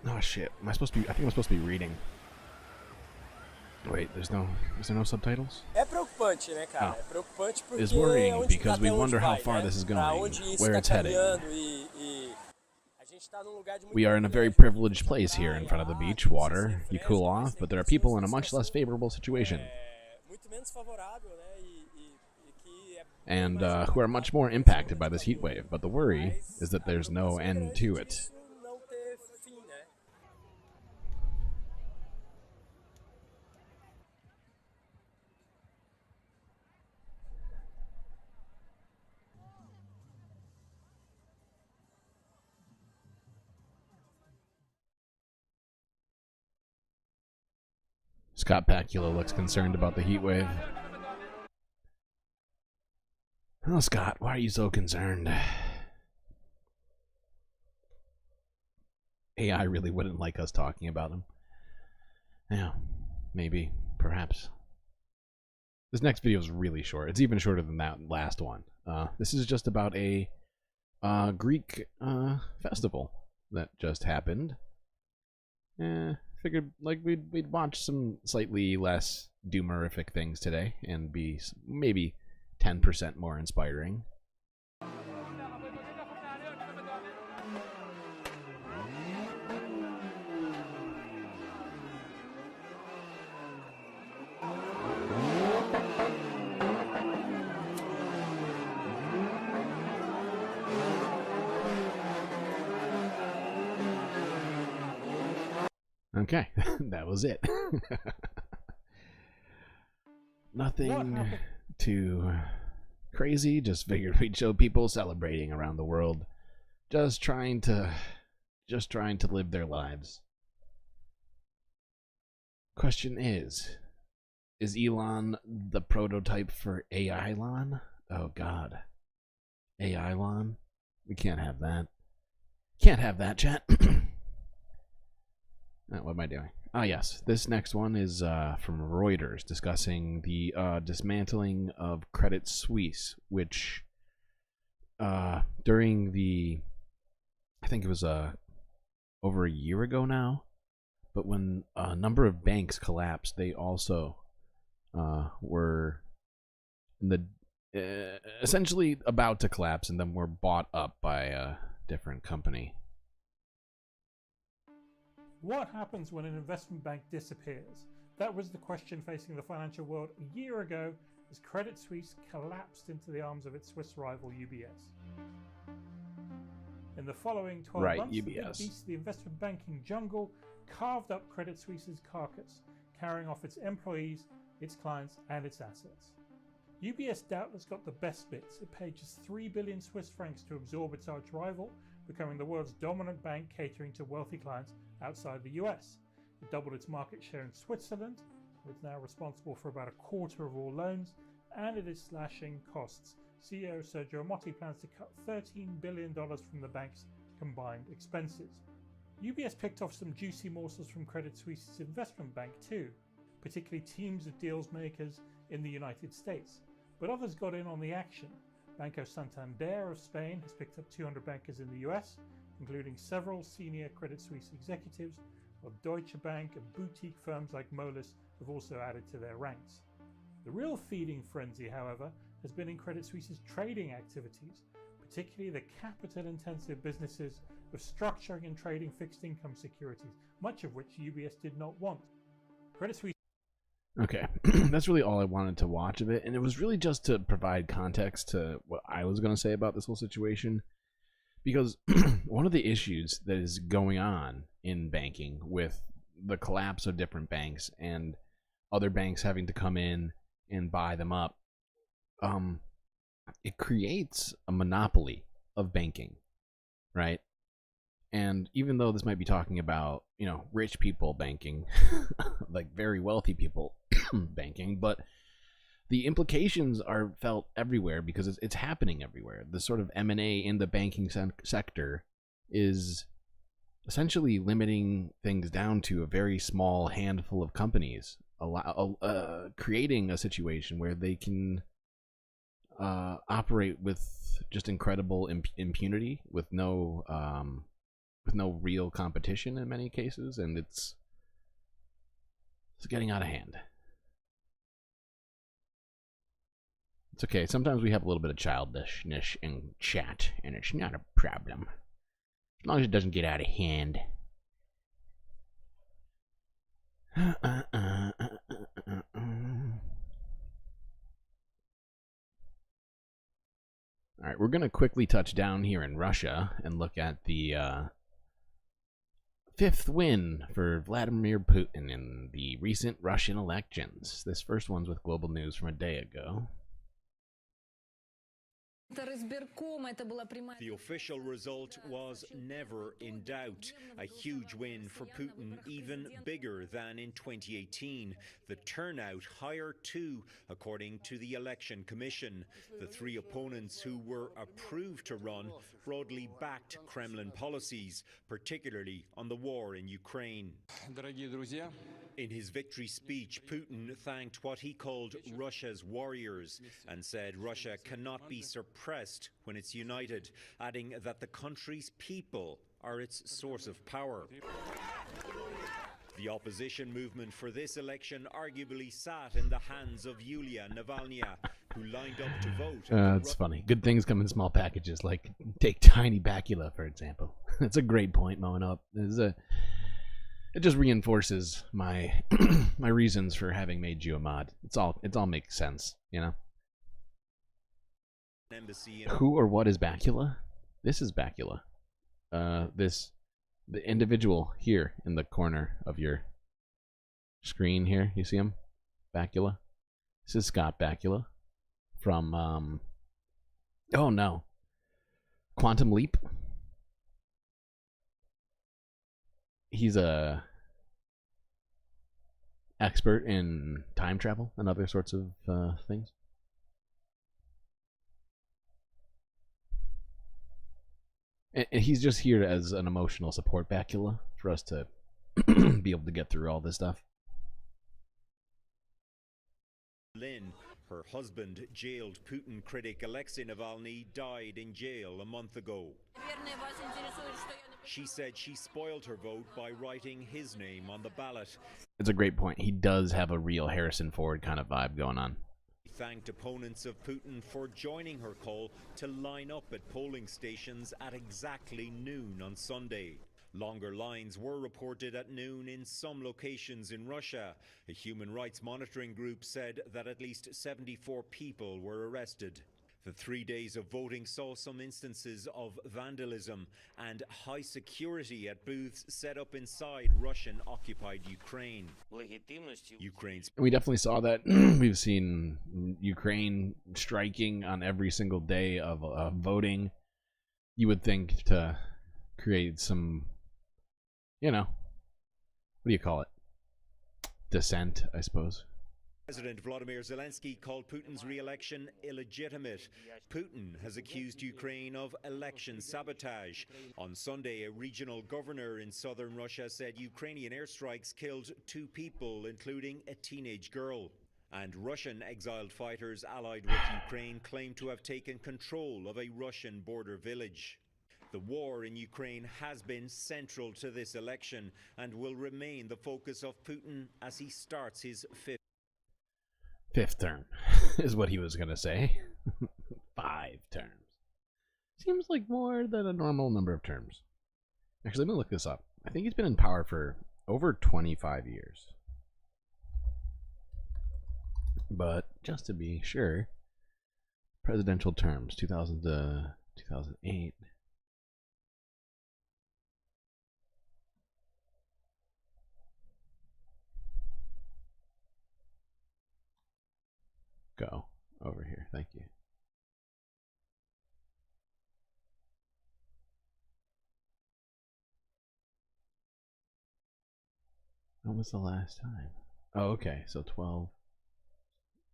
Oh shit! Am I supposed to be? I think I'm supposed to be reading. Wait, is there no subtitles? É preocupante, né, cara? É preocupante porque It's worrying onde because we até wonder onde how vai, far né? this is Pra going, onde isso where tá it's heading. caminhando e a gente tá num lugar de muito We are in a very privilégio. privileged place here in front of the beach, water. You cool off, but there are people in a much less favorable situation, Muito menos favorável, né? E que é and who are much more impacted by this heat wave. But the worry is that there's no end to it. não ter fim, né? Scott Bakula looks concerned about the heat wave. Oh, Scott, why are you so concerned? AI really wouldn't like us talking about him. Yeah, maybe, perhaps. This next video is really short. It's even shorter than that last one. This is just about a Greek festival that just happened. Figured like we'd watch some slightly less doomerific things today and be maybe 10% more inspiring. Okay, that was it. Nothing too crazy, just figured we'd show people celebrating around the world, just trying to live their lives. Question is Elon the prototype for AI-lon? Oh god. AI-lon? We can't have that. Can't have that, chat. What am I doing? Ah, yes. This next one is from Reuters discussing the dismantling of Credit Suisse, which during the, I think it was over a year ago now, but when a number of banks collapsed, they also were in the essentially about to collapse and then were bought up by a different company. What happens when an investment bank disappears? That was the question facing the financial world a year ago as Credit Suisse collapsed into the arms of its Swiss rival UBS. In the following 12 months, UBS. the big beast, the investment banking jungle, carved up Credit Suisse's carcass, carrying off its employees, its clients, and its assets. UBS doubtless got the best bits. It paid just 3 billion Swiss francs to absorb its arch rival, becoming the world's dominant bank catering to wealthy clients outside the US. It doubled its market share in Switzerland, where it's now responsible for about a quarter of all loans, and it is slashing costs. CEO Sergio Motti plans to cut $13 billion from the bank's combined expenses. UBS picked off some juicy morsels from Credit Suisse's investment bank too, particularly teams of deals makers in the United States. But others got in on the action. Banco Santander of Spain has picked up 200 bankers in the US, including several senior Credit Suisse executives, while Deutsche Bank and boutique firms like Moelis have also added to their ranks. The real feeding frenzy, however, has been in Credit Suisse's trading activities, particularly the capital-intensive businesses of structuring and trading fixed income securities, much of which UBS did not want. Credit Suisse. Okay, that's really all I wanted to watch of it, and it was really just to provide context to what I was going to say about this whole situation. Because one of the issues that is going on in banking with the collapse of different banks and other banks having to come in and buy them up, it creates a monopoly of banking, right? And even though this might be talking about, rich people banking, like very wealthy people banking, but the implications are felt everywhere because it's happening everywhere. The sort of M&A in the banking sector is essentially limiting things down to a very small handful of companies, creating a situation where they can operate with just incredible impunity, with no real competition in many cases, and it's getting out of hand. It's okay. Sometimes we have a little bit of childishness in chat, and it's not a problem. As long as it doesn't get out of hand. Alright, we're going to quickly touch down here in Russia and look at the fifth win for Vladimir Putin in the recent Russian elections. This first one's with Global News from a day ago. The official result was never in doubt. A huge win for Putin, even bigger than in 2018. The turnout higher too, according to the Election Commission. The three opponents who were approved to run broadly backed Kremlin policies, particularly on the war in Ukraine. In his victory speech, Putin thanked what he called Russia's warriors and said Russia cannot be suppressed when it's united, adding that the country's people are its source of power. The opposition movement for this election arguably sat in the hands of Yulia Navalny, who lined up to vote. It's funny. Good things come in small packages, like take Tiny Bacula, for example. That's a great point, Moen Up. It just reinforces my my reasons for having made you a mod. It all makes sense, Who or what is Bacula? This is Bacula. The individual here in the corner of your screen here. You see him? Bacula. This is Scott Bacula from oh no. Quantum Leap. He's a expert in time travel and other sorts of things. And he's just here as an emotional support Bacula for us to be able to get through all this stuff. Lynn, her husband, jailed Putin critic Alexei Navalny, died in jail a month ago. She said she spoiled her vote by writing his name on the ballot. It's a great point. He does have a real Harrison Ford kind of vibe going on. She thanked opponents of Putin for joining her call to line up at polling stations at exactly noon on Sunday. Longer lines were reported at noon in some locations in Russia. A human rights monitoring group said that at least 74 people were arrested. The 3 days of voting saw some instances of vandalism and high security at booths set up inside Russian-occupied Ukraine. We definitely saw that. We've seen Ukraine striking on every single day of voting. You would think to create some, what do you call it? Dissent, I suppose. President Vladimir Zelensky called Putin's re-election illegitimate. Putin has accused Ukraine of election sabotage. On Sunday, a regional governor in southern Russia said Ukrainian airstrikes killed 2 people, including a teenage girl. And Russian exiled fighters allied with Ukraine claim to have taken control of a Russian border village. The war in Ukraine has been central to this election and will remain the focus of Putin as he starts his fifth term is what he was going to say. 5 terms. Seems like more than a normal number of terms. Actually, let me look this up. I think he's been in power for over 25 years. But just to be sure, presidential terms, 2000 to 2008. go over here. Thank you. When was the last time? Oh, okay. So 12,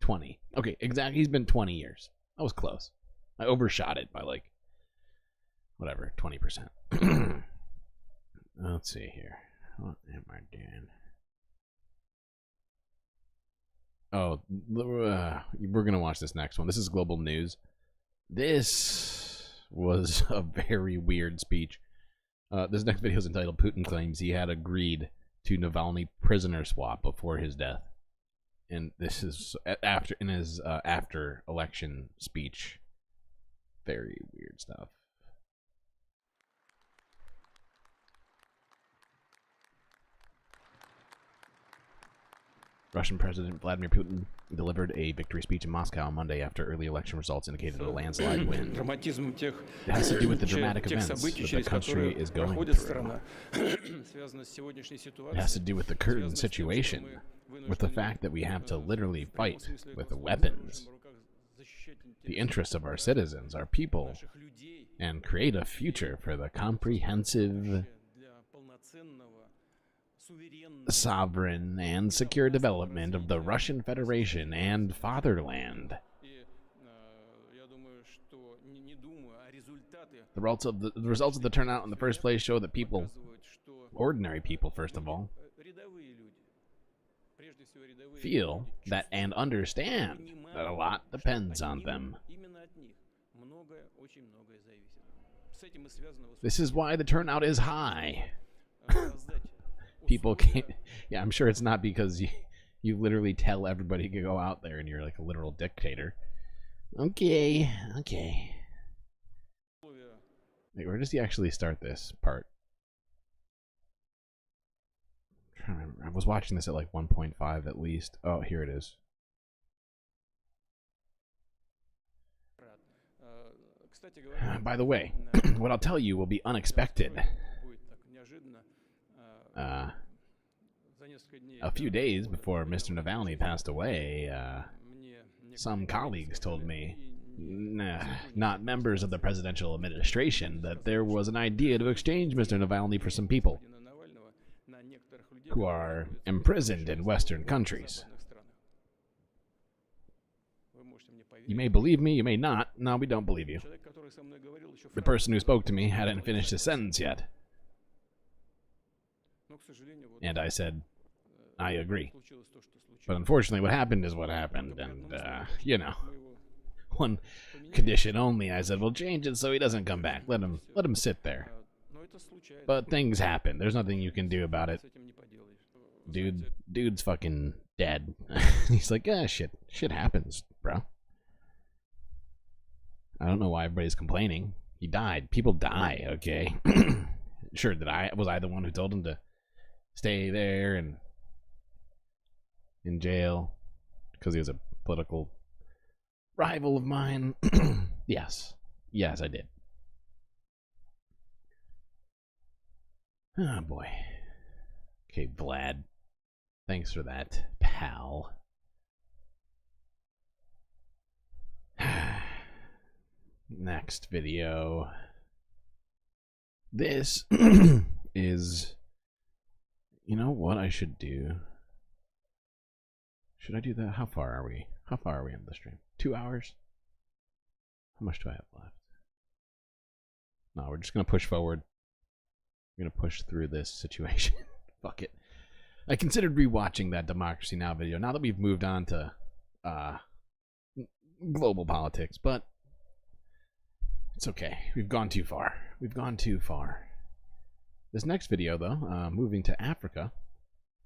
20. Okay, exactly. He's been 20 years. That was close. I overshot it by like, whatever, 20%. Let's see here. What am I doing? Oh, we're going to watch this next one. This is global news. This was a very weird speech. This next video is entitled Putin Claims He Had Agreed to Navalny Prisoner Swap Before His Death. And this is after in his after election speech. Very weird stuff. Russian President Vladimir Putin delivered a victory speech in Moscow on Monday after early election results indicated a landslide win. It has to do with the dramatic events that the country is going through. It has to do with the current situation, with the fact that we have to literally fight with weapons. The interests of our citizens, our people, and create a future for the comprehensive, sovereign, and secure development of the Russian Federation and fatherland. The results of the turnout in the first place show that people, ordinary people first of all, feel that and understand that a lot depends on them. This is why the turnout is high. People can't... Yeah, I'm sure it's not because you literally tell everybody to go out there and you're like a literal dictator. Okay. Wait, where does he actually start this part? I'm trying to remember. I was watching this at like 1.5 at least. Oh, here it is. By the way, what I'll tell you will be unexpected. A few days before Mr. Navalny passed away, some colleagues told me, not members of the presidential administration, that there was an idea to exchange Mr. Navalny for some people who are imprisoned in Western countries. You may believe me, you may not. No, we don't believe you. The person who spoke to me hadn't finished his sentence yet. And I said, I agree. But unfortunately what happened is what happened, and, you know, one condition only. I said, we'll change it so he doesn't come back. Let him sit there. But things happen. There's nothing you can do about it. Dude's fucking dead. He's like, shit happens, bro. I don't know why everybody's complaining. He died. People die, okay? Sure, was I the one who told him to stay there and in jail because he was a political rival of mine? Yes, I did. Oh boy. Okay, Vlad, thanks for that, pal. Next video. This is... You know what I should do? Should I do that? How far are we? How far are we in the stream? 2 hours? How much do I have left? No, we're just going to push forward. We're going to push through this situation. Fuck it. I considered rewatching that Democracy Now! Video now that we've moved on to global politics, but it's okay. We've gone too far. We've gone too far. This next video, though, moving to Africa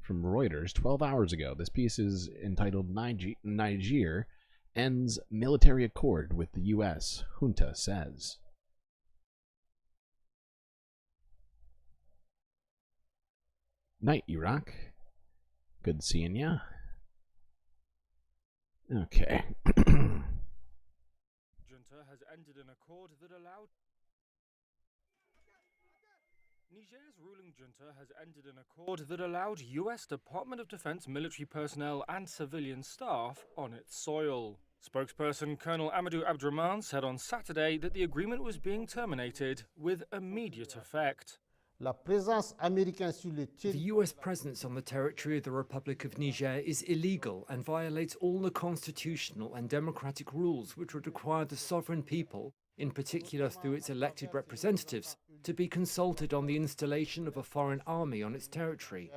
from Reuters 12 hours ago. This piece is entitled Niger Ends Military Accord with the U.S., Junta Says. Night, Iraq. Good seeing ya. Okay. Junta has ended an accord that allowed... Niger's ruling junta has ended an accord that allowed US Department of Defense military personnel and civilian staff on its soil. Spokesperson Colonel Amadou Abdrahman said on Saturday that the agreement was being terminated with immediate effect. The US presence on the territory of the Republic of Niger is illegal and violates all the constitutional and democratic rules which would require the sovereign people, in particular through its elected representatives, to be consulted on the installation of a foreign army on its territory.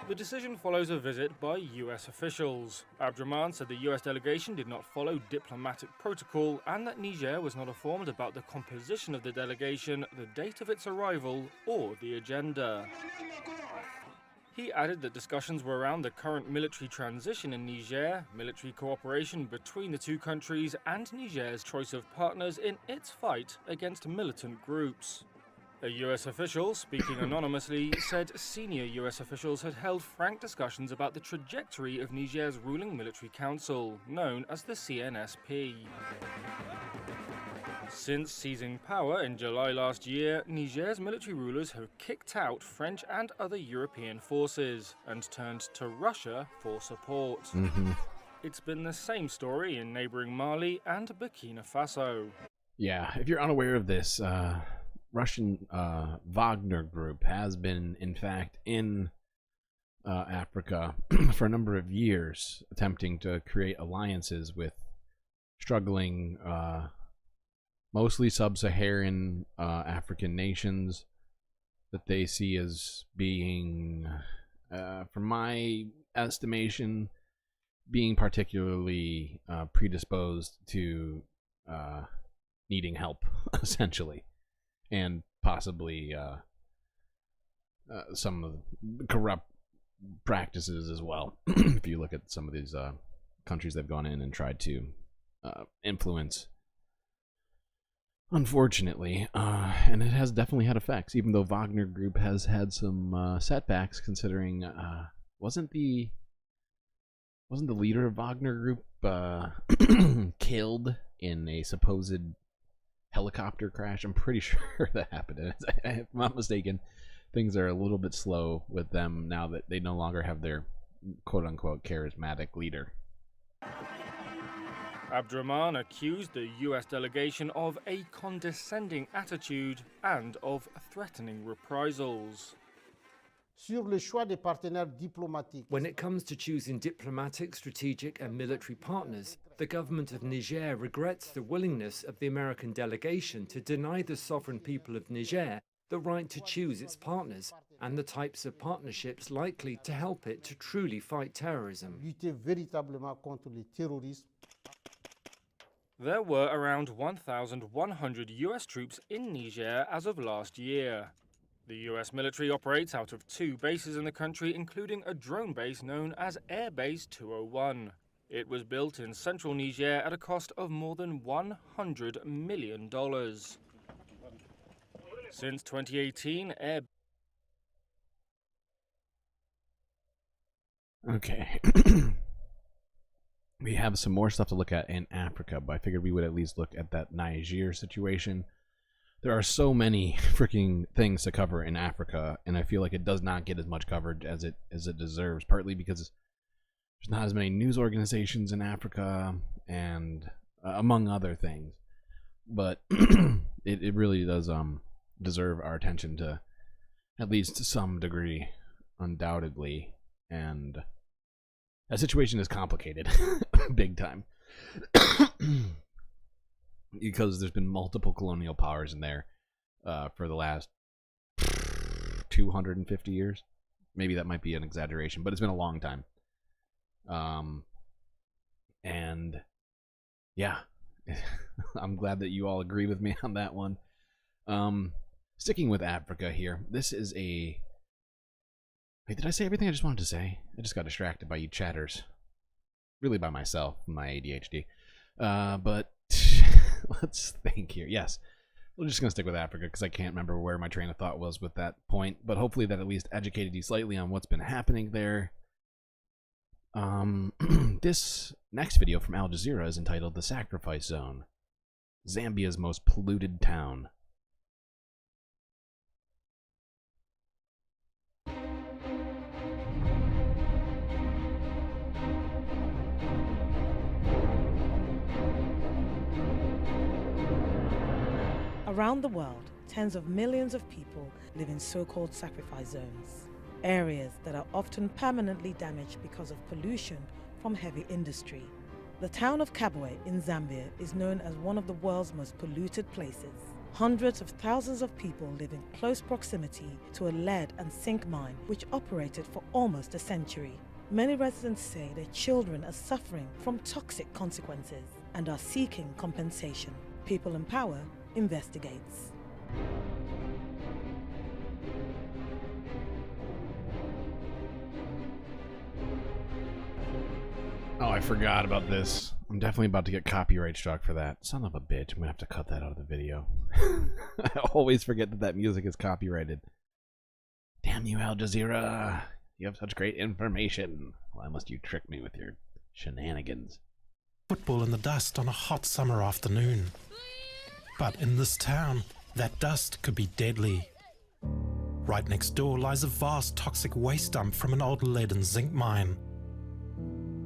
The decision follows a visit by US officials. Abdrahman said the US delegation did not follow diplomatic protocol and that Niger was not informed about the composition of the delegation, the date of its arrival, or the agenda. He added that discussions were around the current military transition in Niger, military cooperation between the two countries, and Niger's choice of partners in its fight against militant groups. A US official, speaking anonymously, said senior US officials had held frank discussions about the trajectory of Niger's ruling military council, known as the CNSP. Since seizing power in July last year, Niger's military rulers have kicked out French and other European forces and turned to Russia for support. It's been the same story in neighboring Mali and Burkina Faso. Yeah, if you're unaware of this, Russian Wagner Group has been, in fact, in Africa for a number of years, attempting to create alliances with struggling mostly sub-Saharan African nations that they see as being, from my estimation, being particularly predisposed to needing help, essentially, and possibly some of the corrupt practices as well. If you look at some of these countries they've gone in and tried to influence, unfortunately, and it has definitely had effects, even though Wagner Group has had some setbacks, considering wasn't the leader of Wagner Group killed in a supposed helicopter crash? I'm pretty sure that happened. If I'm not mistaken, things are a little bit slow with them now that they no longer have their quote-unquote charismatic leader. Abdrahman accused the US delegation of a condescending attitude and of threatening reprisals. When it comes to choosing diplomatic, strategic and military partners, the government of Niger regrets the willingness of the American delegation to deny the sovereign people of Niger the right to choose its partners and the types of partnerships likely to help it to truly fight terrorism. There were around 1,100 US troops in Niger as of last year. The US military operates out of 2 bases in the country, including a drone base known as Air Base 201. It was built in central Niger at a cost of more than $100 million. Since 2018, Okay. We have some more stuff to look at in Africa, but I figured we would at least look at that Niger situation. There are so many freaking things to cover in Africa, and I feel like it does not get as much coverage as it deserves, partly because there's not as many news organizations in Africa, and among other things. But it really does deserve our attention to at least to some degree, undoubtedly, and that situation is complicated, big time, because there's been multiple colonial powers in there for the last 250 years. Maybe that might be an exaggeration, but it's been a long time. And yeah, I'm glad that you all agree with me on that one. Sticking with Africa here, this is a... Wait, did I say everything I just wanted to say? I just got distracted by you chatters. Really by myself, my ADHD. But let's think here. Yes, we're just going to stick with Africa because I can't remember where my train of thought was with that point. But hopefully that at least educated you slightly on what's been happening there. This next video from Al Jazeera is entitled The Sacrifice Zone, Zambia's Most Polluted Town. Around the world, tens of millions of people live in so-called sacrifice zones, areas that are often permanently damaged because of pollution from heavy industry. The town of Kabwe in Zambia is known as one of the world's most polluted places. Hundreds of thousands of people live in close proximity to a lead and zinc mine which operated for almost a century. Many residents say their children are suffering from toxic consequences and are seeking compensation. People in Power investigates. Oh, I forgot about this. I'm definitely about to get copyright struck for that. Son of a bitch. I'm gonna have to cut that out of the video. I always forget that that music is copyrighted. Damn you, Al Jazeera. You have such great information. Why must you trick me with your shenanigans? Football in the dust on a hot summer afternoon. But in this town, that dust could be deadly. Right next door lies a vast toxic waste dump from an old lead and zinc mine.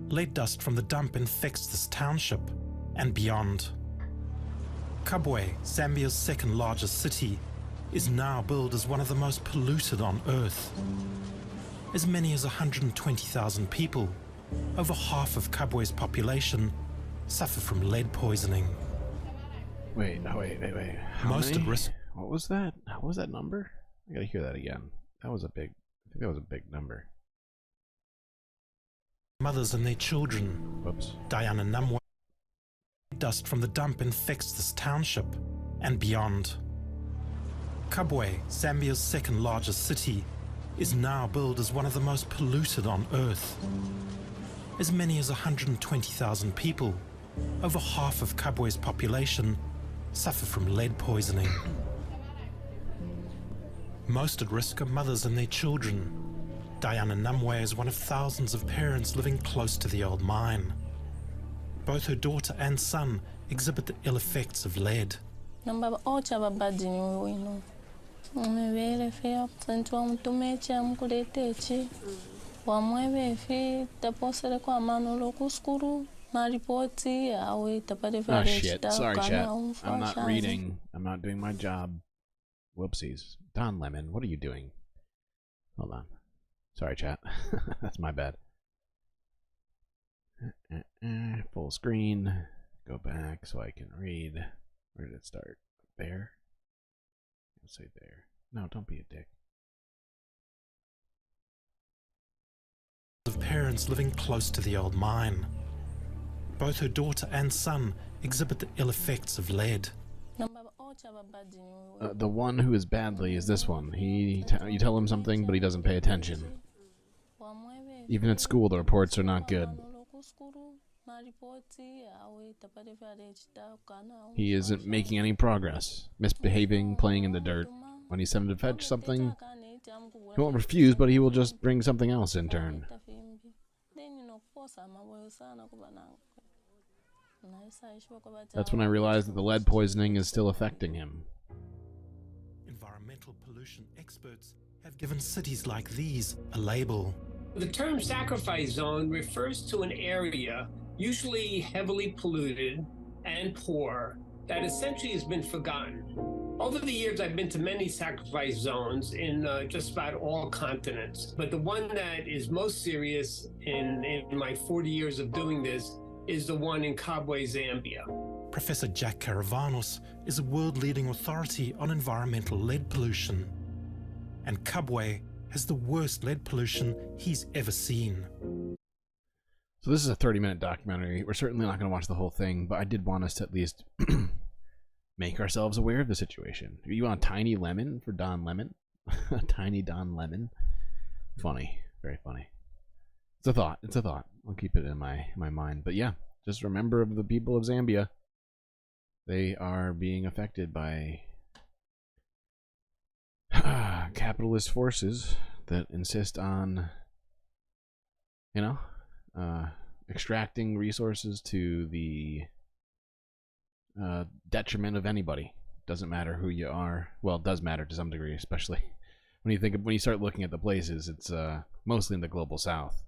Lead dust from the dump infects this township and beyond. Kabwe, Zambia's second largest city, is now billed as one of the most polluted on Earth. As many as 120,000 people, over half of Kabwe's population, suffer from lead poisoning. Wait. How Most many? at risk. What was that? What was that number? I gotta hear that again. That was a big, I think that was a big number. Mothers and their children. Whoops. Diana Namwa. Dust from the dump infects this township and beyond. Kabwe, Zambia's second largest city, is now billed as one of the most polluted on Earth. As many as 120,000 people, over half of Kabwe's population, suffer from lead poisoning. Most at risk are mothers and their children. Diana Namwe is one of thousands of parents living close to the old mine. Both her daughter and son exhibit the ill effects of lead. Oh shit, sorry chat. I'm not reading. I'm not doing my job. Whoopsies. Don Lemon, what are you doing? Hold on. Sorry chat. That's my bad. Full screen. Go back so I can read. Where did it start? There? Let's say there. No, don't be a dick. Of parents living close to the old mine. Both her daughter and son exhibit the ill effects of lead. The one who is badly is this one. You tell him something, but he doesn't pay attention. Even at school, the reports are not good. He isn't making any progress. Misbehaving, playing in the dirt. When he's sent to fetch something, he won't refuse, but he will just bring something else in turn. That's when I realized that the lead poisoning is still affecting him. Environmental pollution experts have given cities like these a label. The term sacrifice zone refers to an area, usually heavily polluted and poor, that essentially has been forgotten. Over the years, I've been to many sacrifice zones in just about all continents, but the one that is most serious in my 40 years of doing this is the one in Kabwe, Zambia. Professor Jack Caravanos is a world-leading authority on environmental lead pollution. And Kabwe has the worst lead pollution he's ever seen. So this is a 30-minute documentary. We're certainly not going to watch the whole thing, but I did want us to at least make ourselves aware of the situation. Are you on Tiny Lemon for Don Lemon? Tiny Don Lemon? Funny. Very funny. It's a thought. It's a thought. I'll keep it in my mind. But yeah, just remember the people of Zambia. They are being affected by capitalist forces that insist on, you know, extracting resources to the detriment of anybody. Doesn't matter who you are. Well, it does matter to some degree, especially when you start looking at the places. It's mostly in the global south.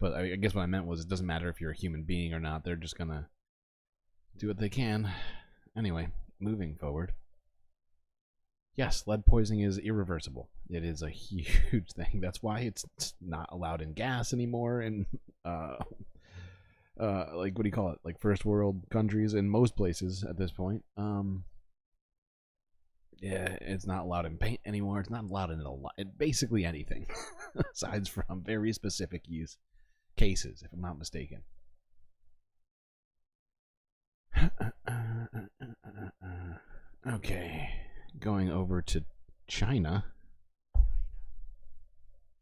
But I guess what I meant was it doesn't matter if you're a human being or not. They're just gonna do what they can. Anyway, moving forward. Yes, lead poisoning is irreversible. It is a huge thing. That's why it's not allowed in gas anymore in like, what do you call it? Like first world countries in most places at this point. Yeah, it's not allowed in paint anymore. It's not allowed in basically anything aside from very specific use cases, if I'm not mistaken. Okay, going over to China.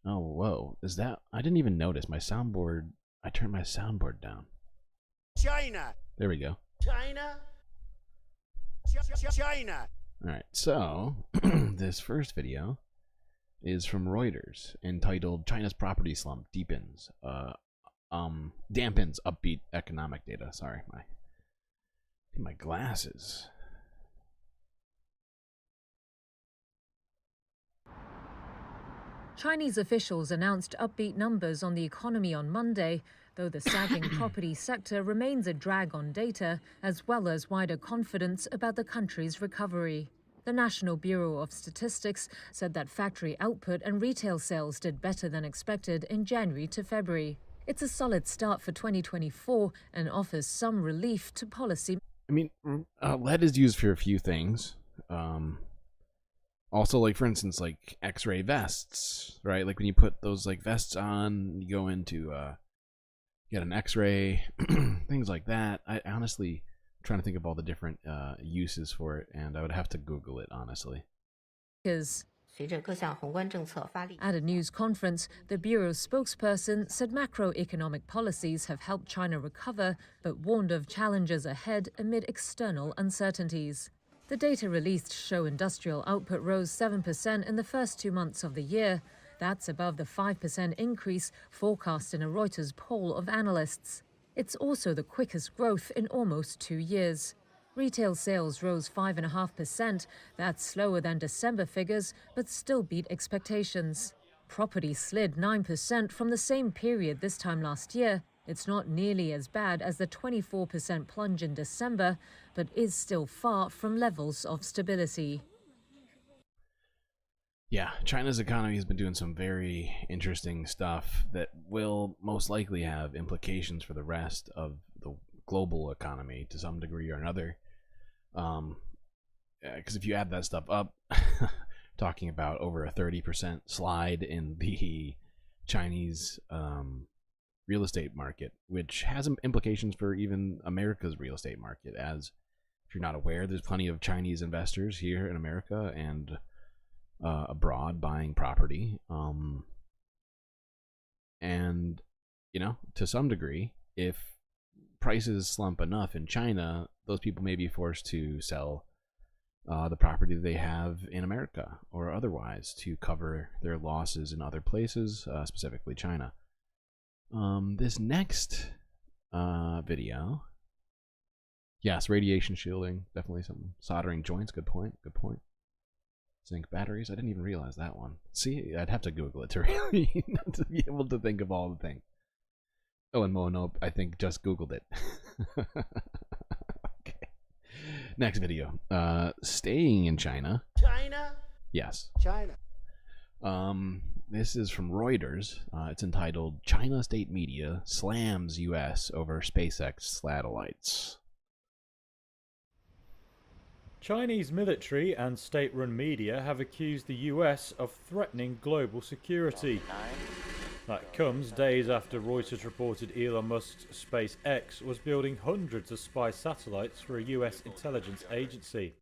Oh, whoa. Is that... I didn't even notice. My soundboard... I turned my soundboard down. China. There we go. China. China. Alright, so... this first video is from Reuters, entitled China's Property Slump Dampens Upbeat Economic Data. Sorry, my glasses. Chinese officials announced upbeat numbers on the economy on Monday, though the sagging property sector remains a drag on data, as well as wider confidence about the country's recovery. The National Bureau of Statistics said that factory output and retail sales did better than expected in January to February. It's a solid start for 2024 and offers some relief to policy. I mean, lead is used for a few things. Also, like, for instance, like X-ray vests, right? Like when you put those like vests on, you go into get an X-ray, things like that. I honestly trying to think of all the different uses for it, and I would have to Google it, honestly. At a news conference, the Bureau's spokesperson said macroeconomic policies have helped China recover, but warned of challenges ahead amid external uncertainties. The data released show industrial output rose 7% in the first 2 months of the year. That's above the 5% increase forecast in a Reuters poll of analysts. It's also the quickest growth in almost 2 years. Retail sales rose 5.5%. That's slower than December figures, but still beat expectations. Property slid 9% from the same period this time last year. It's not nearly as bad as the 24% plunge in December, but is still far from levels of stability. Yeah, China's economy has been doing some very interesting stuff that will most likely have implications for the rest of the global economy to some degree or another. Because if you add that stuff up, talking about over a 30% slide in the Chinese real estate market, which has implications for even America's real estate market. As if you're not aware, there's plenty of Chinese investors here in America and abroad buying property. And, you know, to some degree, if prices slump enough in China, those people may be forced to sell the property they have in America or otherwise to cover their losses in other places, specifically China. This next video, yes, radiation shielding, definitely something. Soldering joints, good point. Zinc batteries, I didn't even realize that one. See, I'd have to Google it to really to be able to think of all the things. Oh, and Mono, I think, just Googled it. Okay. Next video. Staying in China. China? Yes. China. This is from Reuters. It's entitled China State Media Slams U.S. Over SpaceX Satellites. Chinese military and state-run media have accused the US of threatening global security. That comes days after Reuters reported Elon Musk's SpaceX was building hundreds of spy satellites for a US intelligence agency.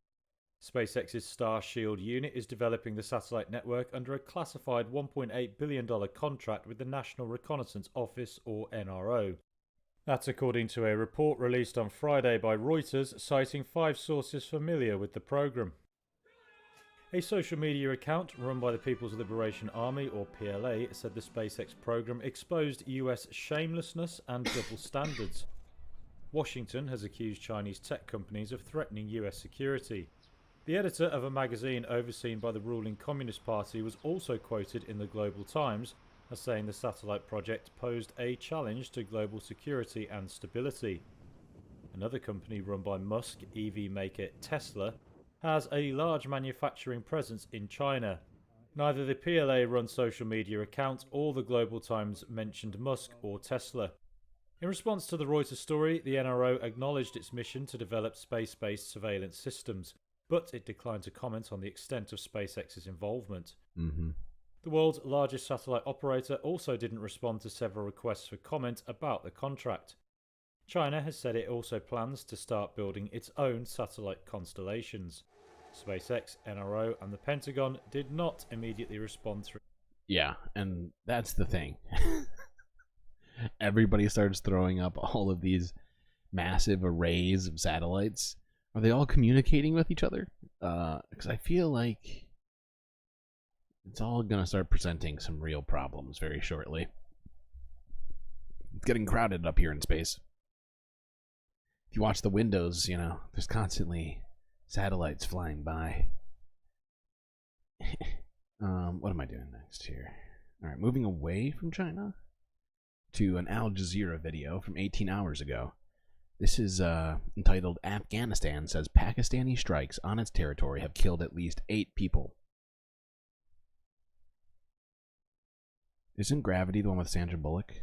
SpaceX's Starshield unit is developing the satellite network under a classified $1.8 billion contract with the National Reconnaissance Office, or NRO. That's according to a report released on Friday by Reuters, citing 5 sources familiar with the program. A social media account run by the People's Liberation Army, or PLA, said the SpaceX program exposed US shamelessness and double standards. Washington has accused Chinese tech companies of threatening US security. The editor of a magazine overseen by the ruling Communist Party was also quoted in the Global Times as saying the satellite project posed a challenge to global security and stability. Another company run by Musk, EV maker Tesla, has a large manufacturing presence in China. Neither the PLA-run social media account or the Global Times mentioned Musk or Tesla. In response to the Reuters story, the NRO acknowledged its mission to develop space-based surveillance systems, but it declined to comment on the extent of SpaceX's involvement. The world's largest satellite operator also didn't respond to several requests for comment about the contract. China has said it also plans to start building its own satellite constellations. SpaceX, NRO, and the Pentagon did not immediately respond to... Yeah, and that's the thing. Everybody starts throwing up all of these massive arrays of satellites. Are they all communicating with each other? Because I feel like it's all going to start presenting some real problems very shortly. It's getting crowded up here in space. If you watch the windows, you know, there's constantly satellites flying by. What am I doing next here? Alright, moving away from China to an Al Jazeera video from 18 hours ago. This is entitled Afghanistan says Pakistani strikes on its territory have killed at least 8 people. Isn't Gravity the one with Sandra Bullock?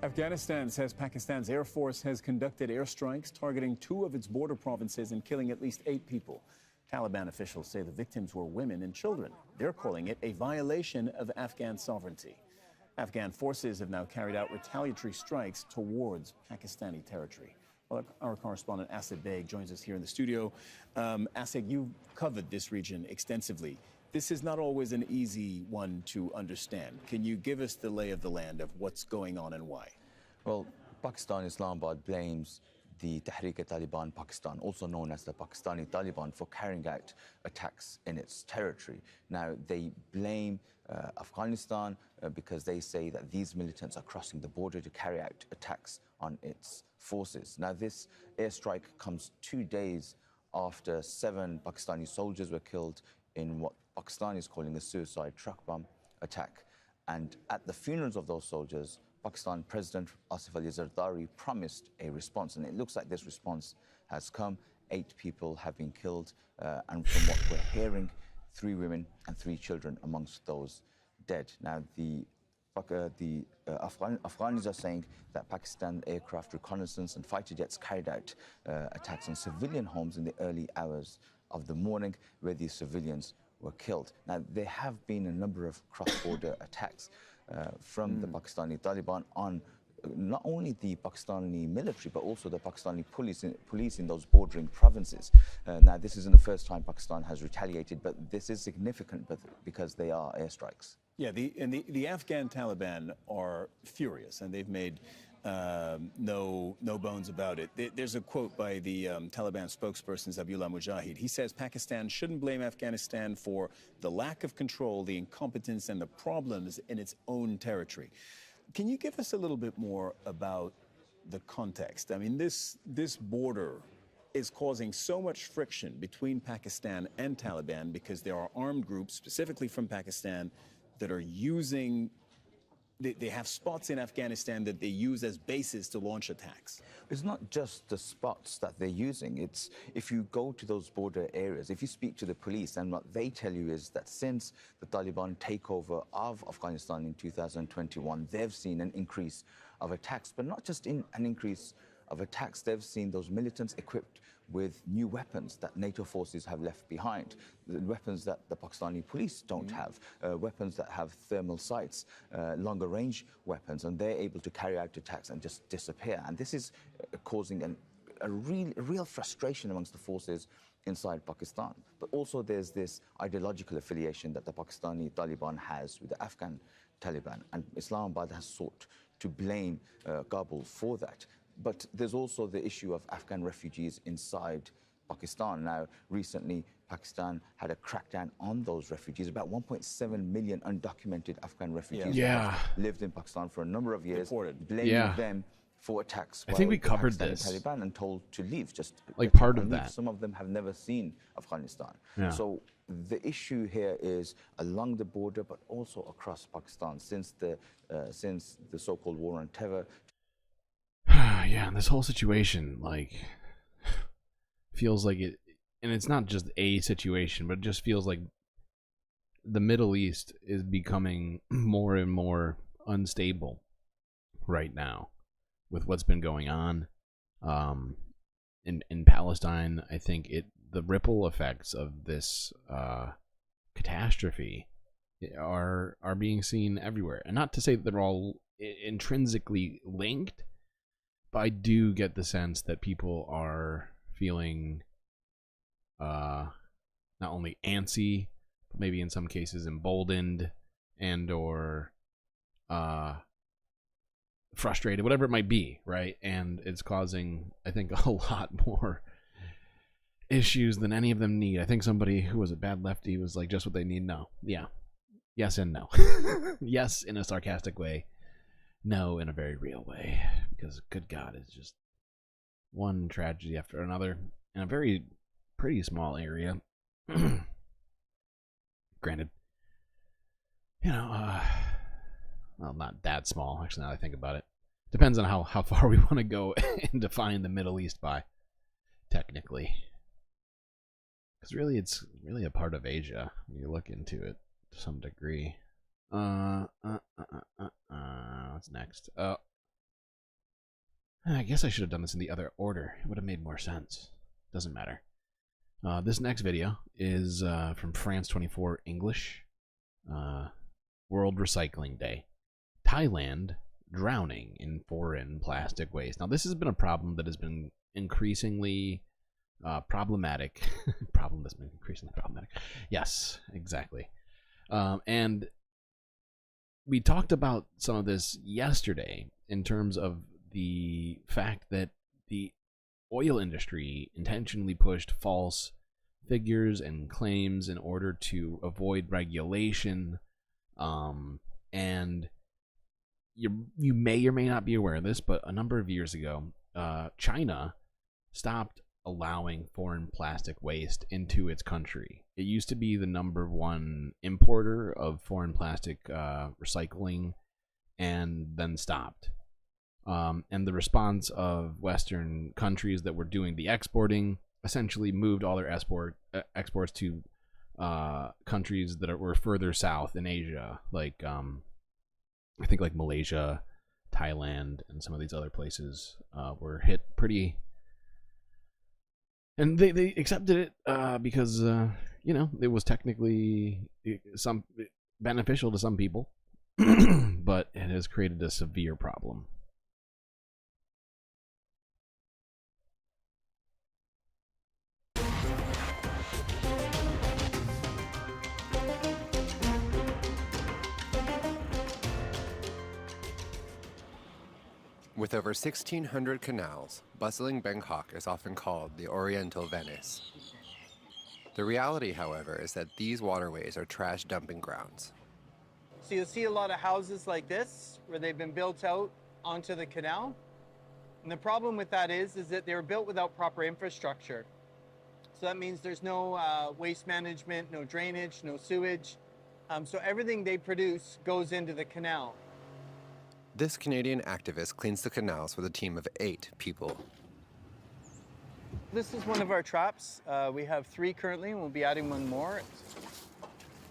Afghanistan says Pakistan's Air Force has conducted airstrikes targeting 2 of its border provinces and killing at least 8 people. Taliban officials say the victims were women and children. They're calling it a violation of Afghan sovereignty. Afghan forces have now carried out retaliatory strikes towards Pakistani territory. Well, our correspondent Asad Beg joins us here in the studio. Asad, you've covered this region extensively. This is not always an easy one to understand. Can you give us the lay of the land of what's going on and why? Well, Pakistan Islamabad blames the Tehrik-e-Taliban Pakistan, also known as the Pakistani Taliban, for carrying out attacks in its territory. Now, they blame Afghanistan because they say that these militants are crossing the border to carry out attacks on its forces. Now, this airstrike comes 2 days after 7 Pakistani soldiers were killed in what Pakistan is calling a suicide truck bomb attack. And at the funerals of those soldiers, Pakistan President Asif Ali Zardari promised a response, and it looks like this response has come. 8 people have been killed, and from what we're hearing, 3 women and 3 children amongst those dead. Now, the Afghans are saying that Pakistan aircraft reconnaissance and fighter jets carried out attacks on civilian homes in the early hours of the morning, where these civilians were killed. Now, there have been a number of cross-border attacks from the Pakistani Taliban on not only the Pakistani military, but also the Pakistani police in those bordering provinces. Now, this isn't the first time Pakistan has retaliated, but this is significant because they are airstrikes. Yeah, the Afghan Taliban are furious, and they've made no bones about it. There's a quote by the Taliban spokesperson, Zabihullah Mujahid. He says Pakistan shouldn't blame Afghanistan for the lack of control, the incompetence, and the problems in its own territory. Can you give us a little bit more about the context? I mean, this border is causing so much friction between Pakistan and Taliban because there are armed groups, specifically from Pakistan, that are using... They have spots in Afghanistan that they use as bases to launch attacks. It's not just the spots that they're using. It's if you go to those border areas, if you speak to the police, and what they tell you is that since the Taliban takeover of Afghanistan in 2021, they've seen an increase of attacks, but not just an increase of attacks. They've seen those militants equipped with new weapons that NATO forces have left behind, the weapons that the Pakistani police don't have, weapons that have thermal sights, longer range weapons, and they're able to carry out attacks and just disappear. And this is causing a real frustration amongst the forces inside Pakistan. But also there's this ideological affiliation that the Pakistani Taliban has with the Afghan Taliban, and Islamabad has sought to blame Kabul for that. But there's also the issue of Afghan refugees inside Pakistan. Now, recently, Pakistan had a crackdown on those refugees. About 1.7 million undocumented Afghan refugees have lived in Pakistan for a number of years, blaming them for attacks. I think we covered this. Taliban and told to leave, just like part of that. Some of them have never seen Afghanistan. Yeah. So the issue here is along the border, but also across Pakistan since the so-called war on terror. Yeah, this whole situation, like, feels like it, and it's not just a situation, but it just feels like the Middle East is becoming more and more unstable right now with what's been going on in Palestine. I think the ripple effects of this catastrophe are being seen everywhere, and not to say that they're all intrinsically linked, but I do get the sense that people are feeling not only antsy, but maybe in some cases emboldened and or frustrated, whatever it might be, right? And it's causing, I think, a lot more issues than any of them need. I think somebody who was a bad lefty was like, just what they need. No. Yeah. Yes and no. Yes in a sarcastic way. No in a very real way. Because, good God, it's just one tragedy after another in a pretty small area. Granted, well, not that small, actually, now that I think about it. Depends on how far we want to go and define the Middle East by, technically. Because really, it's really a part of Asia, when you look into it to some degree. What's next? I guess I should have done this in the other order. It would have made more sense. Doesn't matter. This next video is from France 24 English. World Recycling Day. Thailand drowning in foreign plastic waste. Now, this has been a problem that has been increasingly problematic. Problem that's been increasingly problematic. Yes, exactly. And we talked about some of this yesterday in terms of the fact that the oil industry intentionally pushed false figures and claims in order to avoid regulation. And you may or may not be aware of this, but a number of years ago, China stopped allowing foreign plastic waste into its country. It used to be the #1 importer of foreign plastic recycling, and then stopped. And the response of Western countries that were doing the exporting essentially moved all their exports to countries that were further south in Asia, like I think like Malaysia, Thailand, and some of these other places were hit pretty. And they accepted it because it was technically some beneficial to some people, but it has created a severe problem. With over 1,600 canals, bustling Bangkok is often called the Oriental Venice. The reality, however, is that these waterways are trash dumping grounds. So you'll see a lot of houses like this, where they've been built out onto the canal. And the problem with that is that they were built without proper infrastructure. So that means there's no waste management, no drainage, no sewage. So everything they produce goes into the canal. This Canadian activist cleans the canals with a team of 8 people. This is one of our traps. We have 3 currently, and we'll be adding 1 more.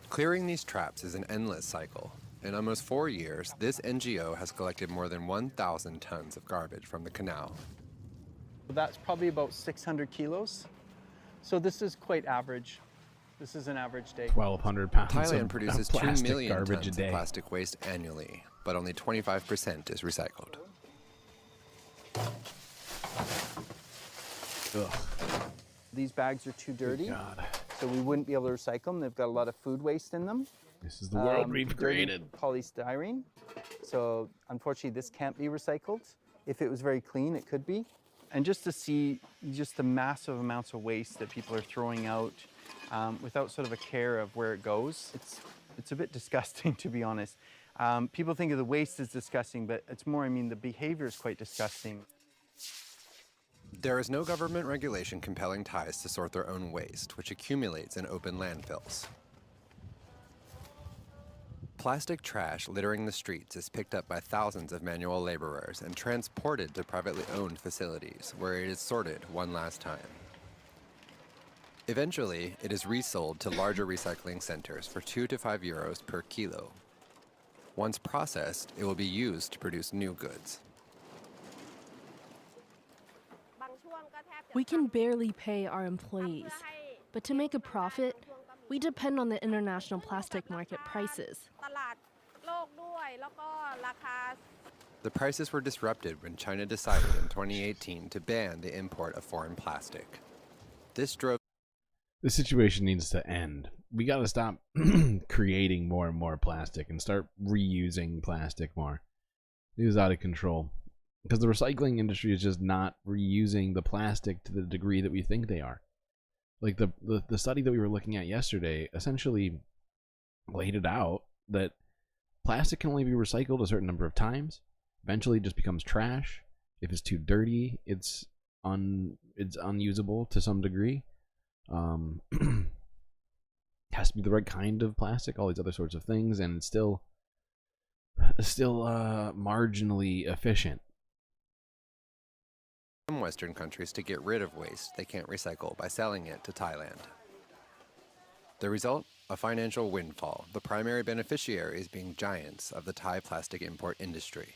Clearing these traps is an endless cycle. In almost 4 years, this NGO has collected more than 1,000 tons of garbage from the canal. That's probably about 600 kilos. So this is quite average. This is an average day. 1,200 pounds Thailand produces 2 million garbage tons a day. of plastic waste annually, but only 25% is recycled. Ugh. These bags are too dirty, God. so we wouldn't be able to recycle them. They've got a lot of food waste in them. This is the world we've created. Polystyrene. So unfortunately, this can't be recycled. If it was very clean, it could be. And just to see just the massive amounts of waste that people are throwing out without sort of a care of where it goes, it's a bit disgusting, to be honest. People think of the waste as disgusting, but it's more, I mean, the behavior is quite disgusting. There is no government regulation compelling Thais to sort their own waste, which accumulates in open landfills. Plastic trash littering the streets is picked up by thousands of manual laborers and transported to privately owned facilities, where it is sorted one last time. Eventually, it is resold to larger recycling centers for 2 to 5 euros per kilo. Once processed, it will be used to produce new goods. We can barely pay our employees, but to make a profit, we depend on the international plastic market prices. The prices were disrupted when China decided in 2018 to ban the import of foreign plastic. This drove... The situation needs to end. We gotta stop creating more and more plastic and start reusing plastic more. It is out of control. Because the recycling industry is just not reusing the plastic to the degree that we think they are. Like the study that we were looking at yesterday essentially laid it out that plastic can only be recycled a certain number of times. Eventually it just becomes trash. If it's too dirty, it's unusable to some degree. Has to be the right kind of plastic, all these other sorts of things, and it's still marginally efficient. Some Western countries to get rid of waste they can't recycle by selling it to Thailand. The result? A financial windfall, the primary beneficiaries being giants of the Thai plastic import industry.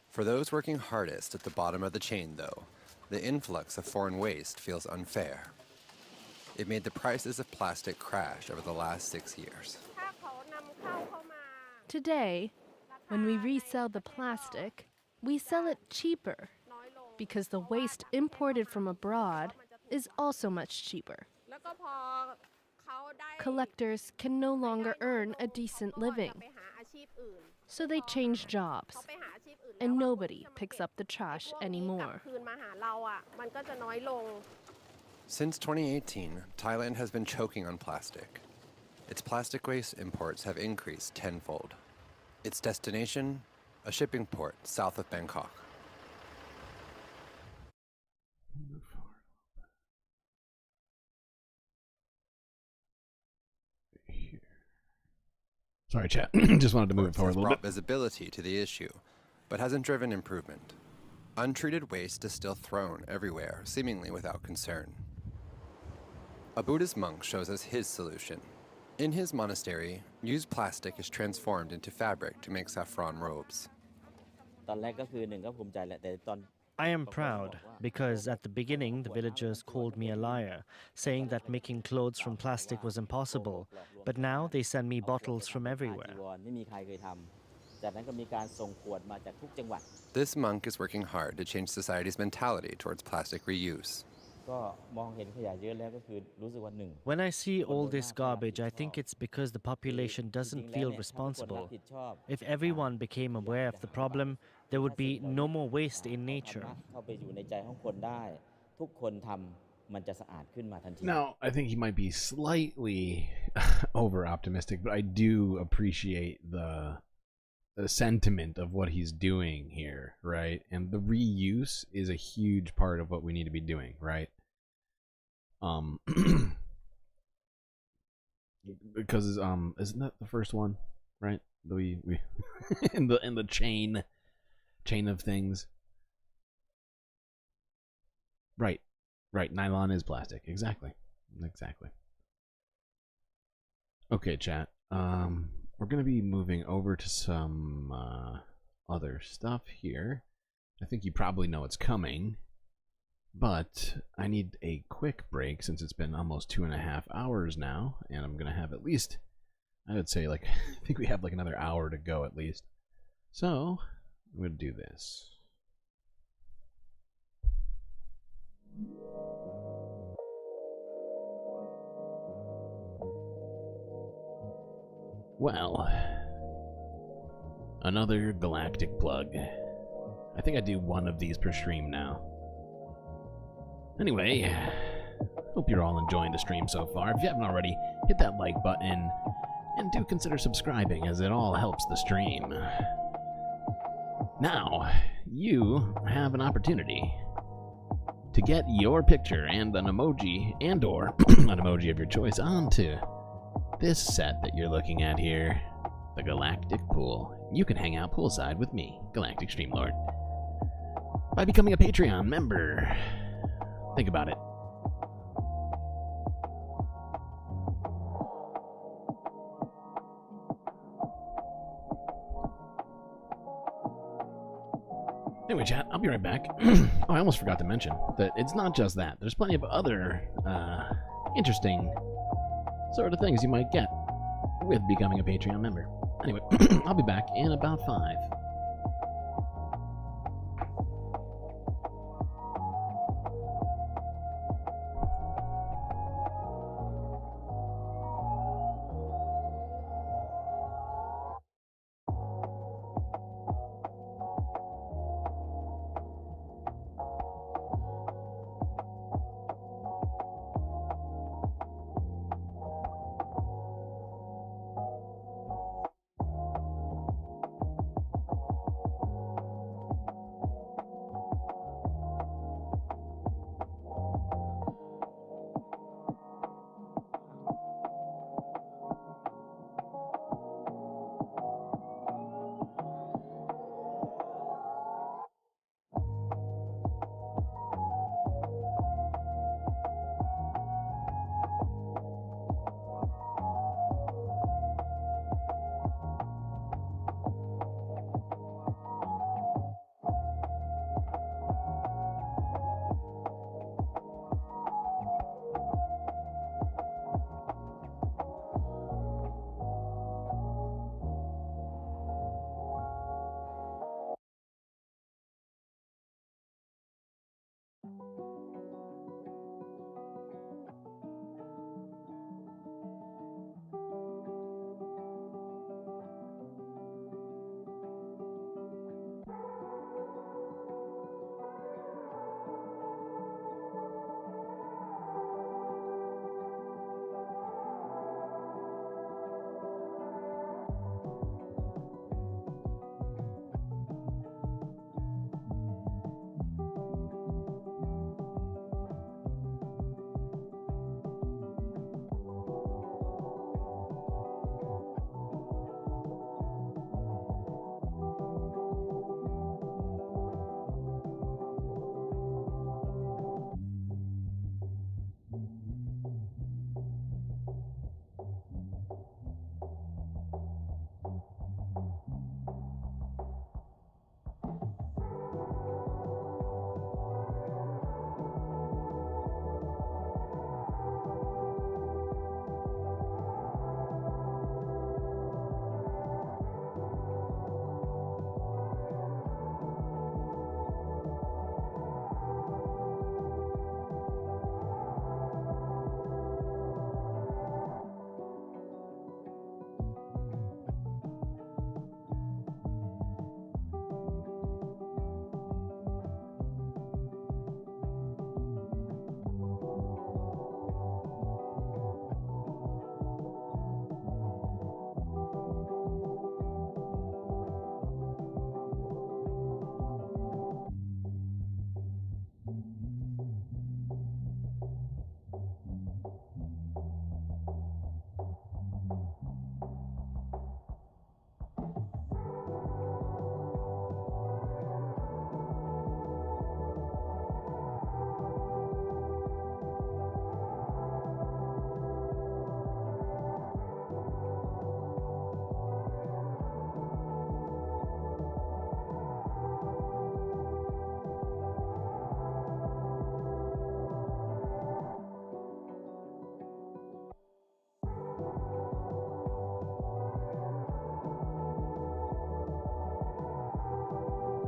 For those working hardest at the bottom of the chain, though, the influx of foreign waste feels unfair. It made the prices of plastic crash over the last 6 years. Today, when we resell the plastic, we sell it cheaper because the waste imported from abroad is also much cheaper. Collectors can no longer earn a decent living, so they change jobs, and nobody picks up the trash anymore. Since 2018, Thailand has been choking on plastic. Its plastic waste imports have increased tenfold. Its destination? A shipping port south of Bangkok. Sorry, chat. Just wanted to move it forward a little bit. Brought visibility to the issue, but hasn't driven improvement. Untreated waste is still thrown everywhere, seemingly without concern. A Buddhist monk shows us his solution. In his monastery, used plastic is transformed into fabric to make saffron robes. I am proud because at the beginning the villagers called me a liar, saying that making clothes from plastic was impossible, but now they send me bottles from everywhere. This monk is working hard to change society's mentality towards plastic reuse. When I see all this garbage, I think it's because the population doesn't feel responsible. If everyone became aware of the problem, there would be no more waste in nature. Now, I think he might be slightly over-optimistic, but I do appreciate the sentiment of what he's doing here, right? And the reuse is a huge part of what we need to be doing, right? Because isn't that the first one, right? We in the chain of things. Right. Nylon is plastic. Exactly. Okay, chat. We're gonna be moving over to some other stuff here. I think you probably know it's coming, but I need a quick break since it's been almost 2.5 hours now, and I'm gonna have at least, I would say, like, I think we have like another hour to go at least. So I'm gonna do this. Well, another Galactic plug. I think I do one of these per stream now. Anyway, hope you're all enjoying the stream so far. If you haven't already, hit that like button and do consider subscribing, as it all helps the stream. Now, you have an opportunity to get your picture and an emoji, and/or an emoji of your choice, onto this set that you're looking at here, the Galactic Pool. You can hang out poolside with me, Galactic Streamlord, by becoming a Patreon member. Think about it. Anyway, chat, I'll be right back. Oh, I almost forgot to mention that it's not just that. There's plenty of other interesting sort of things you might get with becoming a Patreon member. Anyway, I'll be back in about 5.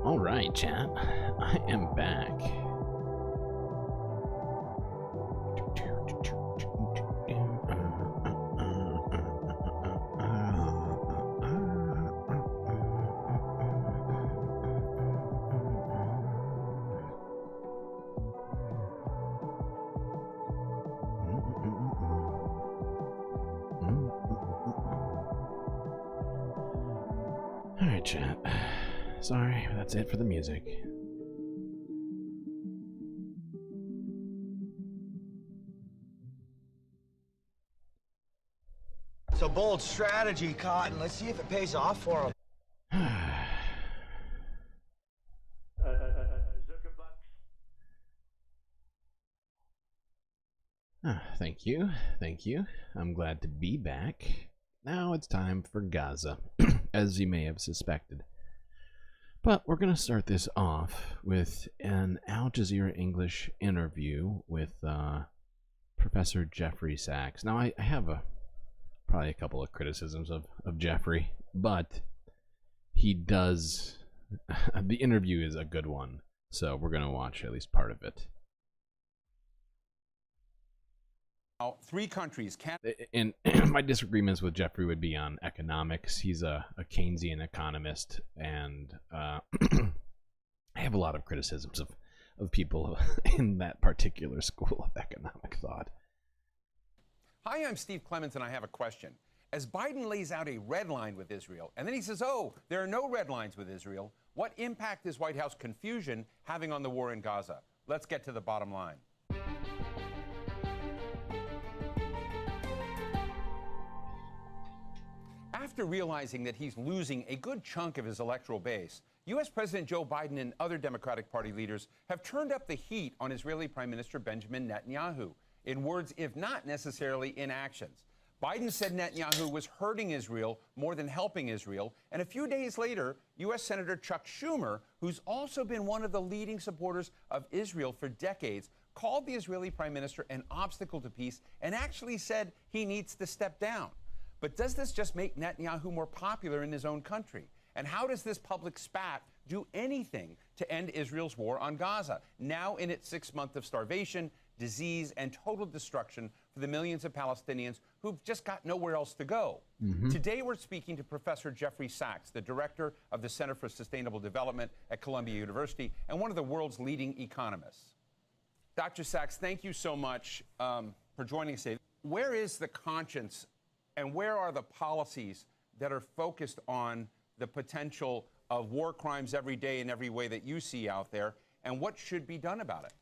Alright, chat. I am back. Alright, chat. Sorry, that's it for the music. It's a bold strategy, Cotton. Let's see if it pays off for him. Thank you. Thank you. I'm glad to be back. Now it's time for Gaza, as you may have suspected. But we're going to start this off with an Al Jazeera English interview with Professor Jeffrey Sachs. Now, I have probably a couple of criticisms of Jeffrey, but he does... the interview is a good one, so we're going to watch at least part of it. Three countries can't... And my disagreements with Jeffrey would be on economics. He's a Keynesian economist, and I have a lot of criticisms of people in that particular school of economic thought. Hi, I'm Steve Clements, and I have a question. As Biden lays out a red line with Israel, and then he says, oh, there are no red lines with Israel, what impact is White House confusion having on the war in Gaza? Let's get to the bottom line. After realizing that he's losing a good chunk of his electoral base, U.S. President Joe Biden and other Democratic Party leaders have turned up the heat on Israeli Prime Minister Benjamin Netanyahu, in words, if not necessarily in actions. Biden said Netanyahu was hurting Israel more than helping Israel, and a few days later, U.S. Senator Chuck Schumer, who's also been one of the leading supporters of Israel for decades, called the Israeli Prime Minister an obstacle to peace and actually said he needs to step down. But does this just make Netanyahu more popular in his own country? And how does this public spat do anything to end Israel's war on Gaza, now in its 6th month of starvation, disease, and total destruction for the millions of Palestinians who've just got nowhere else to go? Today, we're speaking to Professor Jeffrey Sachs, the director of the Center for Sustainable Development at Columbia University and one of the world's leading economists. Dr. Sachs, thank you so much for joining us today. Where is the conscience and where are the policies that are focused on the potential of war crimes every day in every way that you see out there, and what should be done about it?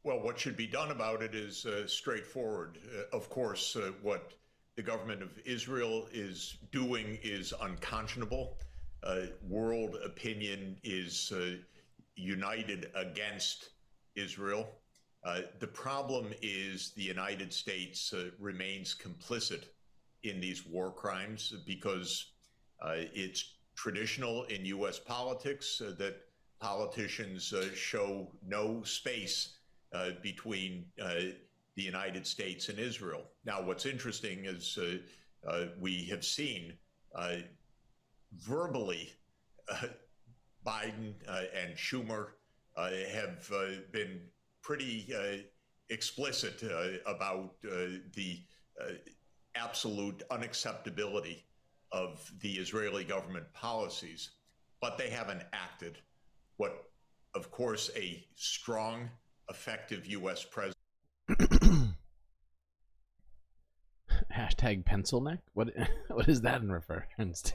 Well, what should be done about it is straightforward. Of course, what the government of Israel is doing is unconscionable. World opinion is united against Israel. The problem is the United States remains complicit in these war crimes because it's traditional in U.S. politics that politicians show no space between the United States and Israel. Now, what's interesting is we have seen verbally Biden and Schumer have been pretty explicit about the absolute unacceptability of the Israeli government policies, but they haven't acted. What, of course, a strong, effective U.S. president. Hashtag pencil neck? What is that in reference to?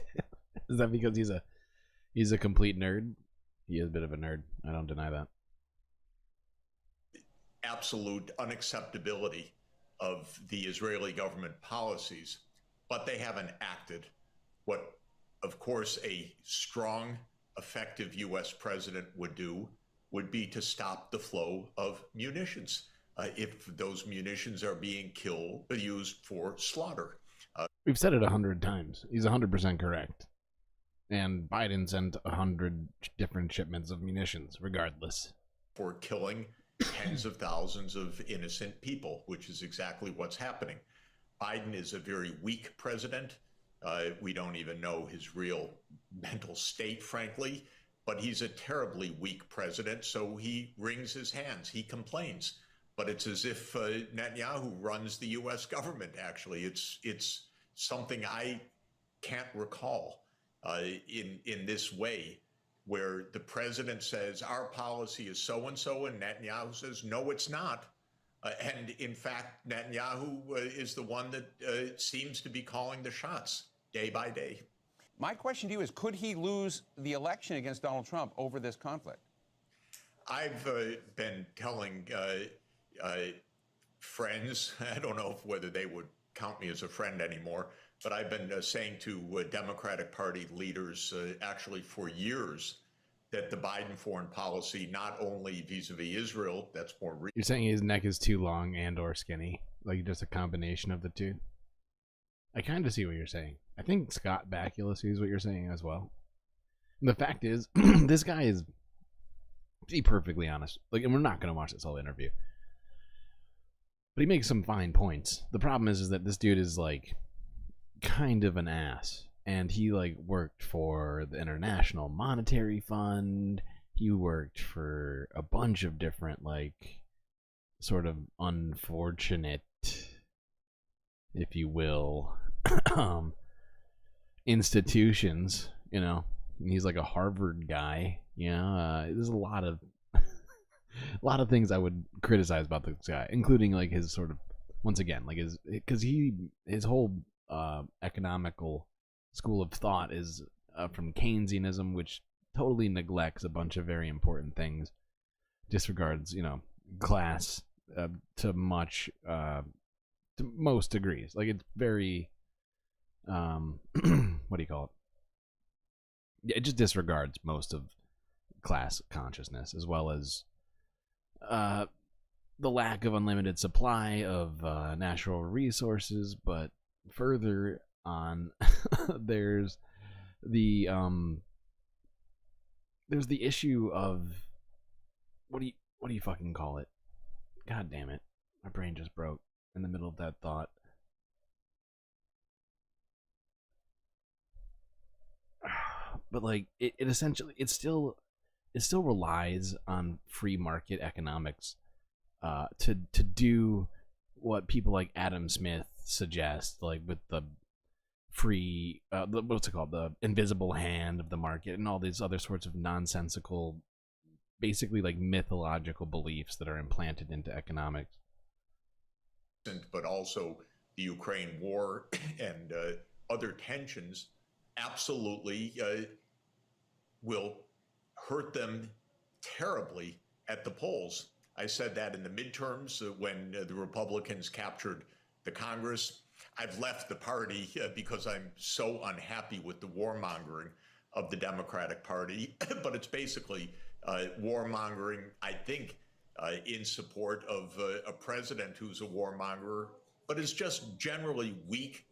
Is that because he's a complete nerd? He is a bit of a nerd. I don't deny that. Absolute unacceptability of the Israeli government policies, but they haven't acted. What, of course, a strong, effective U.S. president would do would be to stop the flow of munitions if those munitions are being used for slaughter. We've said it 100 times. He's 100% correct. And Biden sent 100 different shipments of munitions, regardless. For killing tens of thousands of innocent people, which is exactly what's happening. Biden is a very weak president. We don't even know his real mental state, frankly, but he's a terribly weak president, so he wrings his hands. He complains. But it's as if Netanyahu runs the U.S. government, actually. It's something I can't recall in this way, where the president says, our policy is so-and-so, and Netanyahu says, no, it's not. And in fact, Netanyahu is the one that seems to be calling the shots day by day. My question to you is, could he lose the election against Donald Trump over this conflict? I've been telling friends, I don't know whether they would count me as a friend anymore, but I've been saying to Democratic Party leaders actually for years that the Biden foreign policy, not only vis-a-vis Israel, that's more... You're saying his neck is too long and or skinny? Like just a combination of the two? I kind of see what you're saying. I think Scott Bakula sees what you're saying as well. The fact is, this guy is, to be perfectly honest, like, and we're not going to watch this whole interview, but he makes some fine points. The problem is that this dude is, like, kind of an ass. And he, like, worked for the International Monetary Fund. He worked for a bunch of different, like, sort of unfortunate, if you will, institutions, you know. And he's like a Harvard guy, you know. There's a lot of things I would criticize about this guy, including, like, his sort of, once again, like, his whole economical school of thought is from Keynesianism, which totally neglects a bunch of very important things, disregards, you know, class to most degrees. Like, it's very what do you call it? Yeah, it just disregards most of class consciousness, as well as the lack of unlimited supply of natural resources. But further on, there's the issue of what do you fucking call it? God damn it, my brain just broke in the middle of that thought. But, like, it essentially, it still relies on free market economics to do what people like Adam Smith suggest, like, with the free what's it called, the invisible hand of the market, and all these other sorts of nonsensical, basically, like, mythological beliefs that are implanted into economics. But also the Ukraine war and other tensions absolutely will hurt them terribly at the polls. I said that in the midterms when the Republicans captured the Congress. I've left the party because I'm so unhappy with the warmongering of the Democratic Party, but it's basically warmongering, I think, in support of a president who's a warmonger, but is just generally weak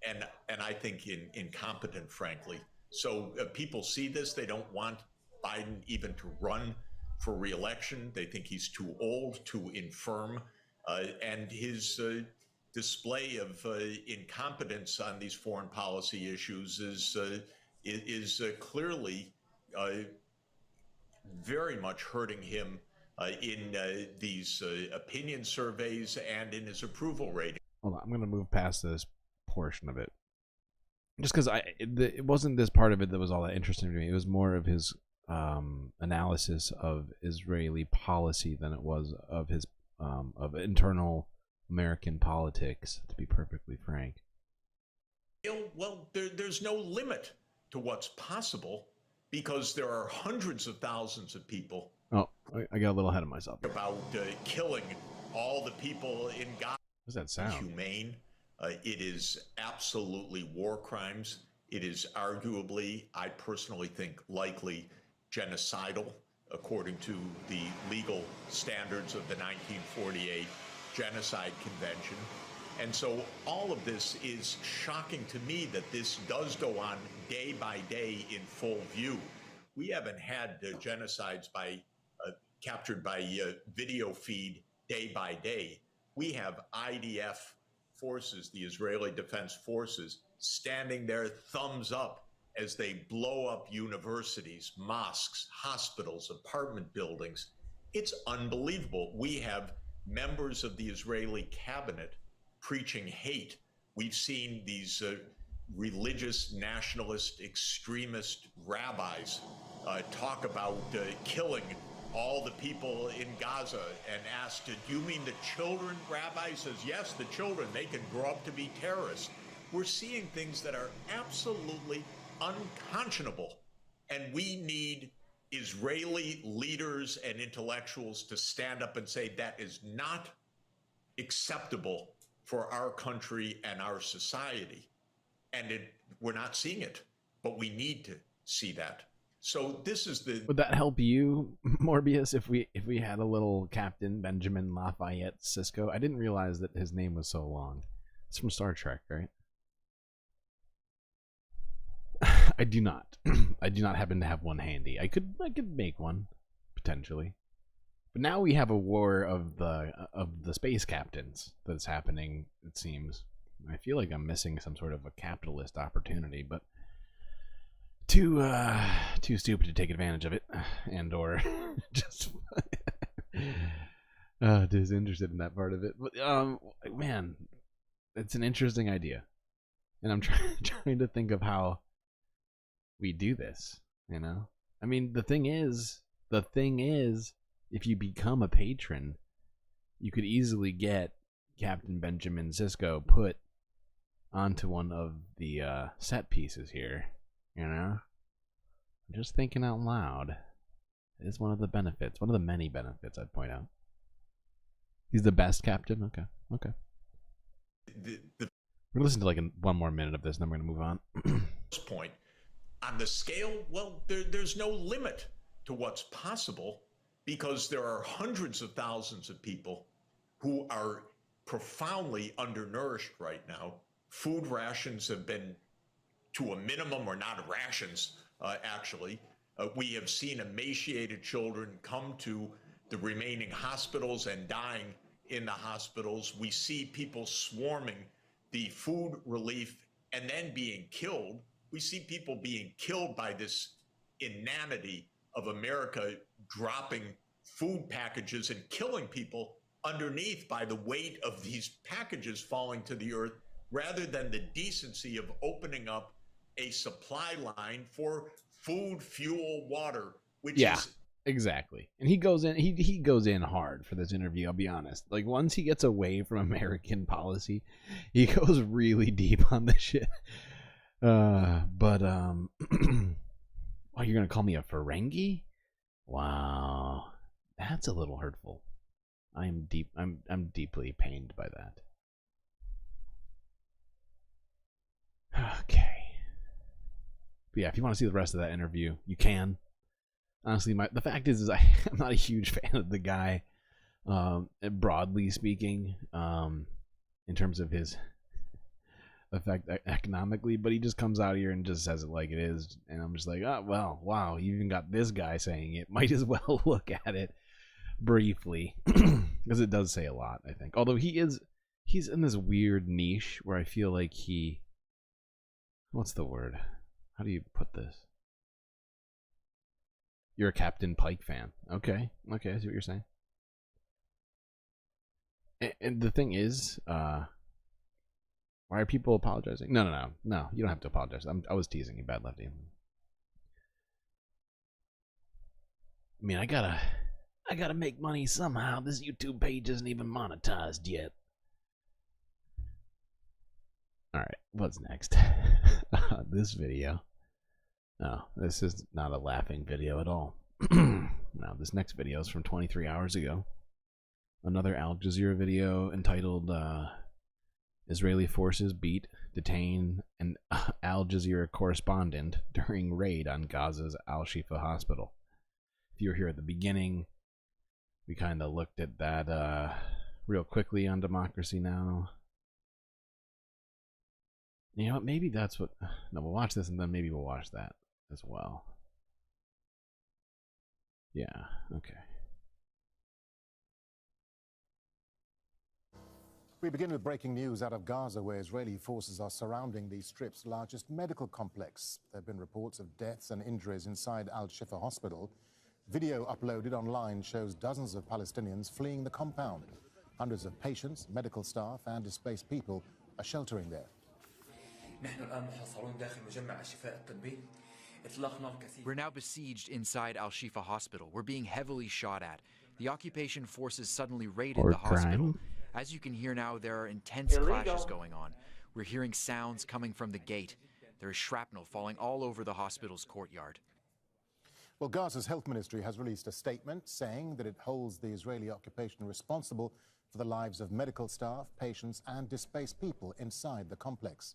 and I think incompetent, frankly. So people see this. They don't want Biden even to run for re-election. They think he's too old, too infirm, and his display of incompetence on these foreign policy issues is clearly very much hurting him in these opinion surveys and in his approval rating. Hold on, I'm going to move past this portion of it, just because it wasn't this part of it that was all that interesting to me. It was more of his analysis of Israeli policy than it was of his of internal American politics, to be perfectly frank. Well, there's no limit to what's possible because there are hundreds of thousands of people. Oh, I got a little ahead of myself. About killing all the people in Gaza. What does that sound? Humane. It is absolutely war crimes. It is arguably, I personally think, likely genocidal, according to the legal standards of the 1948 Genocide Convention. And so all of this is shocking to me that this does go on day by day in full view. We haven't had genocides captured by video feed day by day. We have IDF forces, the Israeli Defense Forces, standing there thumbs up as they blow up universities, mosques, hospitals, apartment buildings. It's unbelievable. We have members of the Israeli cabinet preaching hate. We've seen these religious, nationalist, extremist rabbis talk about killing all the people in Gaza and asked, do you mean the children? Rabbi says, yes, the children, they can grow up to be terrorists. We're seeing things that are absolutely unconscionable. And we need Israeli leaders and intellectuals to stand up and say that is not acceptable for our country and our society. And we're not seeing it, but we need to see that. So this is the... Would that help you, Morbius, if we had a little Captain Benjamin Lafayette Sisko? I didn't realize that his name was so long. It's from Star Trek, right? I do not. I do not happen to have one handy. I could make one potentially. But now we have a war of the space captains that's happening, it seems. I feel like I'm missing some sort of a capitalist opportunity, but too stupid to take advantage of it, and or just disinterested in that part of it. But man, it's an interesting idea, and I'm trying to think of how we do this. You know, I mean, the thing is, if you become a patron, you could easily get Captain Benjamin Sisko put onto one of the set pieces here. You know, I'm just thinking out loud. It is one of the benefits, one of the many benefits I'd point out. He's the best captain. Okay. We're gonna listen to like one more minute of this, and then we're gonna move on. Point on the scale, well, there's no limit to what's possible, because there are hundreds of thousands of people who are profoundly undernourished right now. Food rations have been to a minimum, or not rations, actually. We have seen emaciated children come to the remaining hospitals and dying in the hospitals. We see people swarming the food relief and then being killed. We see people being killed by this inanity of America dropping food packages and killing people underneath by the weight of these packages falling to the earth, rather than the decency of opening up a supply line for food, fuel, water, which is exactly. And he goes in hard for this interview, I'll be honest. Like, once he gets away from American policy, he goes really deep on this shit. Oh, you're gonna call me a Ferengi? Wow, that's a little hurtful. I'm deeply pained by that. Okay. But yeah, if you want to see the rest of that interview, you can. Honestly, the fact is I'm not a huge fan of the guy, broadly speaking, in terms of his effect economically, but he just comes out here and just says it like it is, and I'm just like, oh, well, wow, you even got this guy saying it. Might as well look at it briefly, because it does say a lot, I think. Although he's in this weird niche where I feel like what's the word? How do you put this? You're a Captain Pike fan. Okay, I see what you're saying. And the thing is, why are people apologizing? No, you don't have to apologize. I was teasing you, Bad Lefty. I mean, I gotta make money somehow. This YouTube page isn't even monetized yet. Alright, what's next? This video. No, this is not a laughing video at all. No, this next video is from 23 hours ago. Another Al Jazeera video entitled Israeli forces detain an Al Jazeera correspondent during raid on Gaza's Al-Shifa hospital. If you were here at the beginning, we kind of looked at that real quickly on Democracy Now! You know what, maybe that's what... No, we'll watch this and then maybe we'll watch that as well. Yeah, okay. We begin with breaking news out of Gaza, where Israeli forces are surrounding the Strip's largest medical complex. There have been reports of deaths and injuries inside Al-Shifa hospital. Video uploaded online shows dozens of Palestinians fleeing the compound. Hundreds of patients, medical staff and displaced people are sheltering there. We're now besieged inside Al-Shifa hospital. We're being heavily shot at. The occupation forces suddenly raided the hospital. As you can hear now, there are intense clashes going on. We're hearing sounds coming from the gate. There is shrapnel falling all over the hospital's courtyard. Well, Gaza's health ministry has released a statement saying that it holds the Israeli occupation responsible for the lives of medical staff, patients and displaced people inside the complex.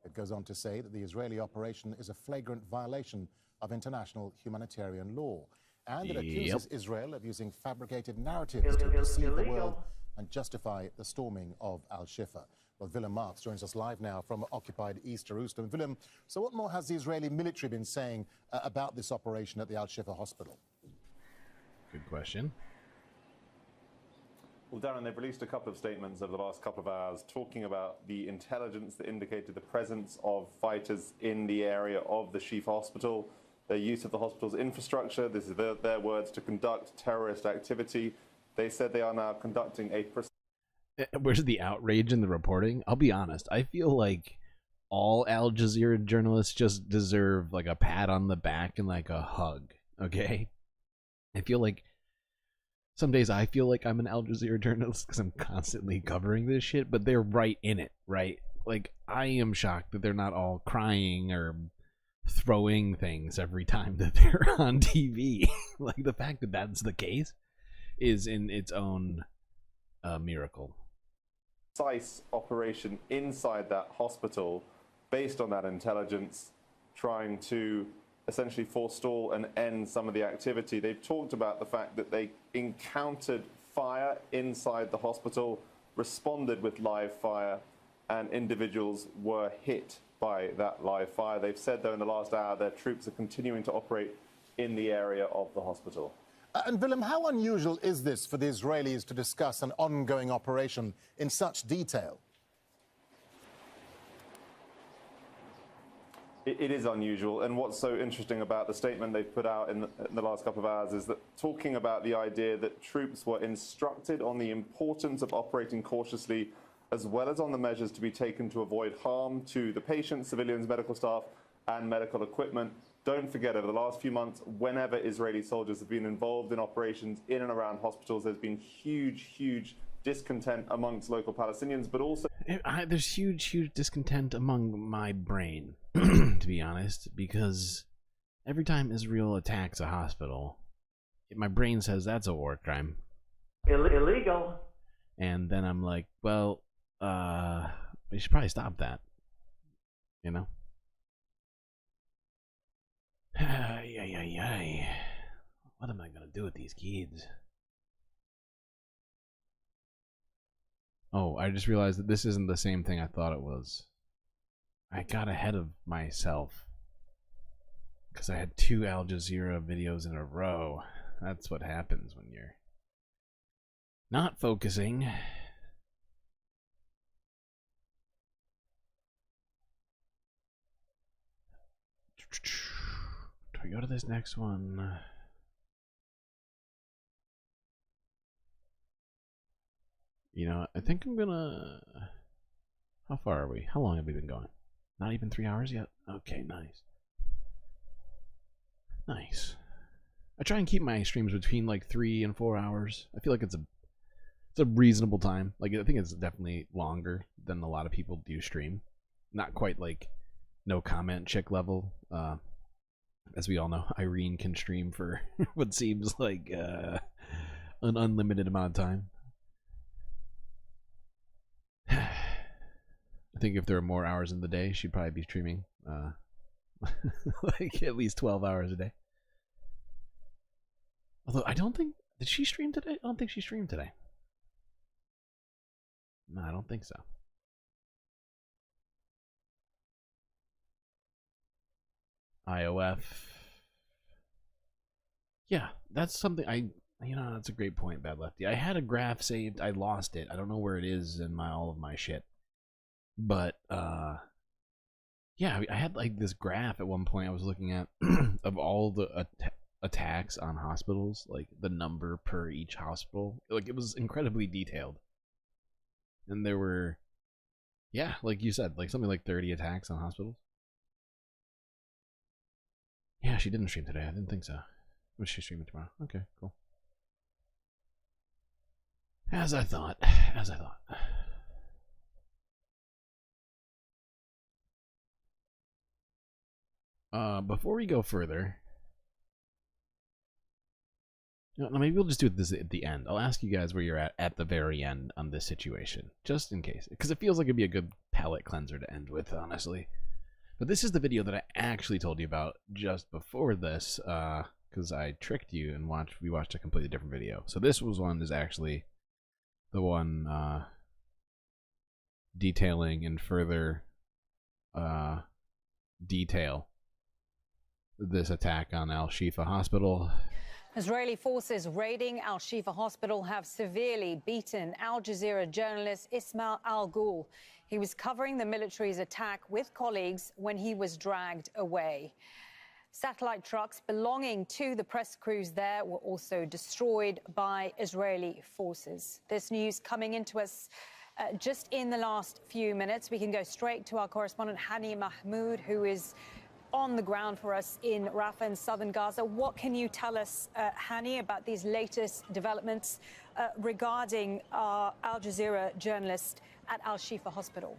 It goes on to say that the Israeli operation is a flagrant violation of international humanitarian law, and it accuses Israel of using fabricated narratives to deceive the world and justify the storming of Al-Shifa. Well, Willem Marx joins us live now from occupied East Jerusalem. Willem, so what more has the Israeli military been saying about this operation at the Al-Shifa hospital? Good question. Well, Darren, they've released a couple of statements over the last couple of hours talking about the intelligence that indicated the presence of fighters in the area of the Shifa hospital, their use of the hospital's infrastructure. This is their words, to conduct terrorist activity. They said they are now conducting a... Where's the outrage in the reporting? I'll be honest. I feel like all Al Jazeera journalists just deserve like a pat on the back and like a hug, okay? I feel like some days I feel like I'm an Al Jazeera journalist because I'm constantly covering this shit, but they're right in it, right? Like, I am shocked that they're not all crying or throwing things every time that they're on TV. Like, the fact that that's the case is in its own miracle. Precise operation inside that hospital based on that intelligence, trying to essentially forestall and end some of the activity. They've talked about the fact that they encountered fire inside the hospital, responded with live fire, and individuals were hit by that live fire. They've said, though, in the last hour, their troops are continuing to operate in the area of the hospital. And Willem, how unusual is this for the Israelis to discuss an ongoing operation in such detail? It is unusual, and what's so interesting about the statement they've put out in the last couple of hours is that talking about the idea that troops were instructed on the importance of operating cautiously, as well as on the measures to be taken to avoid harm to the patients, civilians, medical staff, and medical equipment. Don't forget, over the last few months, whenever Israeli soldiers have been involved in operations in and around hospitals, there's been huge discontent amongst local Palestinians, but also... There's huge discontent among my brain, to be honest, because every time Israel attacks a hospital, my brain says that's a war crime. Illegal. And then I'm like, well, we should probably stop that, you know? What am I gonna do with these kids? Oh, I just realized that this isn't the same thing I thought it was. I got ahead of myself because I had 2 Al Jazeera videos in a row. That's what happens when you're not focusing. Do we go to this next one? You know, I think I'm gonna... How far are we? How long have we been going? Not even 3 hours yet? Okay, nice. Nice. I try and keep my streams between like 3 and 4 hours. I feel like it's a reasonable time. Like, I think it's definitely longer than a lot of people do stream. Not quite like no comment chick level. As we all know, Irene can stream for what seems like an unlimited amount of time. I think if there were more hours in the day, she'd probably be streaming like at least 12 hours a day. Although I don't think... Did she stream today? I don't think she streamed today. No, I don't think so. IOF. Yeah, that's something you know, that's a great point, Bad Lefty. I had a graph saved. I lost it. I don't know where it is in all of my shit. But, yeah, I had like this graph at one point I was looking at of all the attacks on hospitals, like the number per each hospital. Like, it was incredibly detailed. And there were, yeah, like you said, like something like 30 attacks on hospitals. Yeah, she didn't stream today. I didn't think so. Was she streaming tomorrow? Okay, cool. As I thought. As I thought. Before we go further, maybe we'll just do this at the end. I'll ask you guys where you're at the very end on this situation, just in case, because it feels like it'd be a good palate cleanser to end with, honestly. But this is the video that I actually told you about just before this, because I tricked you and we watched a completely different video. So this one is actually the one detailing in further detail this attack on Al-Shifa Hospital. Israeli forces raiding Al-Shifa Hospital have severely beaten Al Jazeera journalist Ismail Al-Ghul. He was covering the military's attack with colleagues when he was dragged away. Satellite trucks belonging to the press crews there were also destroyed by Israeli forces. This news coming into us just in the last few minutes. We can go straight to our correspondent Hani Mahmoud, who is on the ground for us in Rafah in southern Gaza. What can you tell us, Hani, about these latest developments regarding our Al Jazeera journalist at Al-Shifa Hospital?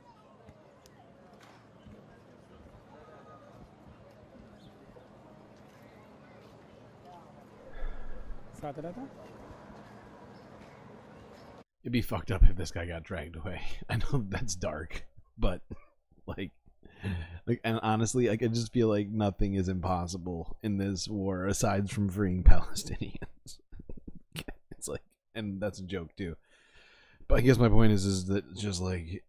It'd be fucked up if this guy got dragged away. I know that's dark, but like, and honestly, I just feel like nothing is impossible in this war aside from freeing Palestinians. It's like, and that's a joke too. But I guess my point is that just like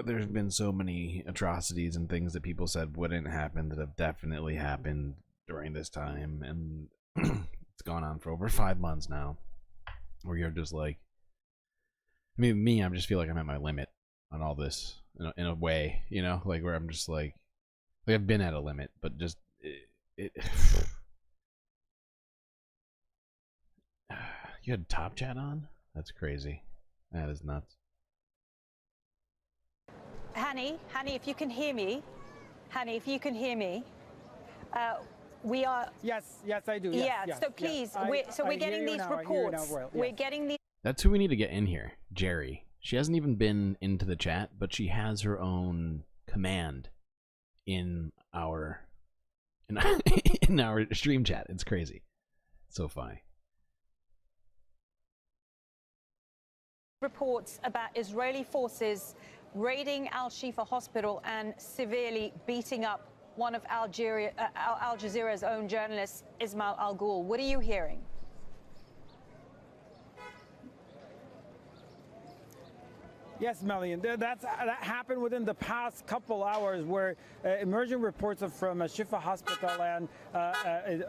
there's been so many atrocities and things that people said wouldn't happen that have definitely happened during this time, and it's gone on for over 5 months now. Where you're just like, I mean, me, I just feel like I'm at my limit on all this in a way, you know, like where I'm just like I've been at a limit, but just it You had Top Chat on? That's crazy. That is nuts. Hani, if you can hear me, we are. Yes, I do. Yeah. Yes, so please, yes. we're getting these reports. We're getting these. That's who we need to get in here, Jerry. She hasn't even been into the chat, but she has her own command in our in our stream chat. It's crazy. It's so funny. Reports about Israeli forces raiding Al-Shifa Hospital and severely beating up one of Al Jazeera's own journalists, Ismail Al-Ghul. What are you hearing? Yes, Melian, that happened within the past couple hours, where emerging reports from Shifa Hospital and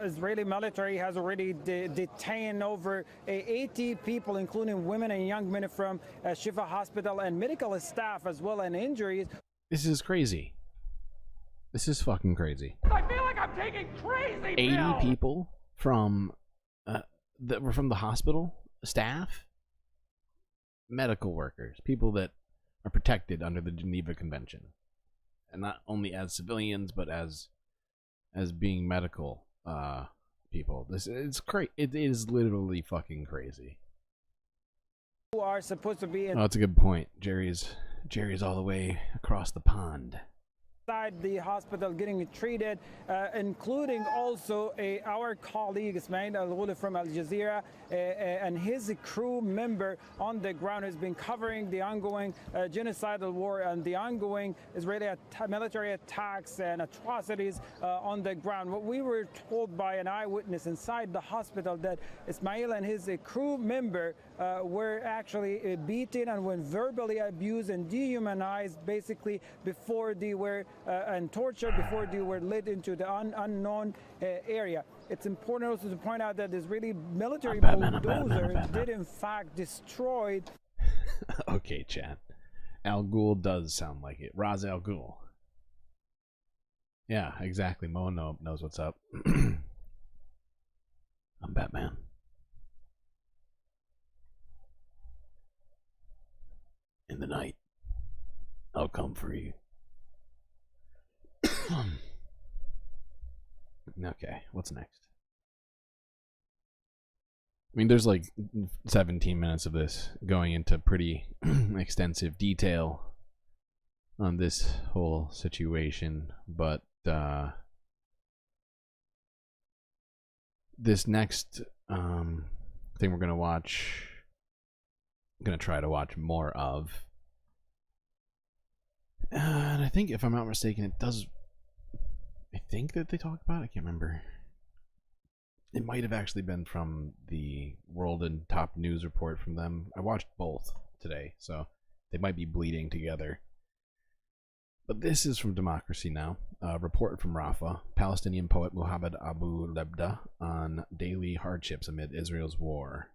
Israeli military has already detained over 80 people, including women and young men from Shifa Hospital and medical staff as well, and injuries. This is crazy. This is fucking crazy. I feel like I'm taking crazy 80 pills. people from that were from the hospital staff, medical workers, people that are protected under the Geneva Convention, and not only as civilians but as being medical people. It's crazy. It is literally fucking crazy. Who are supposed to be Oh, that's a good point. Jerry's all the way across the pond. Inside the hospital getting treated, including also our colleague Ismail Al-Ghul from Al Jazeera and his crew member on the ground has been covering the ongoing genocidal war and the ongoing Israeli military attacks and atrocities on the ground. What we were told by an eyewitness inside the hospital, that Ismail and his crew member were actually beaten and were verbally abused and dehumanized, basically, before they were and tortured before they were led into the unknown area. It's important also to point out that the Israeli military bulldozer did in fact destroy. Okay, chat. Al Ghul does sound like it. Raz Al Ghul. Yeah, exactly. Mo knows what's up. I'm Batman. In the night, I'll come for you. Okay, what's next? I mean, there's like 17 minutes of this going into pretty extensive detail on this whole situation, but this next thing we're gonna watch, I'm gonna try to watch more of, and I think, if I'm not mistaken, it does. I think that they talk about it. I can't remember. It might have actually been from the World and Top News report from them. I watched both today, so they might be bleeding together. But this is from Democracy Now! A report from Rafah, Palestinian poet Muhammad Abu Lebda on daily hardships amid Israel's war.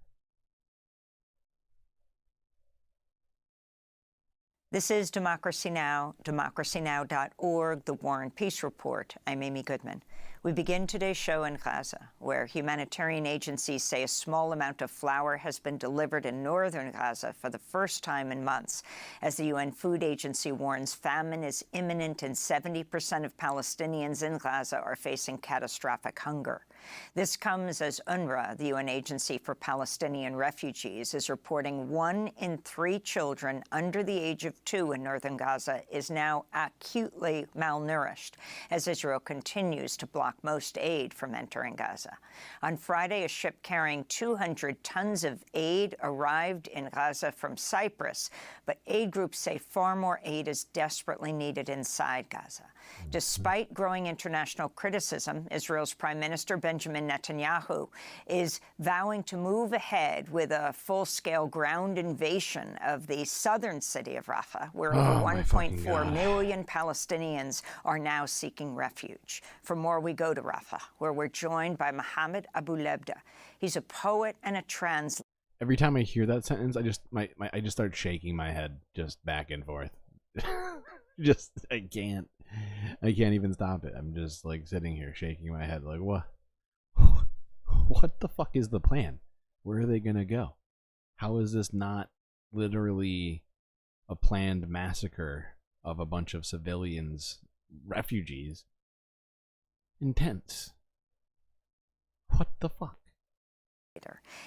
This is Democracy Now!, democracynow.org, the War and Peace Report. I'm Amy Goodman. We begin today's show in Gaza, where humanitarian agencies say a small amount of flour has been delivered in northern Gaza for the first time in months. As the UN Food Agency warns, famine is imminent and 70% of Palestinians in Gaza are facing catastrophic hunger. This comes as UNRWA, the UN Agency for Palestinian Refugees, is reporting 1 in 3 children under the age of 2 in northern Gaza is now acutely malnourished, as Israel continues to block most aid from entering Gaza. On Friday, a ship carrying 200 tons of aid arrived in Gaza from Cyprus, but aid groups say far more aid is desperately needed inside Gaza. Despite growing international criticism, Israel's Prime Minister Benjamin Netanyahu is vowing to move ahead with a full-scale ground invasion of the southern city of Rafah, where over 1.4 million Palestinians are now seeking refuge. For more, we go to Rafah, where we're joined by Mohammed Abu Lebda. He's a poet and a translator. Every time I hear that sentence, I just start shaking my head just back and forth. I can't even stop it. I'm just like sitting here shaking my head like, what the fuck is the plan? Where are they gonna go? How is this not literally a planned massacre of a bunch of civilians, refugees, in tents? What the fuck?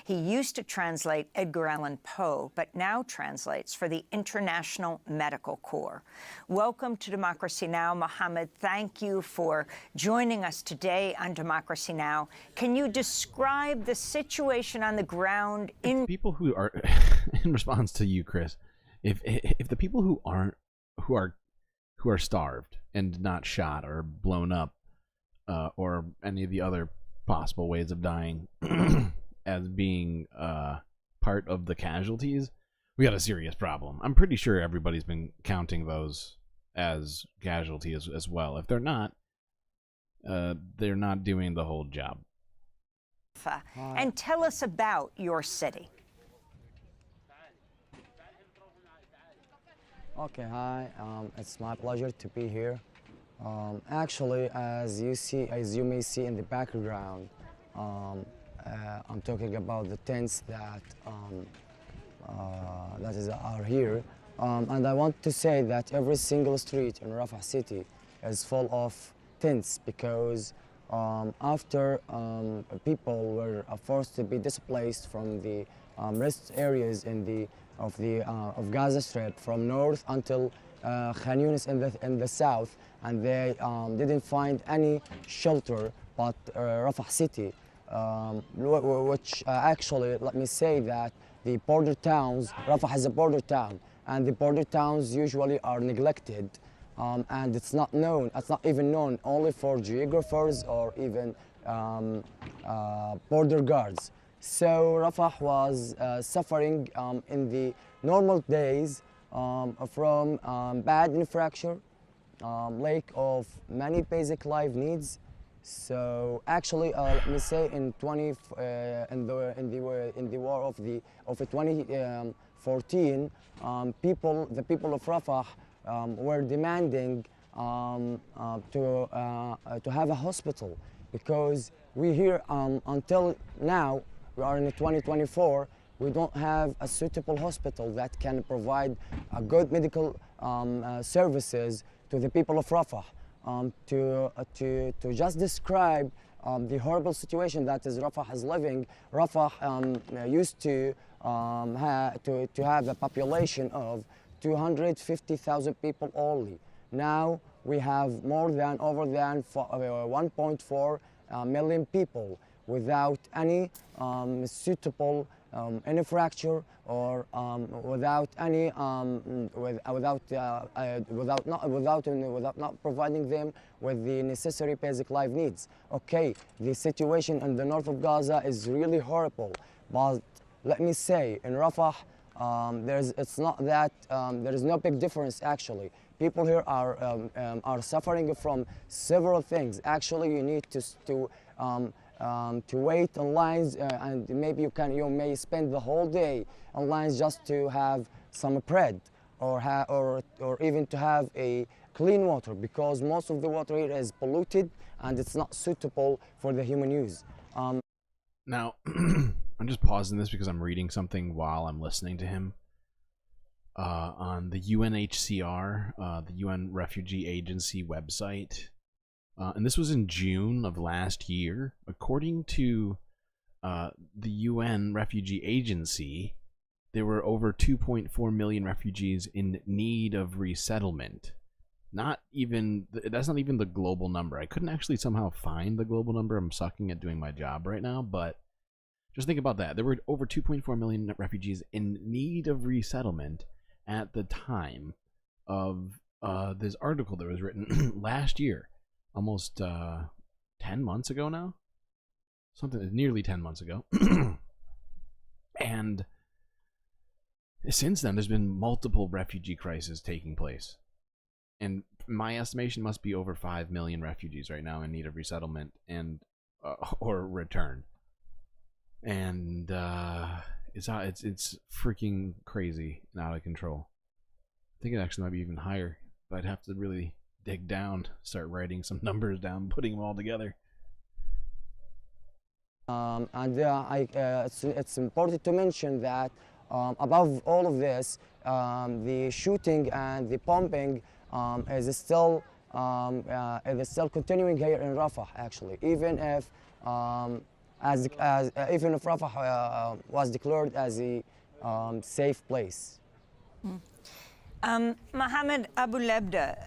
He used to translate Edgar Allan Poe, but now translates for the International Medical Corps. Welcome to Democracy Now!, Mohammed. Thank you for joining us today on Democracy Now! Can you describe the situation on the ground in people who are, in response to you, Chris, if the people who are starved and not shot or blown up, or any of the other possible ways of dying, as being part of the casualties, we got a serious problem. I'm pretty sure everybody's been counting those as casualties as well. If they're not doing the whole job. And tell us about your city. Okay, hi. It's my pleasure to be here. Actually, as you may see in the background, I'm talking about the tents that are here, and I want to say that every single street in Rafah city is full of tents because after people were forced to be displaced from the rest areas of Gaza Strip from north until Khan Yunis in the south, and they didn't find any shelter but Rafah city. Which actually, let me say that the border towns, Rafah is a border town, and the border towns usually are neglected, and it's not even known only for geographers or even border guards. So Rafah was suffering in the normal days from bad infrastructure, lack of many basic life needs. So actually, let me say in the war of 2014, the people of Rafah were demanding to have a hospital, because we here until now, we are in 2024, we don't have a suitable hospital that can provide a good medical services to the people of Rafah. To just describe the horrible situation that is Rafah is living. Rafah used to have a population of 250,000 people only. Now we have over than 1.4 million people without any suitable infrastructure or without not providing them with the necessary basic life needs. Okay, the situation in the north of Gaza is really horrible, but let me say in Rafah there is no big difference actually, People here are suffering from several things. Actually, you need to wait on lines, and maybe you may spend the whole day on lines just to have some bread, or even to have a clean water, because most of the water here is polluted and it's not suitable for the human use. Now, I'm just pausing this because I'm reading something while I'm listening to him. On the UNHCR, the UN Refugee Agency website. And this was in June of last year. According to the UN Refugee Agency, there were over 2.4 million refugees in need of resettlement. That's not even the global number. I couldn't actually somehow find the global number. I'm sucking at doing my job right now, but just think about that. There were over 2.4 million refugees in need of resettlement at the time of this article that was written last year, almost 10 months ago now, nearly 10 months ago. And since then, there's been multiple refugee crises taking place, and my estimation must be over 5 million refugees right now in need of resettlement and or return. And it's freaking crazy and out of control. I think it actually might be even higher, but I'd have to really dig down, start writing some numbers down, putting them all together. It's important to mention that above all of this, the shooting and the bombing is still continuing here in Rafah. Actually, even if Rafah was declared as a safe place. Mohammed Abu Lebda,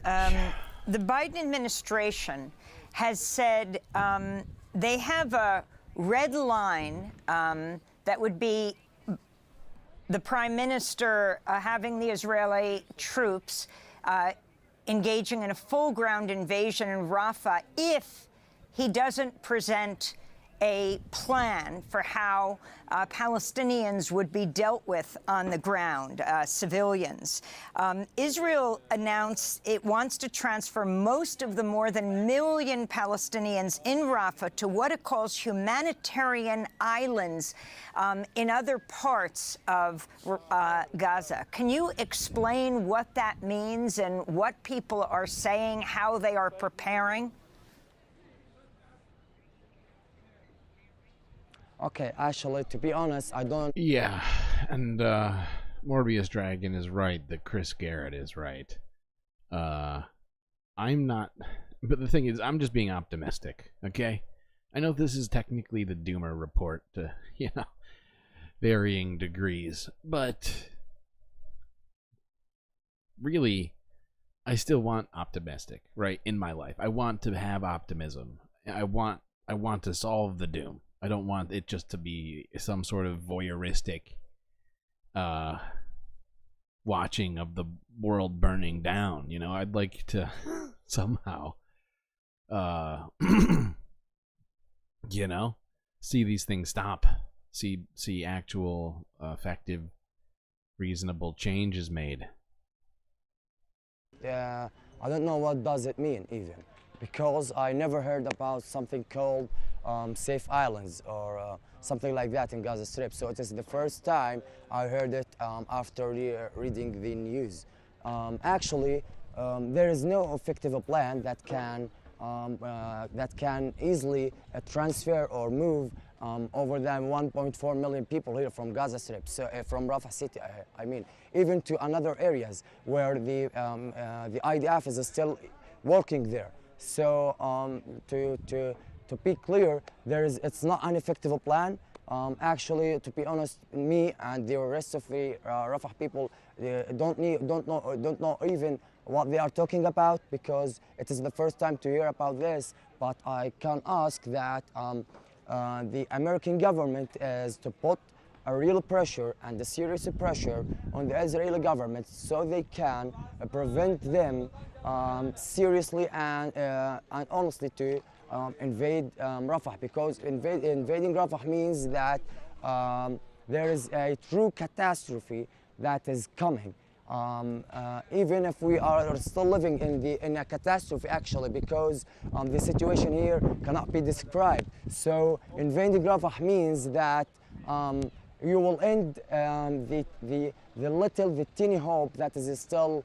the Biden administration has said they have a red line that would be the Prime Minister having the Israeli troops engaging in a full ground invasion in Rafah if he doesn't present a plan for how Palestinians would be dealt with on the ground, civilians. Israel announced it wants to transfer most of the more than 1 million Palestinians in Rafah to what it calls humanitarian islands in other parts of Gaza. Can you explain what that means and what people are saying, how they are preparing? Okay, actually, to be honest, I don't... Yeah, and Morbius Dragon is right that Chris Garrett is right. I'm not... But the thing is, I'm just being optimistic, okay? I know this is technically the Doomer report to, varying degrees, but really, I still want optimistic, right, in my life. I want to have optimism. I want to solve the doom. I don't want it just to be some sort of voyeuristic watching of the world burning down. I'd like to somehow see these things stop, see actual effective, reasonable changes made. I don't know what does it mean even, because I never heard about something called safe islands or something like that in Gaza Strip. So it is the first time I heard it after reading the news. Actually, there is no effective plan that can easily transfer or move over than 1.4 million people here from Gaza Strip, so from Rafah City. I mean, even to another areas where the IDF is still working there. So to be clear, it's not an effective plan. Actually, to be honest, me and the rest of the Rafah people don't know even what they are talking about, because it is the first time to hear about this. But I can ask that the American government is to put a real pressure and a serious pressure on the Israeli government so they can prevent them seriously and honestly to invade Rafah, because invading Rafah means that there is a true catastrophe that is coming. even if we are still living in a catastrophe, actually, because the situation here cannot be described. So invading Rafah means that you will end the teeny hope that is still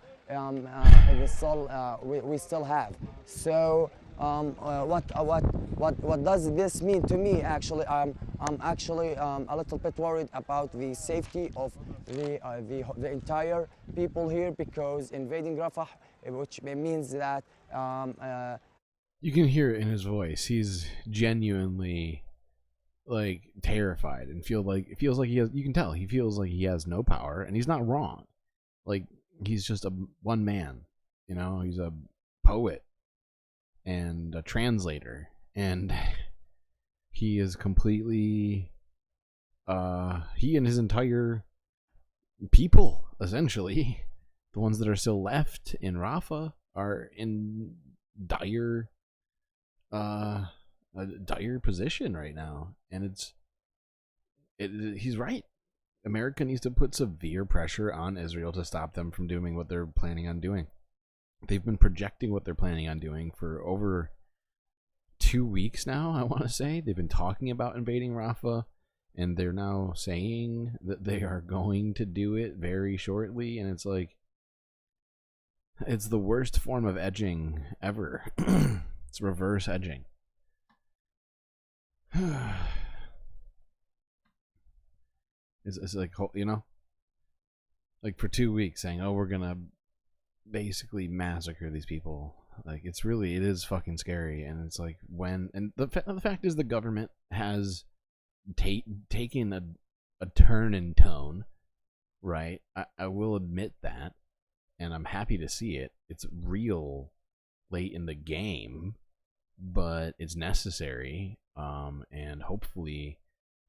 we still have. So what does this mean to me? Actually, I'm actually a little bit worried about the safety of the entire people here, because invading Rafah, which means that you can hear it in his voice. He's genuinely like terrified and feels like he has. You can tell he feels like he has no power, and he's not wrong. Like he's just a one man. You know, he's a poet and a translator, and he is completely he and his entire people, essentially the ones that are still left in Rafah, are in dire a dire position right now. And he's right. America needs to put severe pressure on Israel to stop them from doing what they're planning on doing. They've been projecting what they're planning on doing for over 2 weeks now, I want to say. They've been talking about invading Rafah, and they're now saying that they are going to do it very shortly. And it's like, it's the worst form of edging ever. It's reverse edging. It's like, you know, like for 2 weeks saying, oh, we're gonna basically massacre these people. Like, it is fucking scary. And it's like, when, and the fact is, the government has taken a turn in tone, right? I will admit that, and I'm happy to see it. It's real late in the game, but it's necessary. And hopefully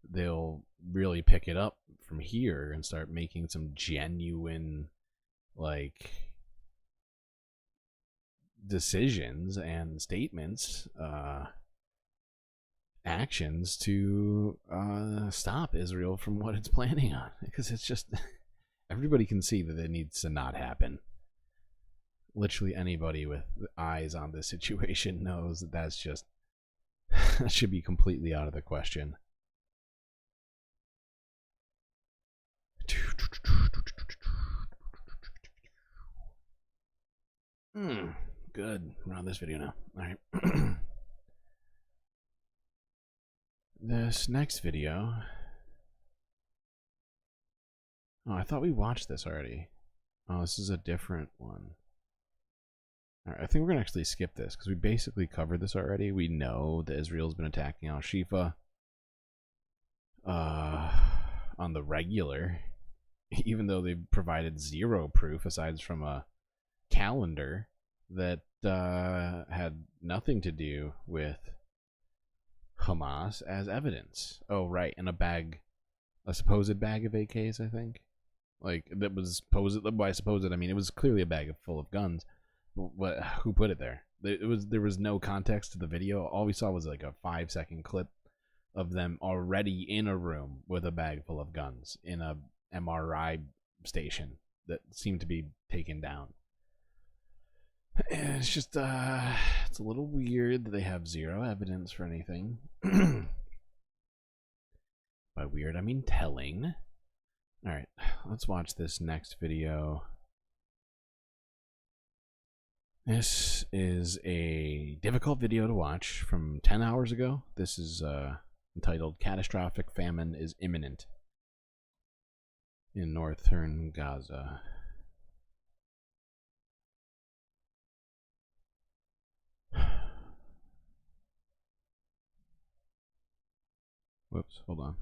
they'll really pick it up from here and start making some genuine, like, decisions and statements, actions to stop Israel from what it's planning on. Because it's just, everybody can see that it needs to not happen. Literally anybody with eyes on this situation knows that that's just, that should be completely out of the question. Good. We're on this video now. Alright. This next video. Oh, I thought we watched this already. Oh, this is a different one. Alright, I think we're going to actually skip this, because we basically covered this already. We know that Israel's been attacking Al-Shifa on the regular, even though they provided zero proof aside from a calendar that had nothing to do with Hamas as evidence. Oh, right, and a supposed bag of AKs, I think. Like, that was supposed, by supposed, I mean, it was clearly a bag full of guns. Who put it there? There was no context to the video. All we saw was like a 5-second clip of them already in a room with a bag full of guns in a MRI station that seemed to be taken down. And it's just it's a little weird that they have zero evidence for anything. By weird, I mean telling. Alright, let's watch this next video. This is a difficult video to watch from 10 hours ago. This is entitled Catastrophic Famine is Imminent in Northern Gaza. Whoops, hold on.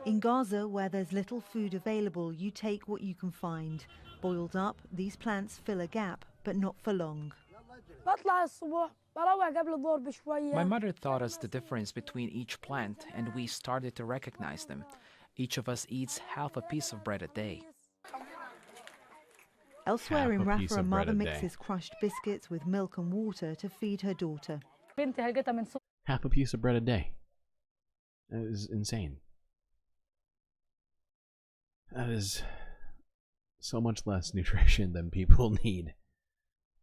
In Gaza, where there's little food available, you take what you can find. Boiled up, these plants fill a gap, but not for long. My mother taught us the difference between each plant, and we started to recognize them. Each of us eats half a piece of bread a day. Elsewhere in Rafah, a mother mixes crushed biscuits with milk and water to feed her daughter. Half a piece of bread a day. That is insane. That is so much less nutrition than people need.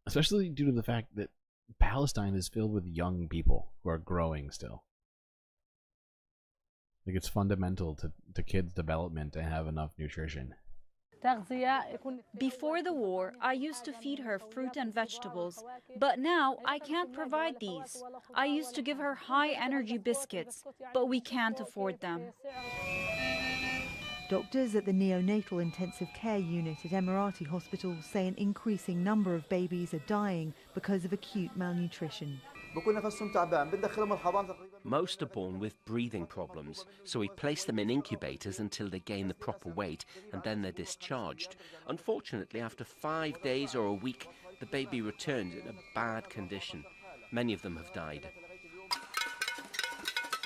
Especially due to the fact that Palestine is filled with young people who are growing still. Like, it's fundamental to kids' development to have enough nutrition. Before the war, I used to feed her fruit and vegetables, but now I can't provide these. I used to give her high-energy biscuits, but we can't afford them. Doctors at the neonatal intensive care unit at Emirati Hospital say an increasing number of babies are dying because of acute malnutrition. Most are born with breathing problems, so we place them in incubators until they gain the proper weight, and then they're discharged. Unfortunately, after 5 days or a week, the baby returns in a bad condition. Many of them have died.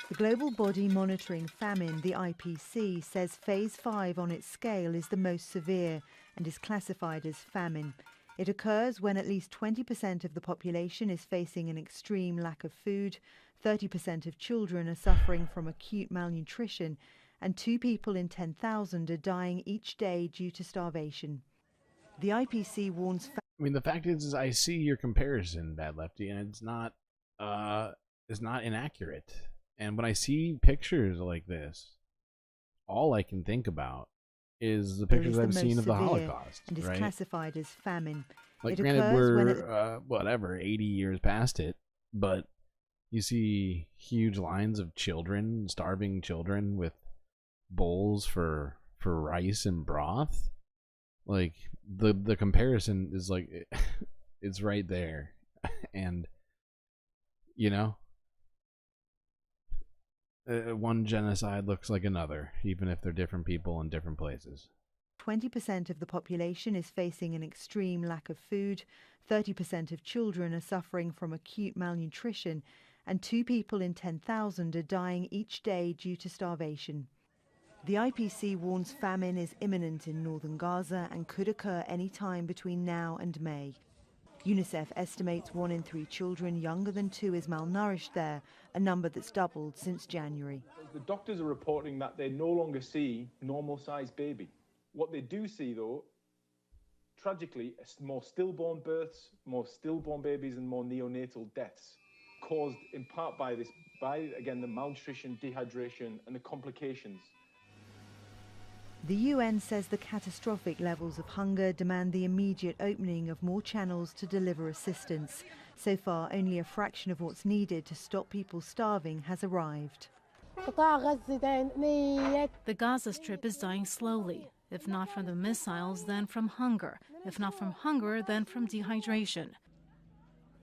The Global Body Monitoring Famine, the IPC, says Phase 5 on its scale is the most severe and is classified as famine. It occurs when at least 20% of the population is facing an extreme lack of food, 30% of children are suffering from acute malnutrition, and 2 people in 10,000 are dying each day due to starvation. The IPC warns... I mean, the fact is I see your comparison, Bad Lefty, and it's not inaccurate. And when I see pictures like this, all I can think about is the pictures I've seen of the Holocaust, and is right? classified as famine. Like, it granted, occurs we're whatever 80 years past it, but you see huge lines of children, starving children, with bowls for rice and broth. Like, the comparison is like it's right there, and you know. One genocide looks like another, even if they're different people in different places. 20% of the population is facing an extreme lack of food, 30% of children are suffering from acute malnutrition, and 2 people in 10,000 are dying each day due to starvation. The IPC warns famine is imminent in northern Gaza and could occur any time between now and May. UNICEF estimates 1 in 3 children younger than 2 is malnourished there, a number that's doubled since January. The doctors are reporting that they no longer see normal-sized baby. What they do see, though, tragically, more stillborn births, more stillborn babies, and more neonatal deaths, caused in part by again, the malnutrition, dehydration, and the complications. The UN says the catastrophic levels of hunger demand the immediate opening of more channels to deliver assistance. So far, only a fraction of what's needed to stop people starving has arrived. The Gaza Strip is dying slowly, if not from the missiles, then from hunger. If not from hunger, then from dehydration.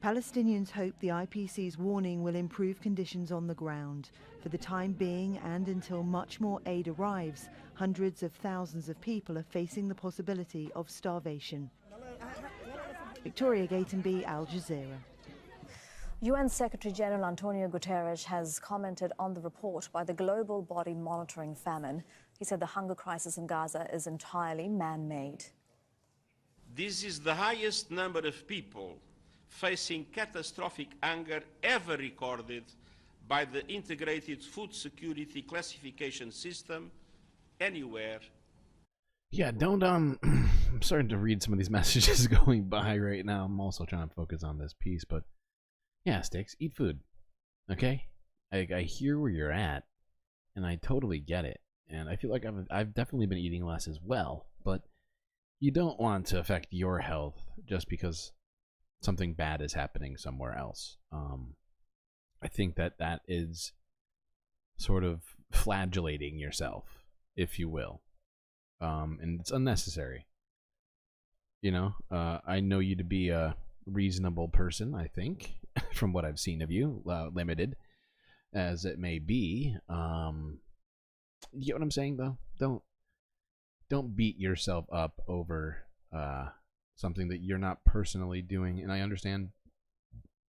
Palestinians hope the IPC's warning will improve conditions on the ground. For the time being, and until much more aid arrives, hundreds of thousands of people are facing the possibility of starvation. Victoria Gatenby, Al Jazeera. UN Secretary General Antonio Guterres has commented on the report by the Global Body Monitoring Famine. He said the hunger crisis in Gaza is entirely man-made. This is the highest number of people facing catastrophic hunger ever recorded by the Integrated Food Security Classification System anywhere. Yeah, don't I'm starting to read some of these messages going by right now. I'm also trying to focus on this piece, but yeah, Sticks, eat food. Okay? I hear where you're at, and I totally get it. And I feel like I've definitely been eating less as well, but you don't want to affect your health just because something bad is happening somewhere else. I think that is sort of flagellating yourself, if you will. And it's unnecessary. You know, I know you to be a reasonable person, I think, from what I've seen of you, limited as it may be. You get what I'm saying, though? Don't beat yourself up over something that you're not personally doing. And I understand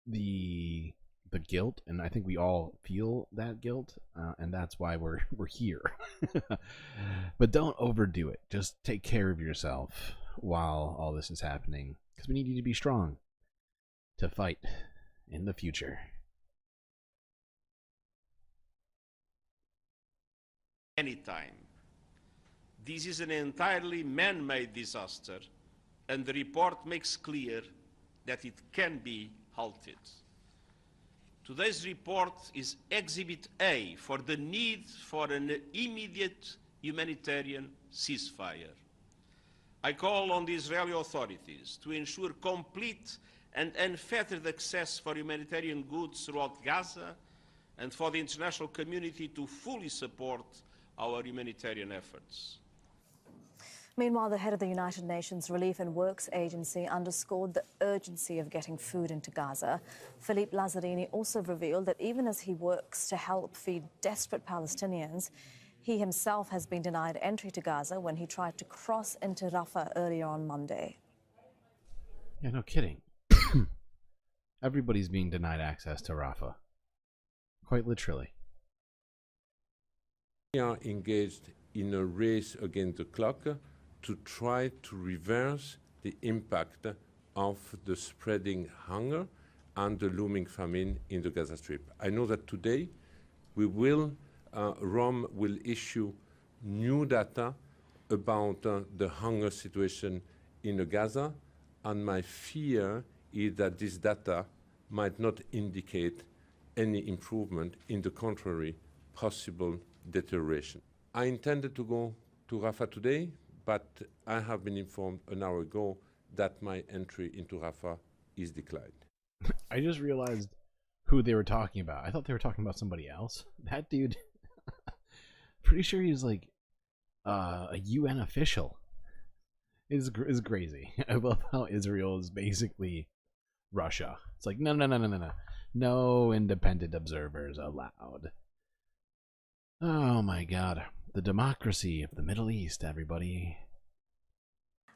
the guilt, and I think we all feel that guilt, and that's why we're here. But don't overdo it. Just take care of yourself while all this is happening, because we need you to be strong to fight in the future. Anytime. This is an entirely man-made disaster, and the report makes clear that it can be halted. Today's report is Exhibit A for the need for an immediate humanitarian ceasefire. I call on the Israeli authorities to ensure complete and unfettered access for humanitarian goods throughout Gaza, and for the international community to fully support our humanitarian efforts. Meanwhile, the head of the United Nations Relief and Works Agency underscored the urgency of getting food into Gaza. Philippe Lazzarini also revealed that even as he works to help feed desperate Palestinians, he himself has been denied entry to Gaza when he tried to cross into Rafah earlier on Monday. Yeah, no kidding. Everybody's being denied access to Rafah. Quite literally. We are engaged in a race against the clock to try to reverse the impact of the spreading hunger and the looming famine in the Gaza Strip. I know that today Rome will issue new data about the hunger situation in Gaza, and my fear is that this data might not indicate any improvement, in the contrary, possible deterioration. I intended to go to Rafah today, but I have been informed an hour ago that my entry into Rafah is declined. I just realized who they were talking about. I thought they were talking about somebody else. That dude, pretty sure he's like a UN official. Is crazy. I love how Israel is basically Russia. It's like, no. No independent observers allowed. Oh my god. The democracy of the Middle East, everybody.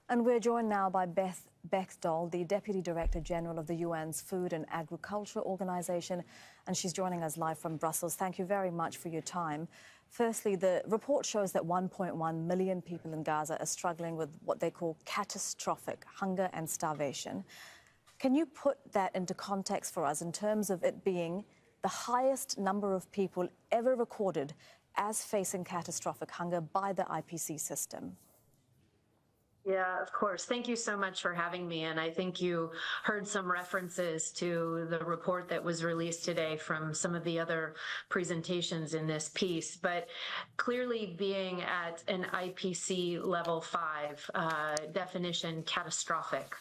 And we're joined now by Beth Bechdol, the Deputy Director General of the UN's Food and Agriculture Organization, and she's joining us live from Brussels. Thank you very much for your time. Firstly, the report shows that 1.1 million people in Gaza are struggling with what they call catastrophic hunger and starvation. Can you put that into context for us in terms of it being the highest number of people ever recorded as facing catastrophic hunger by the IPC system? Yeah, of course. Thank you so much for having me. And I think you heard some references to the report that was released today from some of the other presentations in this piece. But clearly being at an IPC level 5 definition, catastrophic,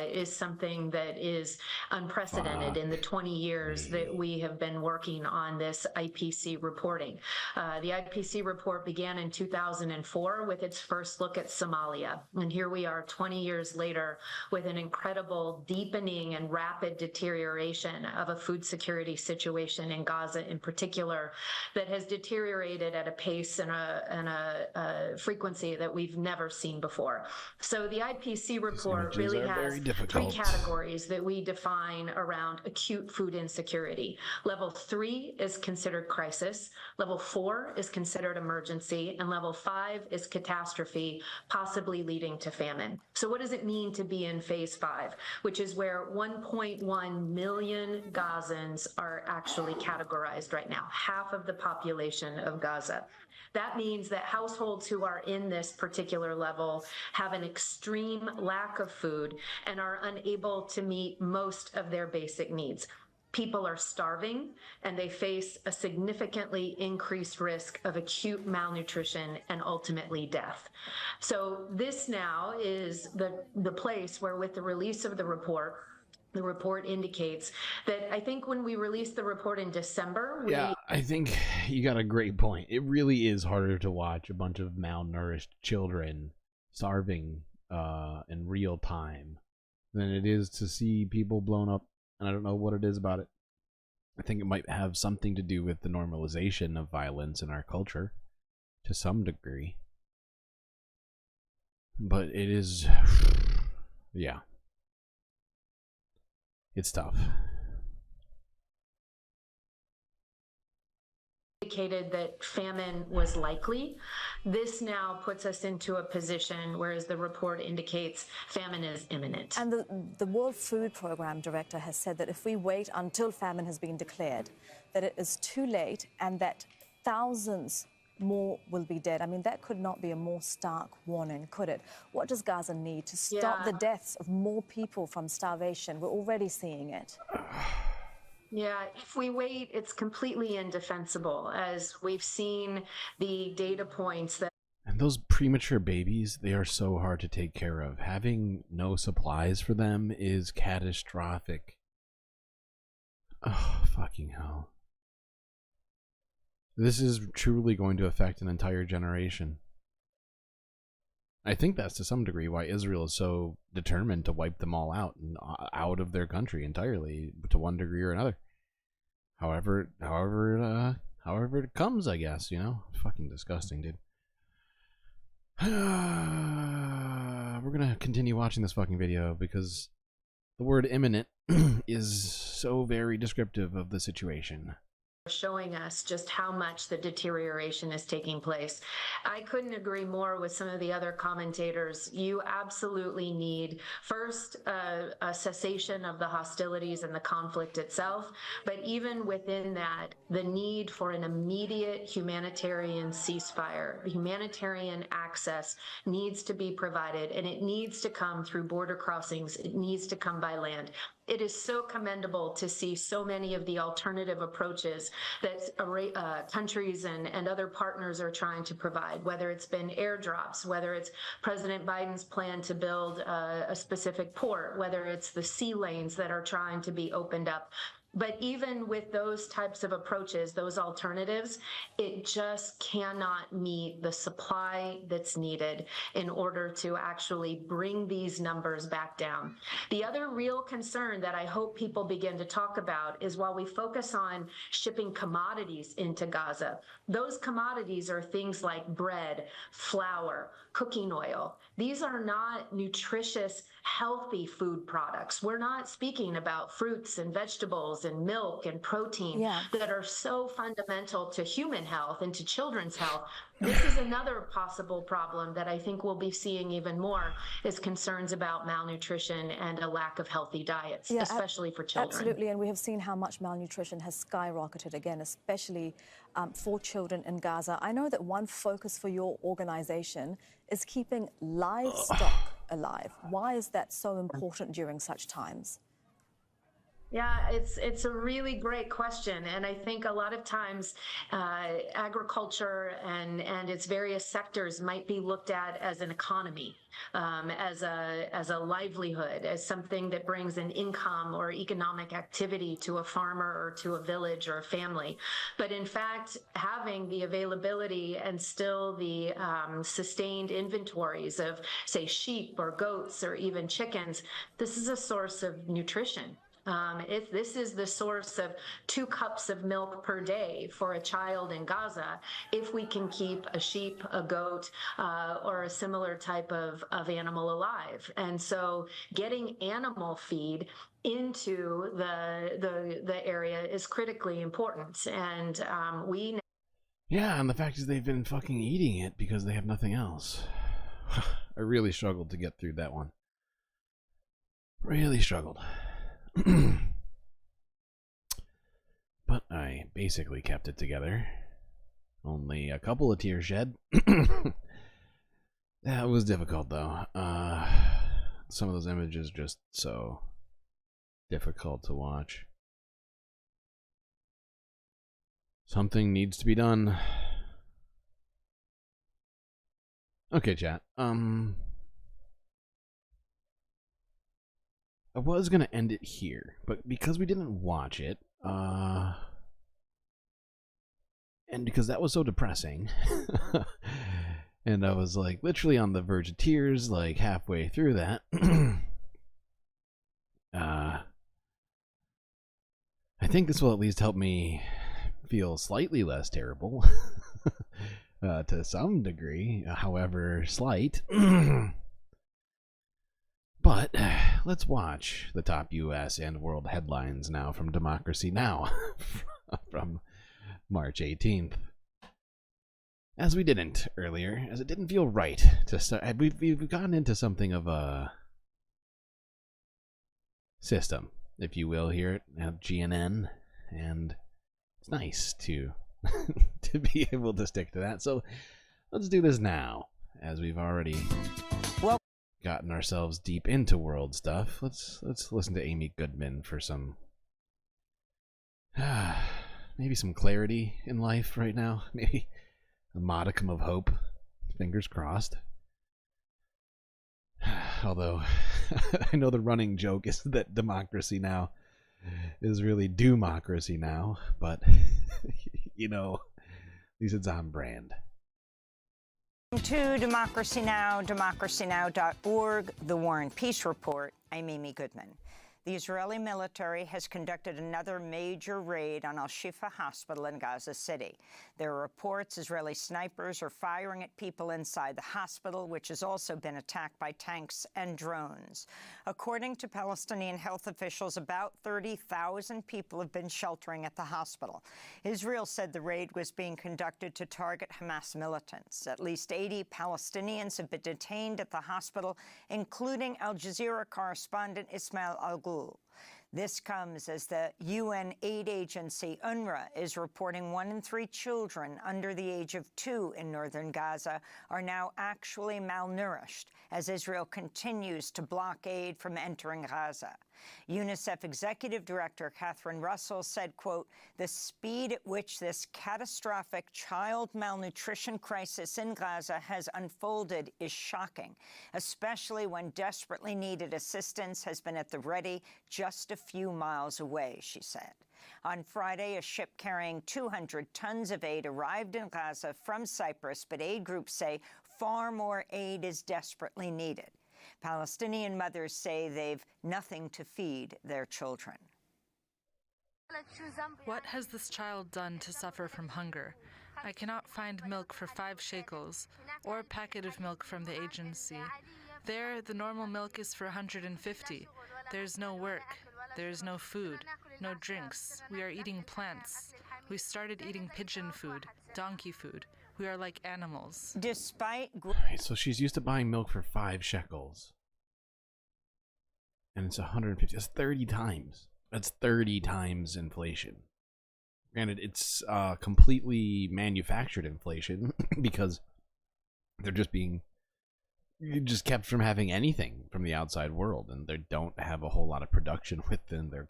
is something that is unprecedented in the 20 years that we have been working on this IPC reporting. The IPC report began in 2004 with its first look at Somalia. And here we are 20 years later with an incredible deepening and rapid deterioration of a food security situation in Gaza in particular that has deteriorated at a pace and a frequency that we've never seen before. So the IPC report really has 3 categories that we define around acute food insecurity. Level 3 is considered crisis, level 4 is considered emergency, and level 5 is catastrophe, possibly leading to famine. So what does it mean to be in phase 5, which is where 1.1 million Gazans are actually categorized right now, half of the population of Gaza. That means that households who are in this particular level have an extreme lack of food and are unable to meet most of their basic needs. People are starving, and they face a significantly increased risk of acute malnutrition and ultimately death. So this now is the place where, with the release of the report indicates that I think when we released the report in December... I think you got a great point. It really is harder to watch a bunch of malnourished children starving in real time than it is to see people blown up. And I don't know what it is about it. I think it might have something to do with the normalization of violence in our culture to some degree. But it is... yeah. It's tough. Indicated that famine was likely. This now puts us into a position, whereas the report indicates famine is imminent. And the World Food Programme director has said that if we wait until famine has been declared, that it is too late and that thousands more will be dead. I mean, that could not be a more stark warning, could it? What does Gaza need to stop the deaths of more people from starvation? We're already seeing it. Yeah, if we wait, it's completely indefensible, as we've seen the data points that. And those premature babies, they are so hard to take care of. Having no supplies for them is catastrophic. Oh, fucking hell. This is truly going to affect an entire generation. I think that's to some degree why Israel is so determined to wipe them all out and out of their country entirely, to one degree or another. However it comes, I guess, you know? Fucking disgusting, dude. We're gonna continue watching this fucking video because the word imminent is so very descriptive of the situation. Showing us just how much the deterioration is taking place. I couldn't agree more with some of the other commentators. You absolutely need, first, a cessation of the hostilities and the conflict itself, but even within that, the need for an immediate humanitarian ceasefire. The humanitarian access needs to be provided, and it needs to come through border crossings. It needs to come by land. It is so commendable to see so many of the alternative approaches that countries and other partners are trying to provide, whether it's been airdrops, whether it's President Biden's plan to build a specific port, whether it's the sea lanes that are trying to be opened up. But even with those types of approaches, those alternatives, it just cannot meet the supply that's needed in order to actually bring these numbers back down. The other real concern that I hope people begin to talk about is while we focus on shipping commodities into Gaza, those commodities are things like bread, flour, cooking oil. These are not nutritious, healthy food products. We're not speaking about fruits and vegetables and milk and protein that are so fundamental to human health and to children's health. This is another possible problem that I think we'll be seeing even more, is concerns about malnutrition and a lack of healthy diets, especially for children. Absolutely, and we have seen how much malnutrition has skyrocketed again, especially for children in Gaza. I know that one focus for your organization is keeping livestock alive. Why is that so important during such times? Yeah, it's a really great question, and I think a lot of times agriculture and its various sectors might be looked at as an economy, as a livelihood, as something that brings an income or economic activity to a farmer or to a village or a family. But in fact, having the availability and still the sustained inventories of, say, sheep or goats or even chickens, this is a source of nutrition. If this is the source of 2 cups of milk per day for a child in Gaza, if we can keep a sheep, a goat, or a similar type of animal alive. And so getting animal feed into the area is critically important. And Yeah, and the fact is they've been fucking eating it because they have nothing else. I really struggled to get through that one. Really struggled. But I basically kept it together. Only a couple of tears shed. That was difficult, though. Some of those images just so difficult to watch. Something needs to be done. Okay, chat. I was going to end it here, but because we didn't watch it, and because that was so depressing, and I was like literally on the verge of tears like halfway through that, I think this will at least help me feel slightly less terrible, to some degree, however slight. But let's watch the top U.S. and world headlines now from Democracy Now! From March 18th. As we didn't earlier, as it didn't feel right to start. We've gotten into something of a system, if you will, here at GNN, and it's nice to to be able to stick to that. So let's do this now, as we've already gotten ourselves deep into world stuff. Let's listen to Amy Goodman for some maybe some clarity in life right now. Maybe a modicum of hope. Fingers crossed. Although I know the running joke is that democracy now is really democracy now, but you know, at least it's on brand. To Democracy Now!, democracynow.org, The War and Peace Report. I'm Amy Goodman. The Israeli military has conducted another major raid on Al-Shifa Hospital in Gaza City. There are reports Israeli snipers are firing at people inside the hospital, which has also been attacked by tanks and drones. According to Palestinian health officials, about 30,000 people have been sheltering at the hospital. Israel said the raid was being conducted to target Hamas militants. At least 80 Palestinians have been detained at the hospital, including Al Jazeera correspondent Ismail Al-Ghul. This comes as the UN aid agency UNRWA is reporting 1 in 3 children under the age of 2 in northern Gaza are now actually malnourished as Israel continues to block aid from entering Gaza. UNICEF Executive Director Catherine Russell said, quote, "The speed at which this catastrophic child malnutrition crisis in Gaza has unfolded is shocking, especially when desperately needed assistance has been at the ready just a few miles away," she said. On Friday, a ship carrying 200 tons of aid arrived in Gaza from Cyprus, but aid groups say far more aid is desperately needed. Palestinian mothers say they've nothing to feed their children. What has this child done to suffer from hunger? I cannot find milk for 5 shekels, or a packet of milk from the agency. There, the normal milk is for 150. There's no work. There's no food, no drinks. We are eating plants. We started eating pigeon food, donkey food. We are like animals. Alright, so she's used to buying milk for 5 shekels. And it's 150. That's 30 times. That's 30 times inflation. Granted, it's completely manufactured inflation because they're just kept from having anything from the outside world, and they don't have a whole lot of production within their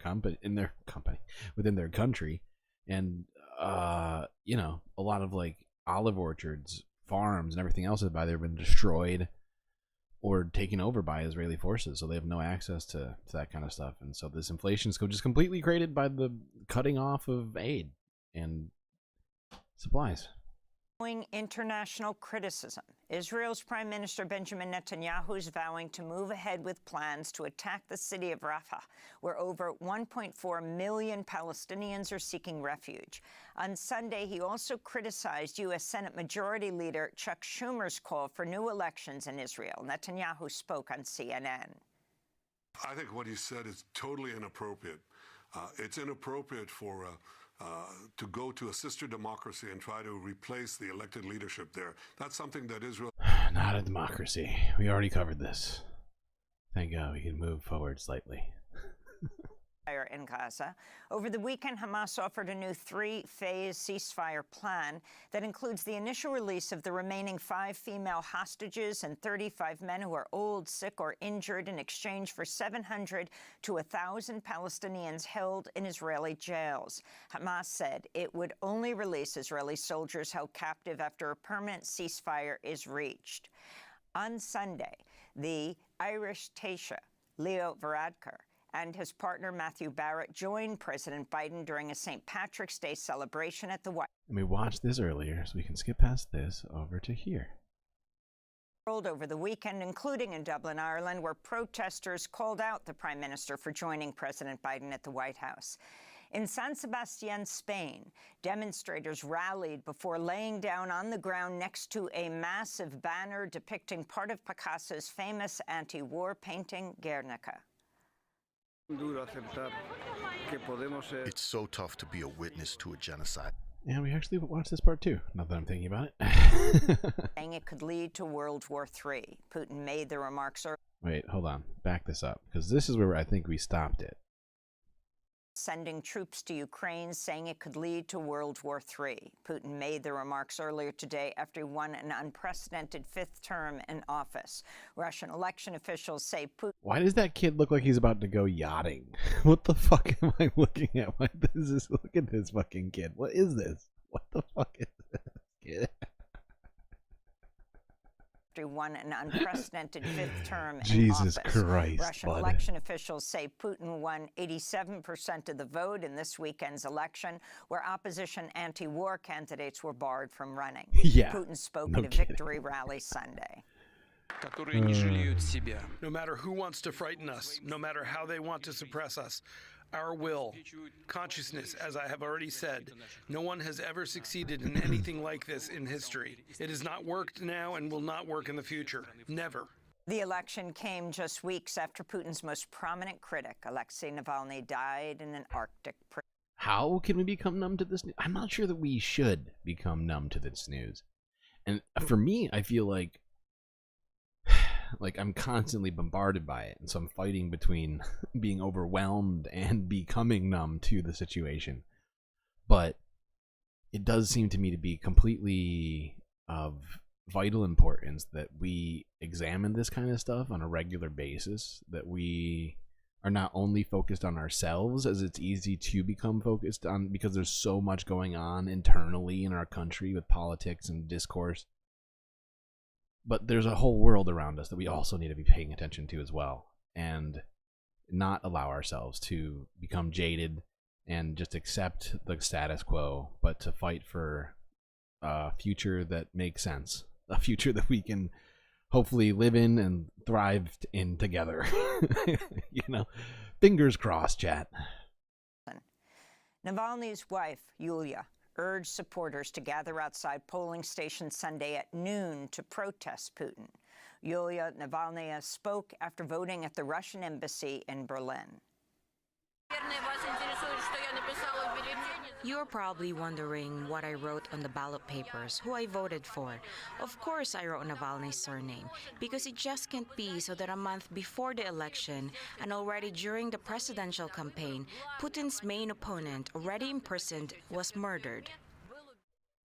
within their country. And you know, a lot of like olive orchards, farms, and everything else have either been destroyed or taken over by Israeli forces, so they have no access to that kind of stuff. And so this inflation is just completely created by the cutting off of aid and supplies. International criticism. Israel's Prime Minister Benjamin Netanyahu is vowing to move ahead with plans to attack the city of Rafah, where over 1.4 million Palestinians are seeking refuge. On Sunday, he also criticized U.S. Senate Majority Leader Chuck Schumer's call for new elections in Israel. Netanyahu spoke on CNN. I think what he said is totally inappropriate. It's inappropriate for to go to a sister democracy and try to replace the elected leadership there. That's something that Israel... Not a democracy. We already covered this. Thank God we can move forward slightly. In Gaza. Over the weekend, Hamas offered a new 3-phase ceasefire plan that includes the initial release of the remaining 5 female hostages and 35 men who are old, sick, or injured in exchange for 700 to 1,000 Palestinians held in Israeli jails. Hamas said it would only release Israeli soldiers held captive after a permanent ceasefire is reached. On Sunday, the Irish Taoiseach, Leo Varadkar, and his partner Matthew Barrett joined President Biden during a St. Patrick's Day celebration at the White House. And we watched this earlier, so we can skip past this over to here. Over the weekend, including in Dublin, Ireland, where protesters called out the Prime Minister for joining President Biden at the White House. In San Sebastián, Spain, demonstrators rallied before laying down on the ground next to a massive banner depicting part of Picasso's famous anti-war painting, Guernica. It's so tough to be a witness to a genocide. Yeah, we actually watched this part too, now that I'm thinking about it. Saying it could lead to World War III. Putin made the remarks earlier. Wait, hold on. Back this up, because this is where I think we stopped it. sending troops to Ukraine, saying it could lead to World War III. Putin made the remarks earlier today after he won an unprecedented fifth term in office. Russian election officials say Putin... Why does that kid look like he's about to go yachting? What the fuck am I looking at? What is this? Look at this fucking kid. What is this? What the fuck is this kid? Won an unprecedented fifth term in Jesus office. Christ, Russian bud. election officials say Putin won 87% of the vote in this weekend's election, where opposition anti-war candidates were barred from running. Yeah, Putin spoke no at a kidding. victory rally Sunday. No matter who wants to frighten us, no matter how they want to suppress us, our will, consciousness, as I have already said, no one has ever succeeded in anything like this in history. It has not worked now and will not work in the future. Never. The election came just weeks after Putin's most prominent critic, Alexei Navalny, died in an Arctic prison. How can we become numb to this news? I'm not sure that we should become numb to this news. And for me, I feel like I'm constantly bombarded by it, and so I'm fighting between being overwhelmed and becoming numb to the situation. But it does seem to me to be completely of vital importance that we examine this kind of stuff on a regular basis, that we are not only focused on ourselves, as it's easy to become focused on because there's so much going on internally in our country with politics and discourse, but there's a whole world around us that we also need to be paying attention to as well, and not allow ourselves to become jaded and just accept the status quo, but to fight for a future that makes sense, a future that we can hopefully live in and thrive in together. You know, fingers crossed, chat. Navalny's wife, Yulia, urged supporters to gather outside polling stations Sunday at noon to protest Putin. Yulia Navalnaya spoke after voting at the Russian embassy in Berlin. You're probably wondering what I wrote on the ballot papers, who I voted for. Of course I wrote Navalny's surname, because it just can't be so that a month before the election and already during the presidential campaign, Putin's main opponent, already imprisoned, was murdered.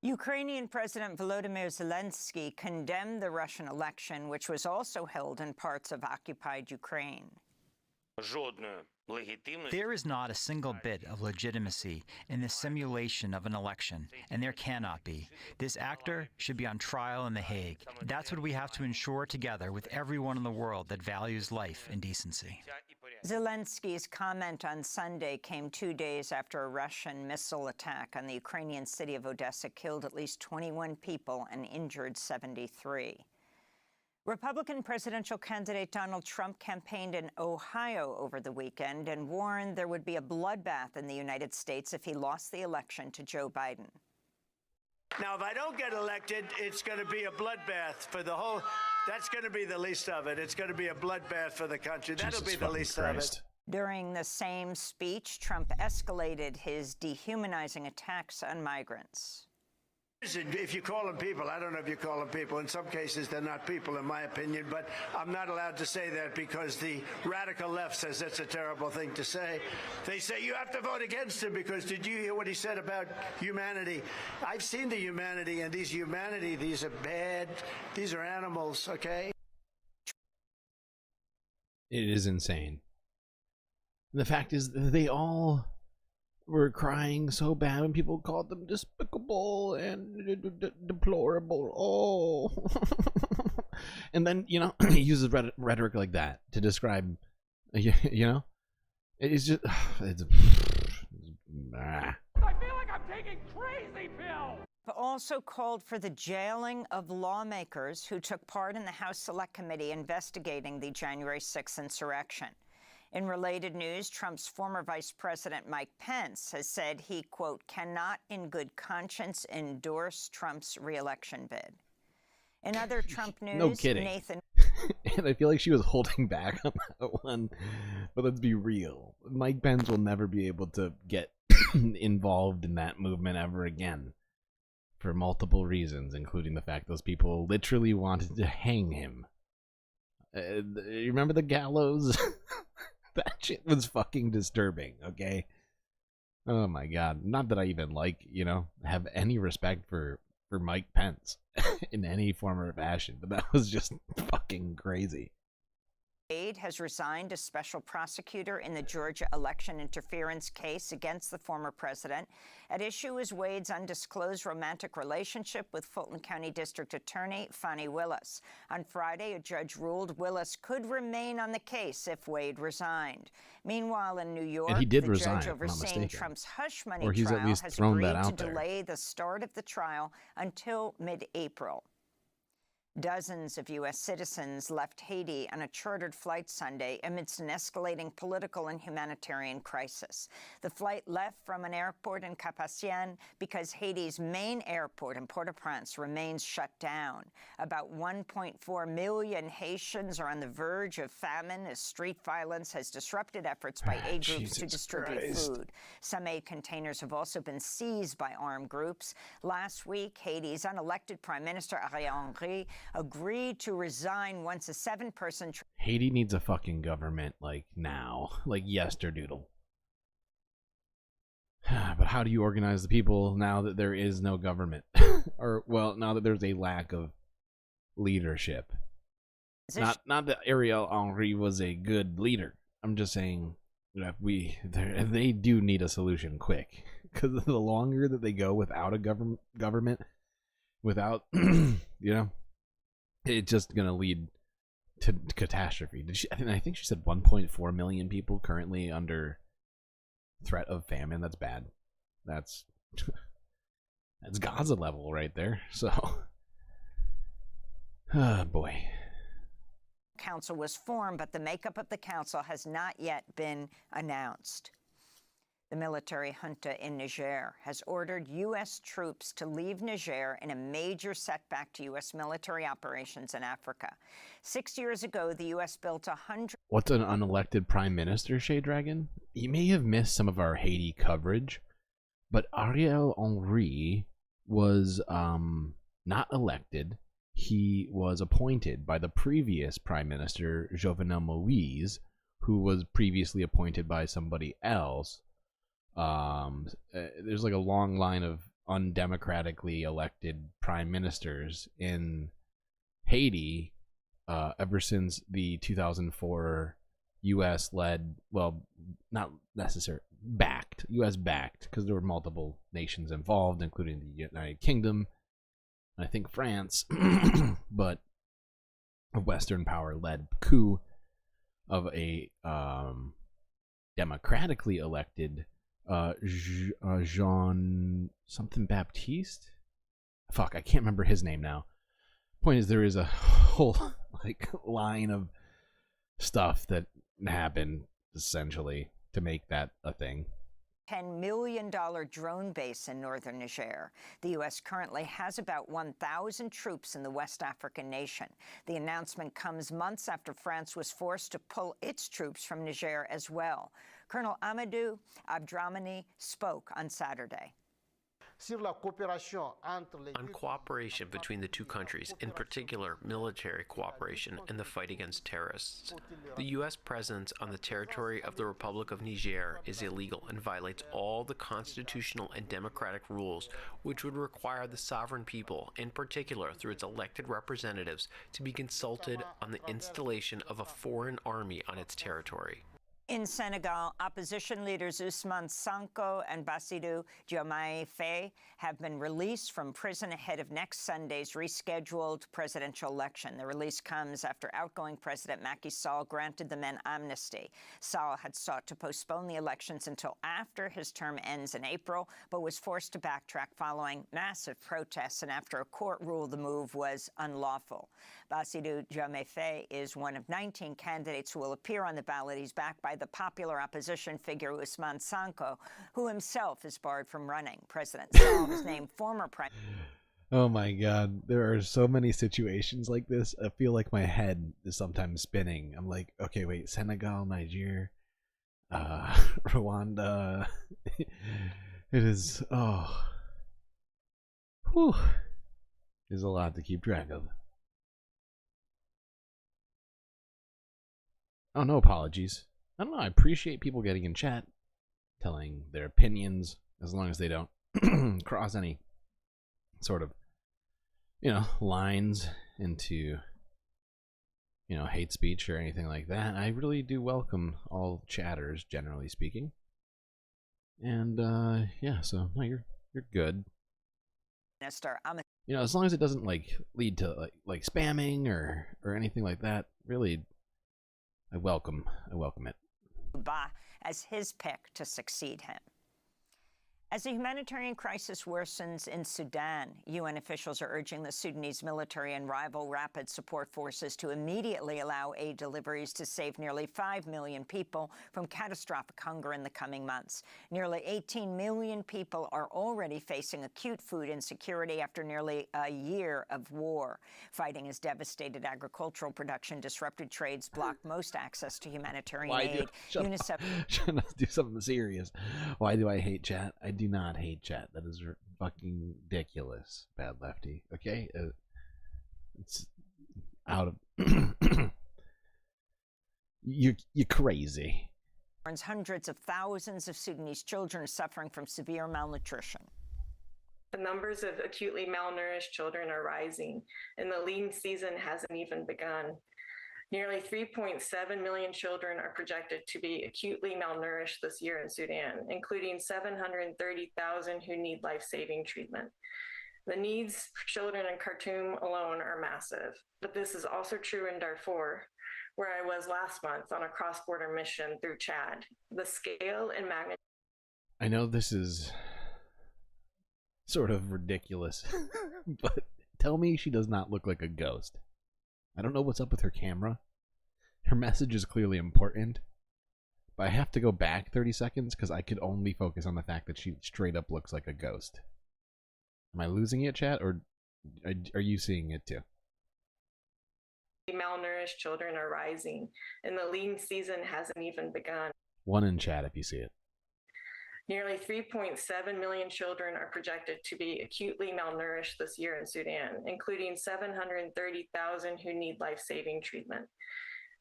Ukrainian President Volodymyr Zelensky condemned the Russian election, which was also held in parts of occupied Ukraine. There is not a single bit of legitimacy in the simulation of an election, and there cannot be. This actor should be on trial in The Hague. That's what we have to ensure together with everyone in the world that values life and decency. Zelensky's comment on Sunday came 2 days after a Russian missile attack on the Ukrainian city of Odessa killed at least 21 people and injured 73. Republican presidential candidate Donald Trump campaigned in Ohio over the weekend and warned there would be a bloodbath in the United States if he lost the election to Joe Biden. Now, if I don't get elected, it's going to be a bloodbath for the whole... That's going to be the least of it. It's going to be a bloodbath for the country. That'll be the least of it. During the same speech, Trump escalated his dehumanizing attacks on migrants. If you call them people, I don't know if you call them people. In some cases, they're not people, in my opinion, but I'm not allowed to say that because the radical left says that's a terrible thing to say. They say you have to vote against him because did you hear what he said about humanity? I've seen the humanity, and these are bad. These are animals, okay? It is insane. The fact is, they all were crying so bad when people called them despicable and deplorable. Oh. And then, you know, he uses rhetoric like that to describe, you know, it's just, it's I feel like I'm taking crazy pills. Also called for the jailing of lawmakers who took part in the House Select Committee investigating the January 6th insurrection. In related news, Trump's former Vice President Mike Pence has said he, quote, cannot in good conscience endorse Trump's re-election bid. In other Trump news, no kidding. Nathan... And I feel like she was holding back on that one. But let's be real. Mike Pence will never be able to get involved in that movement ever again. For multiple reasons, including the fact those people literally wanted to hang him. You remember the gallows? That shit was fucking disturbing, okay? Oh my God. Not that I even have any respect for Mike Pence in any form or fashion, but that was just fucking crazy. Wade has resigned as special prosecutor in the Georgia election interference case against the former president. At issue is Wade's undisclosed romantic relationship with Fulton County District Attorney Fani Willis. On Friday, a judge ruled Willis could remain on the case if Wade resigned. Meanwhile, in New York, And he did the resign, judge if I'm not overseeing mistaken. Trump's hush money Or he's at trial least has thrown agreed that to out there. delay the start of the trial until mid-April. Dozens of U.S. citizens left Haiti on a chartered flight Sunday amidst an escalating political and humanitarian crisis. The flight left from an airport in Cap-Haïtien because Haiti's main airport in Port-au-Prince remains shut down. About 1.4 million Haitians are on the verge of famine as street violence has disrupted efforts by aid groups to distribute food. Some aid containers have also been seized by armed groups. Last week, Haiti's unelected Prime Minister Ariel Henry agreed to resign once a 7-person... Haiti needs a fucking government, now. Yesterdoodle. But how do you organize the people now that there is no government? Now that there's a lack of leadership. Not that Ariel Henry was a good leader. I'm just saying that they do need a solution quick. Because the longer that they go without a government, without, it's just going to lead to catastrophe. I think she said 1.4 million people currently under threat of famine. That's bad. That's Gaza level right there. So, boy. Council was formed, but the makeup of the council has not yet been announced. The military junta in Niger has ordered U.S. troops to leave Niger in a major setback to U.S. military operations in Africa. 6 years ago, the U.S. built 100... What's an unelected prime minister, Shade Dragon? You may have missed some of our Haiti coverage, but Ariel Henry was not elected. He was appointed by the previous prime minister, Jovenel Moïse, who was previously appointed by somebody else. There's a long line of undemocratically elected prime ministers in Haiti ever since the 2004 U.S.-led, not necessarily U.S.-backed, because there were multiple nations involved, including the United Kingdom, and I think France, but a Western power-led coup of a democratically elected Jean something Baptiste. Fuck, I can't remember his name now. Point is, there is a whole line of stuff that happened essentially to make that a thing. $10 million drone base in northern Niger. The U.S. currently has about 1,000 troops in the West African nation. The announcement comes months after France was forced to pull its troops from Niger as well. Colonel Amadou Abdramani spoke on Saturday. On cooperation between the two countries, in particular military cooperation in the fight against terrorists. The U.S. presence on the territory of the Republic of Niger is illegal and violates all the constitutional and democratic rules which would require the sovereign people, in particular through its elected representatives, to be consulted on the installation of a foreign army on its territory. In Senegal, opposition leaders Ousmane Sonko and Bassirou Diomaye Faye have been released from prison ahead of next Sunday's rescheduled presidential election. The release comes after outgoing President Macky Sall granted the men amnesty. Sall had sought to postpone the elections until after his term ends in April, but was forced to backtrack following massive protests and after a court ruled the move was unlawful. Bassirou Diomaye Faye is one of 19 candidates who will appear on the ballot. He's backed by the popular opposition figure Ousmane Sonko, who himself is barred from running. President Sall was named former prime. Oh my God, there are so many situations like this. I feel like my head is sometimes spinning. I'm like, okay, wait, Senegal, Niger, Rwanda. It is, there's a lot to keep track of. Oh, no apologies. I don't know. I appreciate people getting in chat. telling their opinions, as long as they don't cross any sort of, lines into, hate speech or anything like that. I really do welcome all chatters, generally speaking. And yeah, so no, you're good. Minister, as long as it doesn't lead to like spamming or anything like that, really, I welcome it. As his pick to succeed him. As the humanitarian crisis worsens in Sudan, UN officials are urging the Sudanese military and rival rapid support forces to immediately allow aid deliveries to save nearly 5 million people from catastrophic hunger in the coming months. Nearly 18 million people are already facing acute food insecurity after nearly a year of war. Fighting has devastated agricultural production, disrupted trades, blocked most access to humanitarian aid. UNICEF. Trying to do something serious. Why do I hate chat? I do not hate chat. That is fucking ridiculous, bad lefty. Okay, it's out of you're crazy. Hundreds of thousands of Sudanese children are suffering from severe malnutrition. The numbers of acutely malnourished children are rising, and the lean season hasn't even begun. Nearly 3.7 million children are projected to be acutely malnourished this year in Sudan, including 730,000 who need life-saving treatment. The needs for children in Khartoum alone are massive, but this is also true in Darfur, where I was last month on a cross-border mission through Chad. The scale and magnitude... I know this is sort of ridiculous, but tell me she does not look like a ghost. I don't know what's up with her camera. Her message is clearly important, but I have to go back 30 seconds because I could only focus on the fact that she straight up looks like a ghost. Am I losing it, chat, or are you seeing it too? Malnourished children are rising, and the lean season hasn't even begun. One in chat if you see it. Nearly 3.7 million children are projected to be acutely malnourished this year in Sudan, including 730,000 who need life-saving treatment.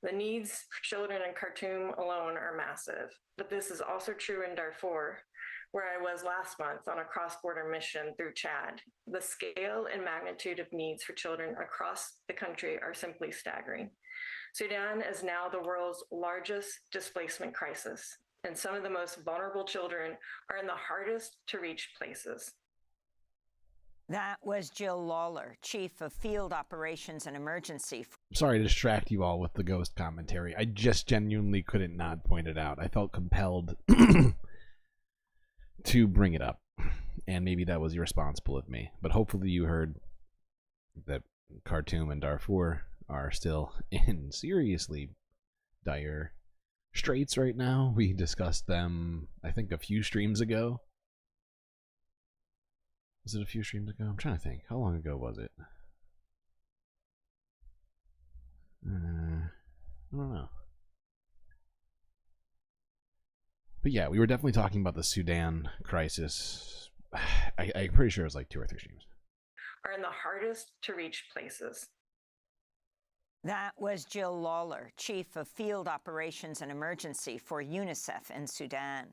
The needs for children in Khartoum alone are massive, but this is also true in Darfur, where I was last month on a cross-border mission through Chad. The scale and magnitude of needs for children across the country are simply staggering. Sudan is now the world's largest displacement crisis, and some of the most vulnerable children are in the hardest to reach places. That was Jill Lawler, Chief of Field Operations and Emergency. Sorry to distract you all with the ghost commentary. I just genuinely couldn't not point it out. I felt compelled to bring it up, and maybe that was irresponsible of me. But hopefully you heard that Khartoum and Darfur are still in seriously dire straits right now. We discussed them, I think, a few streams ago. Was it a few streams ago? I'm trying to think. How long ago was it? I don't know. But yeah, we were definitely talking about the Sudan crisis. I'm pretty sure it was like 2 or 3 streams. Are in the hardest to reach places. That was Jill Lawler, Chief of Field Operations and Emergency for UNICEF in Sudan.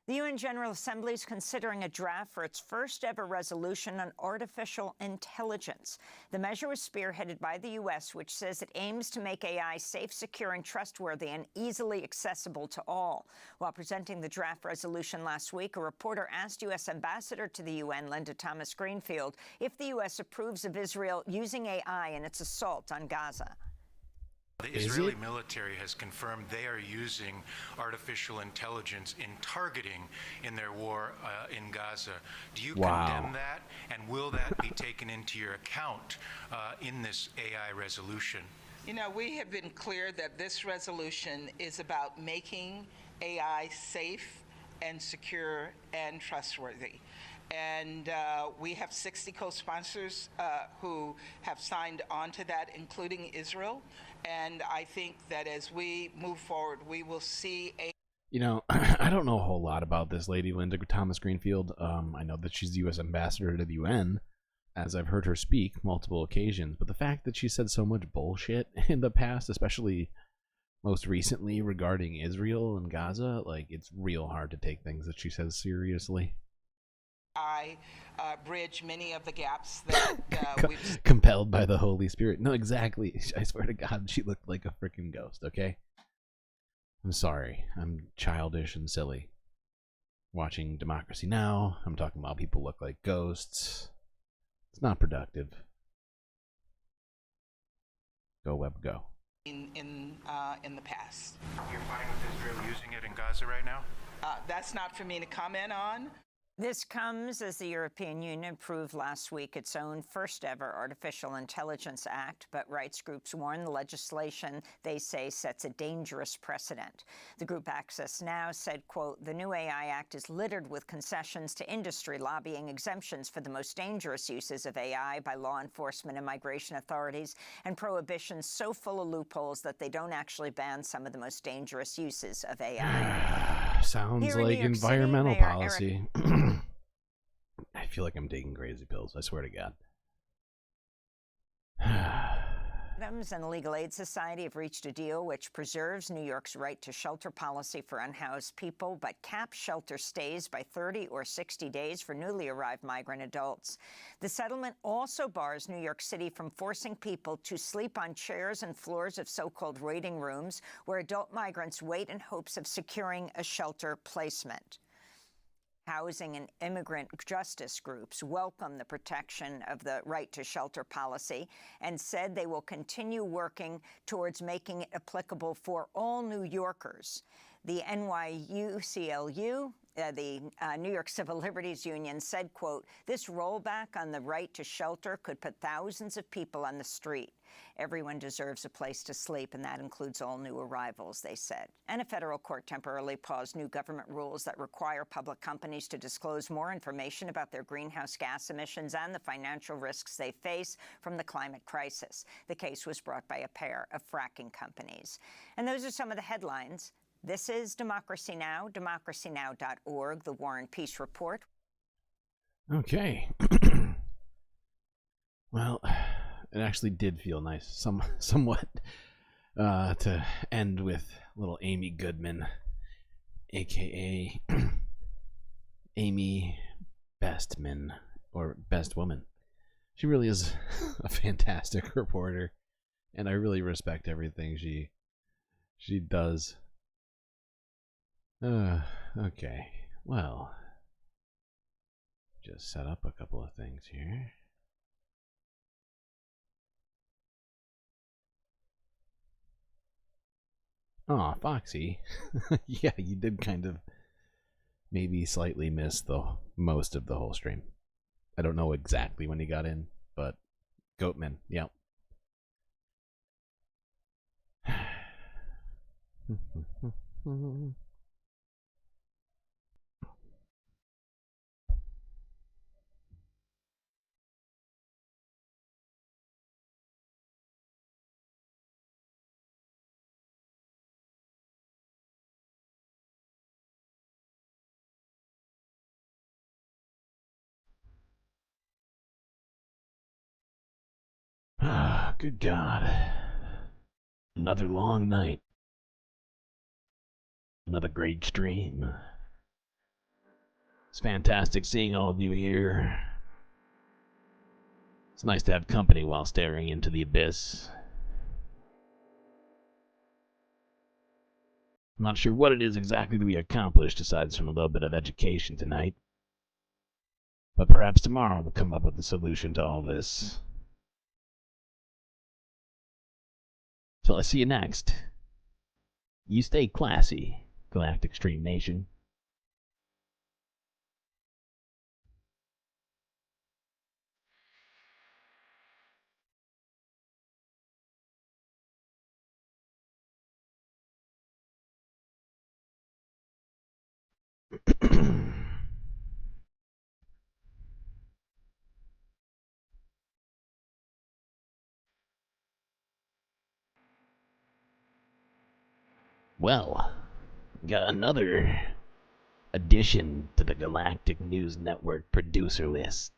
The UN General Assembly is considering a draft for its first-ever resolution on artificial intelligence. The measure was spearheaded by the U.S., which says it aims to make AI safe, secure, and trustworthy and easily accessible to all. While presenting the draft resolution last week, a reporter asked U.S. Ambassador to the UN, Linda Thomas-Greenfield, if the U.S. approves of Israel using AI in its assault on Gaza. The Israeli military has confirmed they are using artificial intelligence in targeting in their war in Gaza. Do you condemn that, and will that be taken into your account in this AI resolution? You know, we have been clear that this resolution is about making AI safe and secure and trustworthy. And we have 60 co-sponsors who have signed on to that, including Israel. And I think that as we move forward, we will see a... You know, I don't know a whole lot about this lady, Linda Thomas-Greenfield. I know that she's the U.S. ambassador to the UN, as I've heard her speak multiple occasions. But the fact that she said so much bullshit in the past, especially most recently regarding Israel and Gaza, like, it's real hard to take things that she says seriously. I bridge many of the gaps that we've... Compelled by the Holy Spirit. No, exactly. I swear to God, she looked like a freaking ghost, okay? I'm sorry. I'm childish and silly. Watching Democracy Now! I'm talking about people look like ghosts. It's not productive. Go, Web, go. In the past. You're fine with Israel using it in Gaza right now? That's not for me to comment on. This comes as the European Union approved last week its own first-ever Artificial Intelligence Act, but rights groups warn the legislation, they say, sets a dangerous precedent. The group Access Now said, quote, "The new AI Act is littered with concessions to industry, lobbying exemptions for the most dangerous uses of AI by law enforcement and migration authorities, and prohibitions so full of loopholes that they don't actually ban some of the most dangerous uses of AI." Sounds like environmental policy. I feel like I'm taking crazy pills, I swear to God. Adams and the Legal Aid Society have reached a deal which preserves New York's right to shelter policy for unhoused people, but caps shelter stays by 30 or 60 days for newly arrived migrant adults. The settlement also bars New York City from forcing people to sleep on chairs and floors of so-called waiting rooms where adult migrants wait in hopes of securing a shelter placement. Housing and immigrant justice groups welcome the protection of the right to shelter policy and said they will continue working towards making it applicable for all New Yorkers. The NYUCLU, the New York Civil Liberties Union, said, quote, "This rollback on the right to shelter could put thousands of people on the street. Everyone deserves a place to sleep, and that includes all new arrivals," they said. And a federal court temporarily paused new government rules that require public companies to disclose more information about their greenhouse gas emissions and the financial risks they face from the climate crisis. The case was brought by a pair of fracking companies. And those are some of the headlines. This is Democracy Now!, democracynow.org, the War and Peace Report. Okay. Well, it actually did feel nice, somewhat, to end with little Amy Goodman, a.k.a. Amy Bestman, or Best Woman. She really is a fantastic reporter, and I really respect everything she does. Okay, well, just set up a couple of things here. Aw, Foxy. Yeah, you did kind of maybe slightly miss the most of the whole stream. I don't know exactly when he got in, but Goatman, yep. Ah, good God. Another long night. Another great stream. It's fantastic seeing all of you here. It's nice to have company while staring into the abyss. I'm not sure what it is exactly that we accomplished aside from a little bit of education tonight. But perhaps tomorrow we'll come up with a solution to all this. Till I see you next. You stay classy, Galactic Stream Nation. Well, got another addition to the Galactic News Network producer list.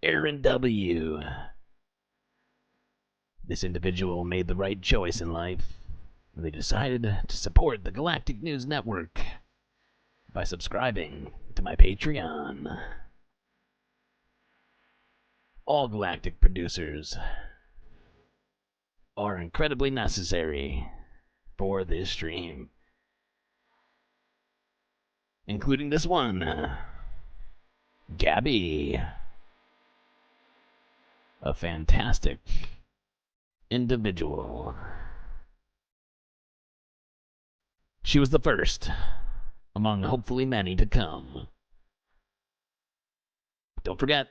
Aaron W. This individual made the right choice in life. They decided to support the Galactic News Network by subscribing to my Patreon. All Galactic producers are incredibly necessary for this stream, including this one, Gabby, a fantastic individual. She was the first among hopefully many to come. Don't forget,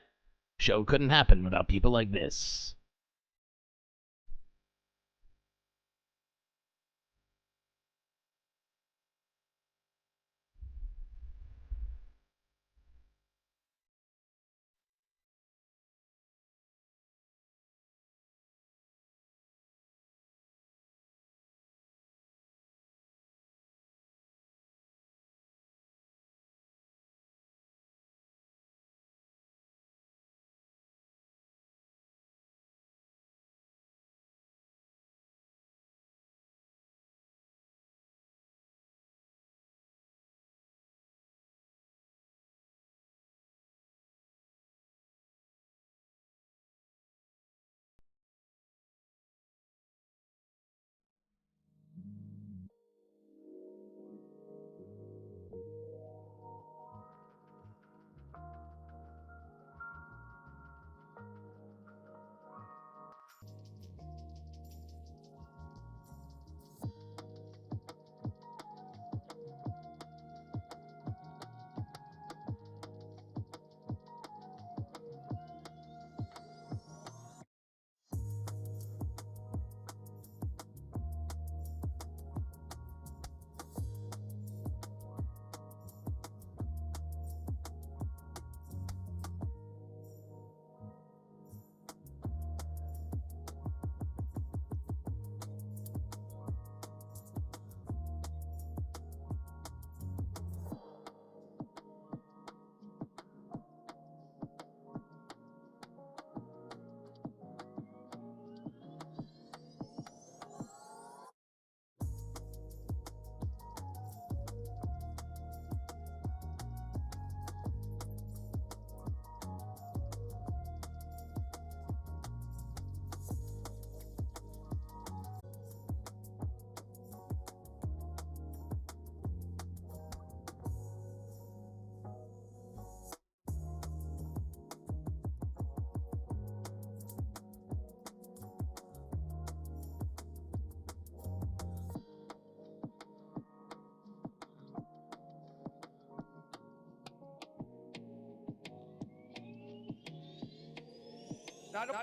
show couldn't happen without people like this.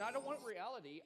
I don't want reality.